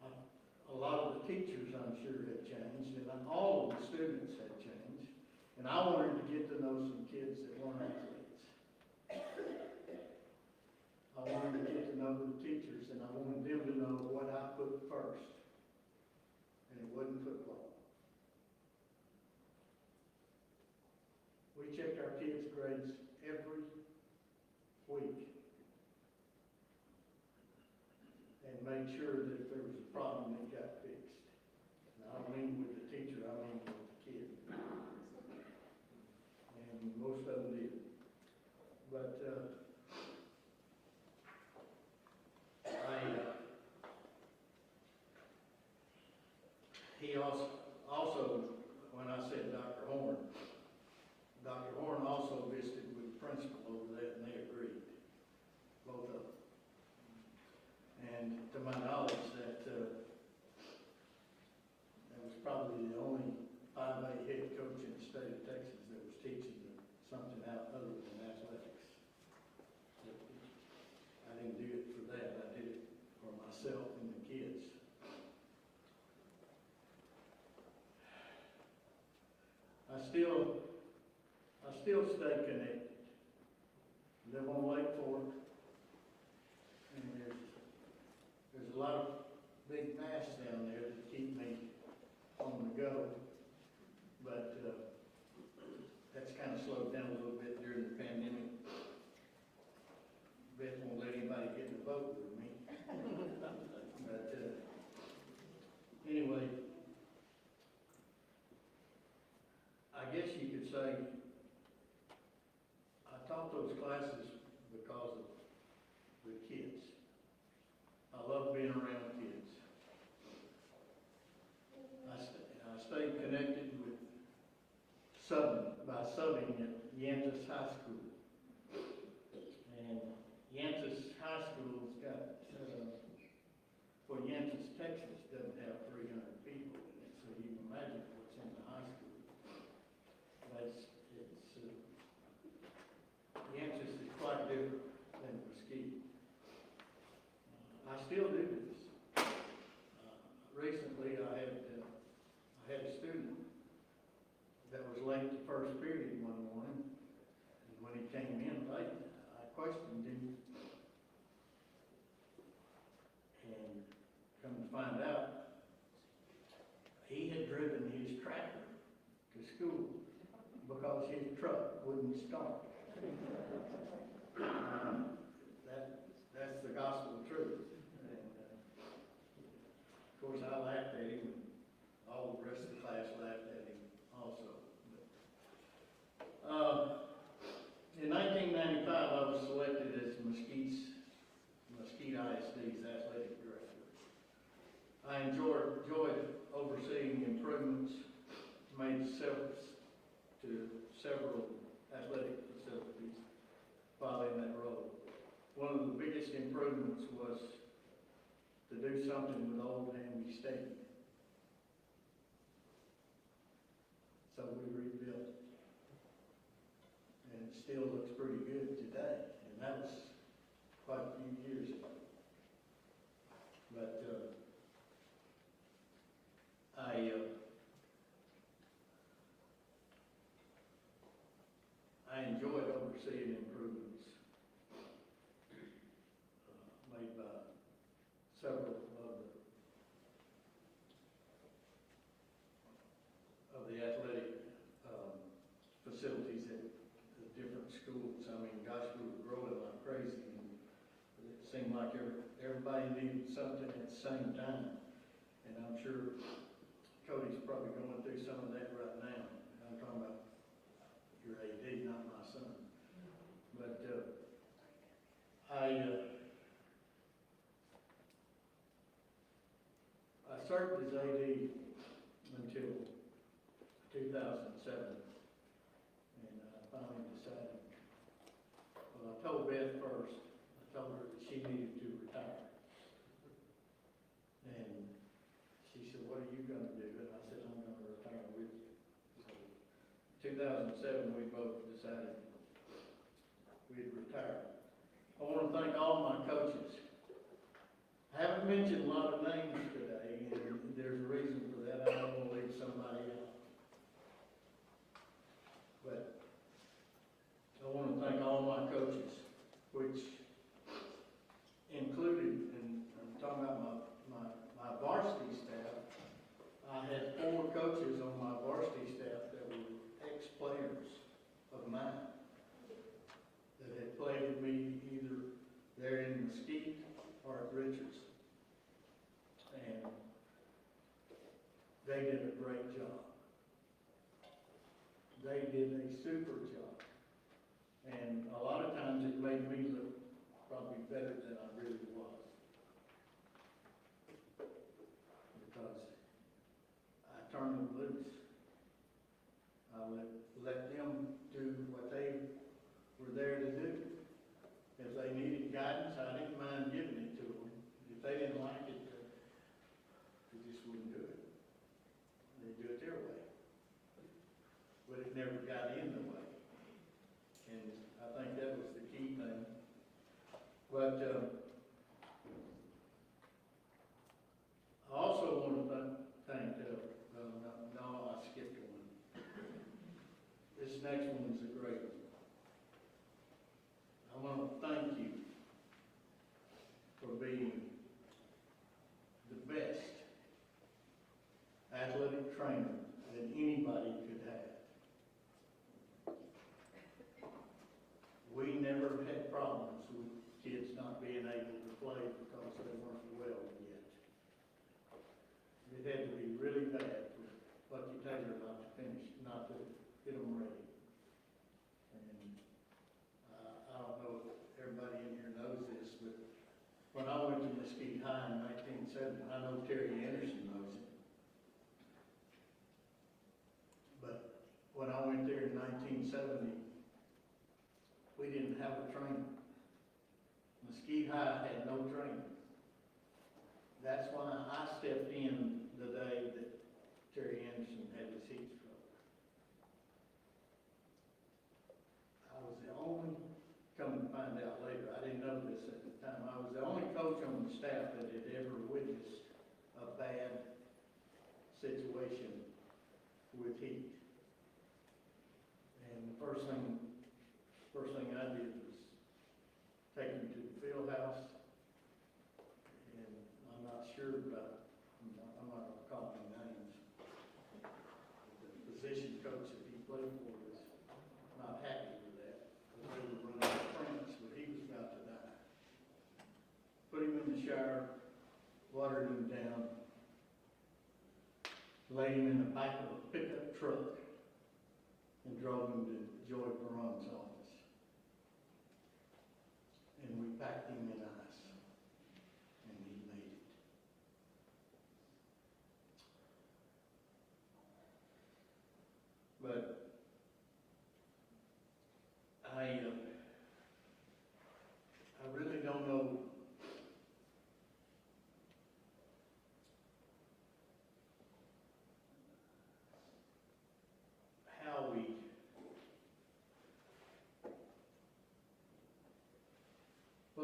A lot of the teachers, I'm sure, had changed, and all of the students had changed. And I wanted to get to know some kids that weren't athletes. I wanted to get to know the teachers, and I wanted them to know what I put first. And it wasn't football. We checked our kids' grades every week and made sure that if there was a problem, it got fixed. And I don't mean with the teacher, I mean with the kid. And most of them did. But he also, when I said Dr. Horn also visited with the principal over there, and they agreed, both of them. And to my knowledge, that was probably the only 5A head coach in the state of Texas that was teaching something out other than athletics. I didn't do it for that. I did it for myself and the kids. I still stay connected. Live on Lake Fork, and there's a lot of big masts down there that keep me on the go. But that's kind of slowed down a little bit during the pandemic. Beth won't let anybody get in the boat with me. But anyway, I guess you could say I taught those classes because of the kids. I love being around kids. still do this. Recently, I had a student that was late to first period one morning, and when he came in late, I questioned him. And come to find out, he had driven his tractor to school because his truck wouldn't start. That's the gospel truth. And, of course, I laughed at him, and all the rest of the class laughed at him also. In 1995, I was selected as Mesquite ISD's athletic director. I enjoyed overseeing improvements made to several athletic facilities while in that role. One of the biggest improvements was to do something with Old Hamby Stadium. So we rebuilt it. And it still looks pretty good today. And that was quite a few years ago. But I enjoyed overseeing improvements made by several of the athletic facilities at the different schools. I mean, gosh, we were growing like crazy, and it seemed like everybody needed something at the same time. And I'm sure Cody's probably going through some of that right now. I'm talking about your AD, not my son. But I served as AD until 2007, and I finally decided. Well, I told Beth first. I told her that she needed to retire, and she said, "What are you going to do?" And I said, "I'm going to retire with you." So, 2007, we both decided we'd retire. I want to thank all my coaches. I haven't mentioned a lot of names today, and there's a reason for that. I don't want to leave somebody out. But I want to thank all my coaches, which included, and I'm talking about my varsity staff. I had 4 coaches on my varsity staff that were ex-players of mine that had played with me either there in Mesquite or at Richards. And they did a great job. They did a super job. And a lot of times it made me look probably better than I really was. Because I turned them loose. I let them do what they were there to do. If they needed guidance, I didn't mind giving it to them. If they didn't like it, they just wouldn't do it. They'd do it their way. But it never got in the way. And I think that was the key thing. But I also want to thank, no, I skipped one. This next one is a great one. I want to thank you for being the best athletic trainer that anybody could have. We never had problems with kids not being able to play because they weren't well yet. It had to be really bad for Lucky Taylor not to get them ready. And I don't know if everybody in here knows this, but when I went to Mesquite High in 1970, I know Terry Anderson knows it. But when I went there in 1970, we didn't have a trainer. Mesquite High had no trainer. That's why I stepped in the day that Terry Anderson had his heat stroke. I was the only, come to find out later, I didn't know this at the time, I was the only coach on on the staff that had ever witnessed a bad situation with heat. And the first thing I did was take him to the field house. And I'm not sure about, I'm not gonna call any names. The position coach that he played for was not happy with that. Because they were running out of France, but he was about to die. Put him in the shower, watered him down, laid him in the back of a pickup truck, and drove him to Joy Perron's office. And we packed him in ice, and he made it. But I really don't know how we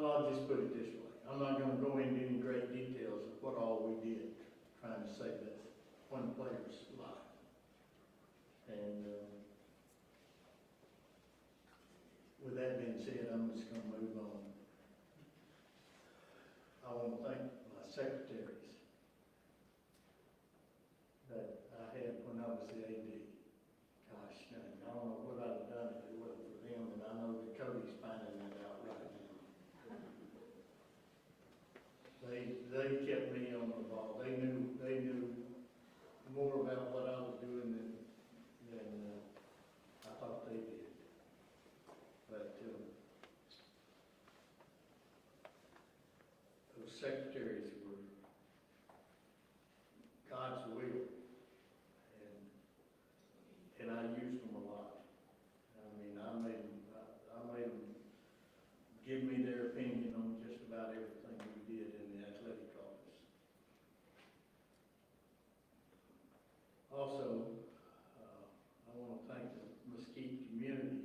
I'll just put it this way. I'm not going to go into any great details of what all we did trying to save that one player's life. And with that being said, I'm just going to move on. I want to thank my secretaries that I had when I was the AD. Gosh, I don't know what I'd have done if it wasn't for them, and I know that Cody's finding that out right now. They kept me on the ball. They knew more about what I was doing than I thought they did. But those secretaries were God's will, and I used them a lot. I mean, I made them give me their opinion on just about everything we did in the athletic office. Also, I want to thank the Mesquite Community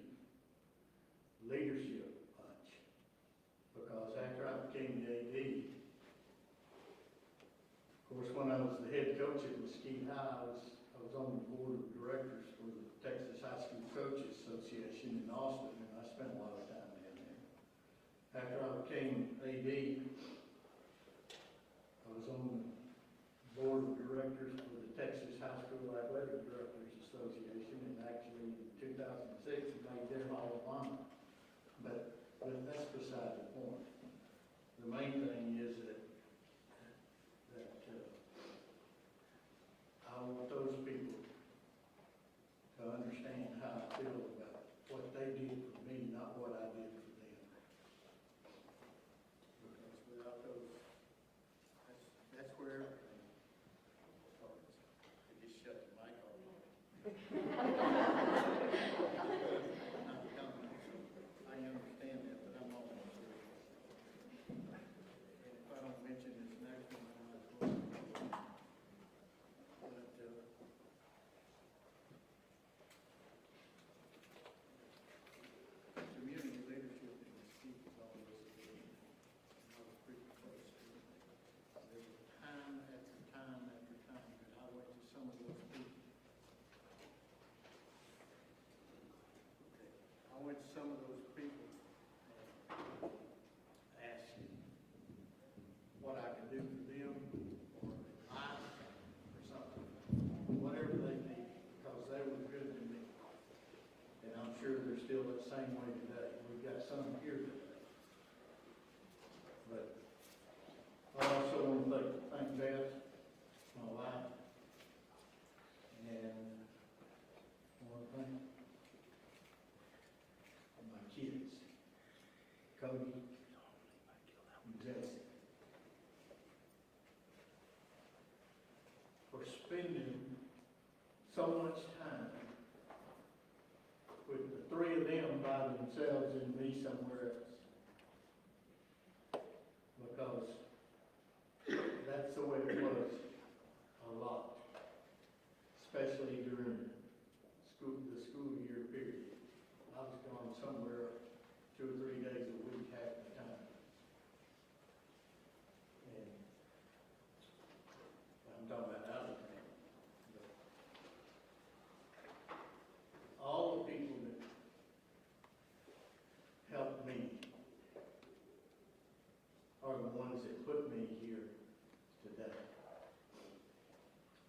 Leadership Bunch, because after I became the AD, of course, when I was the head coach at Mesquite High, I was on the board of directors for the Texas High School Coaches Association in Austin, and I spent a lot of time down there. After I became AD, I was on the board of directors for the Texas High School Athletic Directors Association, and actually in 2006 made their Hall of Honor. But that's beside the point. The main thing is that I want those people to understand how I feel about what they did for me, not what I did for them. Because without those, that's where everything starts. I just shut the mic off. I understand that, but I'm almost serious. And if I don't mention this next one, I might as well. Community leadership in Mesquite is always a good thing. I was pretty close to it. There was time after time after time that I went to some of those people. Okay. I went to some of those people and asked what I could do for them, or advice, or something, whatever they needed, because they were good to me. And I'm sure they're still the same way today. We've got some here today. But I also want to thank Beth, my wife, and I want to thank my kids, Cody and Jesse, for spending so much time with the three of them by themselves and me somewhere else. the ones that put me here today.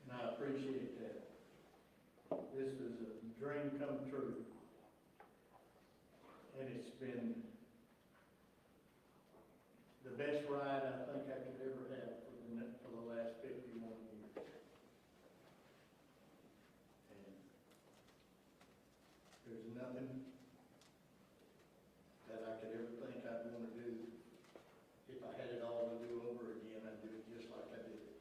And I appreciate that. This is a dream come true. And it's been the best ride I think I could ever have for the last 51 years. And there's nothing that I could ever think I'd want to do. If I had it all to do over again, I'd do it just like I did it.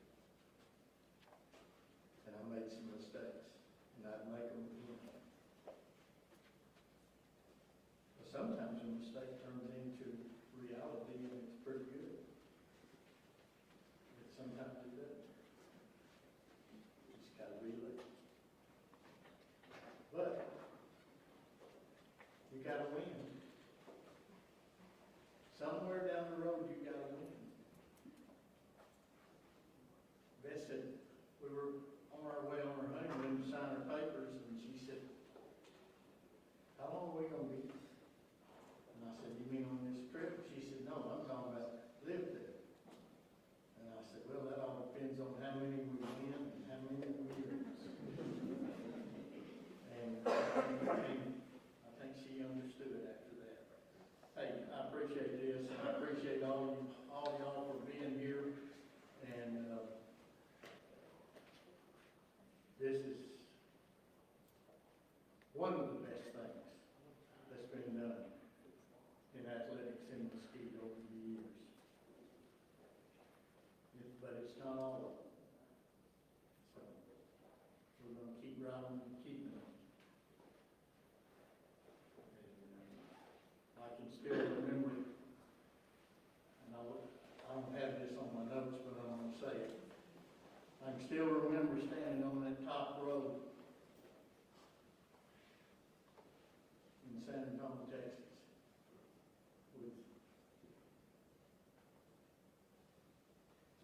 And I made some mistakes, and I'd make them again. But sometimes a mistake turns into reality, and it's pretty good. But sometimes it doesn't. You just gotta relive. But you gotta win. Somewhere down the road, you gotta win. Beth said, we were on our way on our honeymoon to sign our papers, and she said, how long are we gonna be? And I said, you mean on this trip? She said, no, I'm talking about live there. And I said, well, that all depends on how many we win and how many we lose. And I think she understood it after that. Hey, I appreciate this, and I appreciate all y'all for being here. And this is one of the best things that's been done in athletics in Mesquite over the years. But it's not all of it. So we're going to keep riding and keep them. I can still remember, and I don't have this on my notes, but I'm going to say it. I can still remember standing on that top row in San Antonio, Texas, with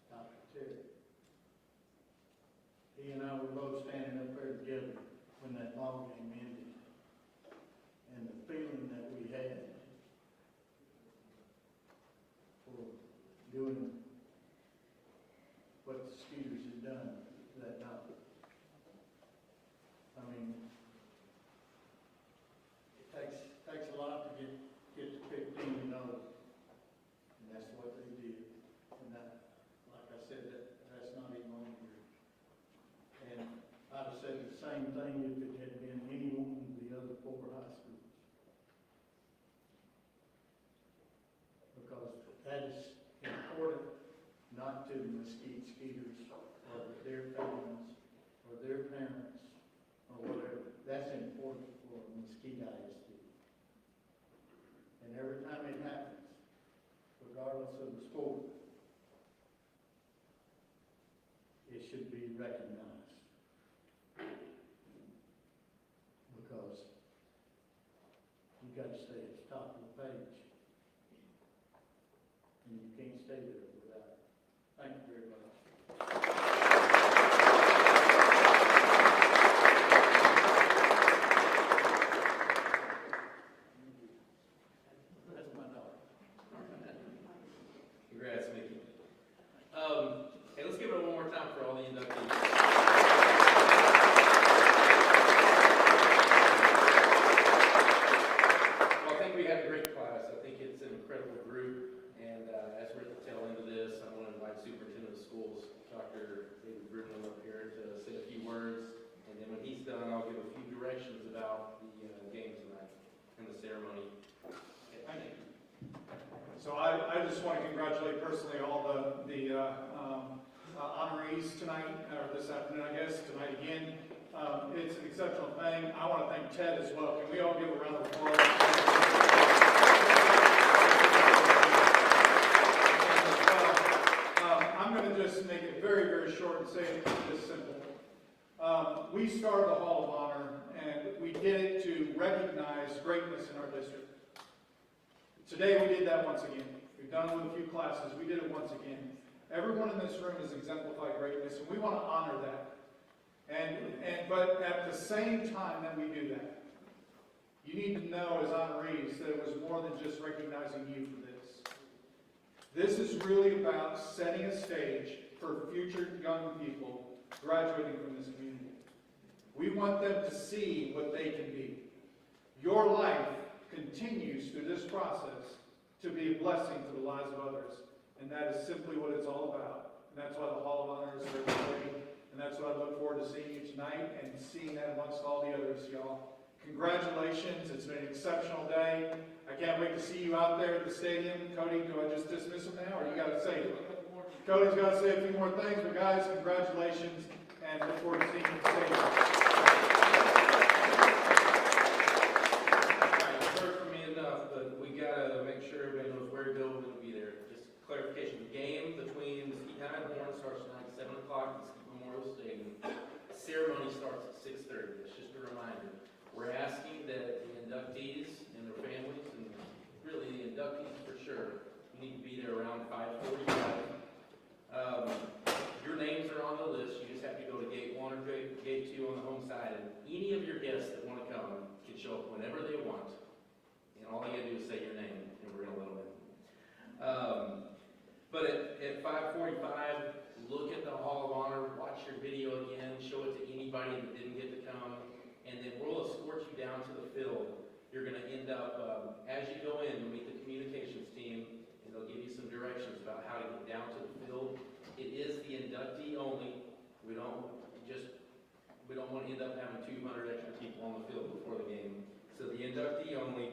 Dr. Terry. He and I were both standing up there together when that ball game ended. And the feeling that we had for doing what the Skeeters had done that night. I mean, it takes a lot to get to 15 and 0, and that's what they did. And that, like I said, that's not even on here. And I'd have said the same thing if it had been any one of the other 4 high schools. Because that is important, not to the Mesquite Skeeters or their families or their parents or whatever. That's important for Mesquite ISD. And every time it happens, regardless of the sport, it should be recognized. Because you got to stay at the top of the page. And you can't stay there without it. Thank you very much. That's my daughter. Congrats, Mickey. Hey, let's give it one more time for all the inductees. Well, I think we had a great class. I think it's an incredible group. And as we're at the tail end of this, I want to invite Superintendent of Schools, Dr. David Bruno, up here to say a few words. And then when he's done, I'll give a few directions about the game tonight and the ceremony. Okay, thank you. So I just want to congratulate personally all the honorees tonight, or this afternoon, I guess, tonight again. It's an exceptional thing. I want to thank Ted as well. Can we all give a round of applause? I'm going to just make it very, very short and say it this simple. We started the Hall of Honor, and we did it to recognize greatness in our district. Today we did that once again. We've done it with a few classes. We did it once again. Everyone in this room has exemplified greatness, and we want to honor that. But at the same time that we do that, you need to know as honorees that it was more than just recognizing you for this. This is really about setting a stage for future young people graduating from this community. We want them to see what they can be. Your life continues through this process to be a blessing to the lives of others. And that is simply what it's all about. And that's why the Hall of Honor is there today. And that's what I look forward to seeing you tonight and seeing that amongst all the others, y'all. Congratulations. It's been an exceptional day. I can't wait to see you out there at the stadium. Cody, do I just dismiss him now, or you got to say it? Cody's got to say a few more things, but guys, congratulations, and look forward to seeing you at the stadium. You've heard from me enough, but we gotta make sure everybody knows where to go when we'll be there. Just clarification, the game between Mesquite High and Horn starts tonight at 7 o'clock at Mesquite Memorial Stadium. Ceremony starts at 6:30. That's just a reminder. We're asking that the inductees and their families, and really the inductees for sure, need to be there around 5:45. Your names are on the list. You just have to go to gate 1 or gate 2 on the home side, and any of your guests that want to come can show up whenever they want. And all you gotta do is say your name, and we're gonna let them in. But at 5:45, look at the Hall of Honor, watch your video again, show it to anybody that didn't get to come, and then we'll escort you down to the field. You're gonna end up, as you go in, you'll meet the communications team, and they'll give you some directions about how to get down to the field. It is the inductee only. We don't want to end up having 200 extra people on the field before the game. So the inductee only,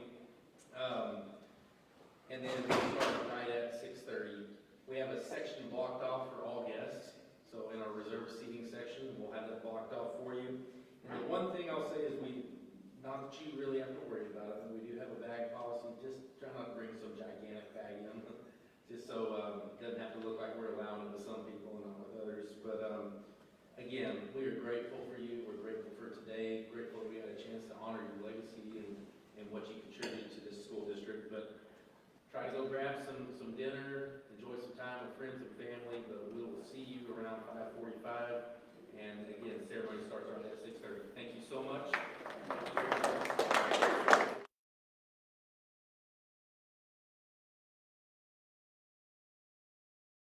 and then we start right at 6:30. We have a section blocked off for all guests. So in our reserved seating section, we'll have that blocked off for you. And the one thing I'll say is not that you really have to worry about it, we do have a bag policy. Just try not to bring some gigantic bag in, just so it doesn't have to look like we're allowing it with some people and not with others. But again, we are grateful for you. We're grateful for today. Grateful that we had a chance to honor your legacy and what you contributed to this school district. But try to go grab some dinner, enjoy some time with friends and family. But we will see you around 5:45.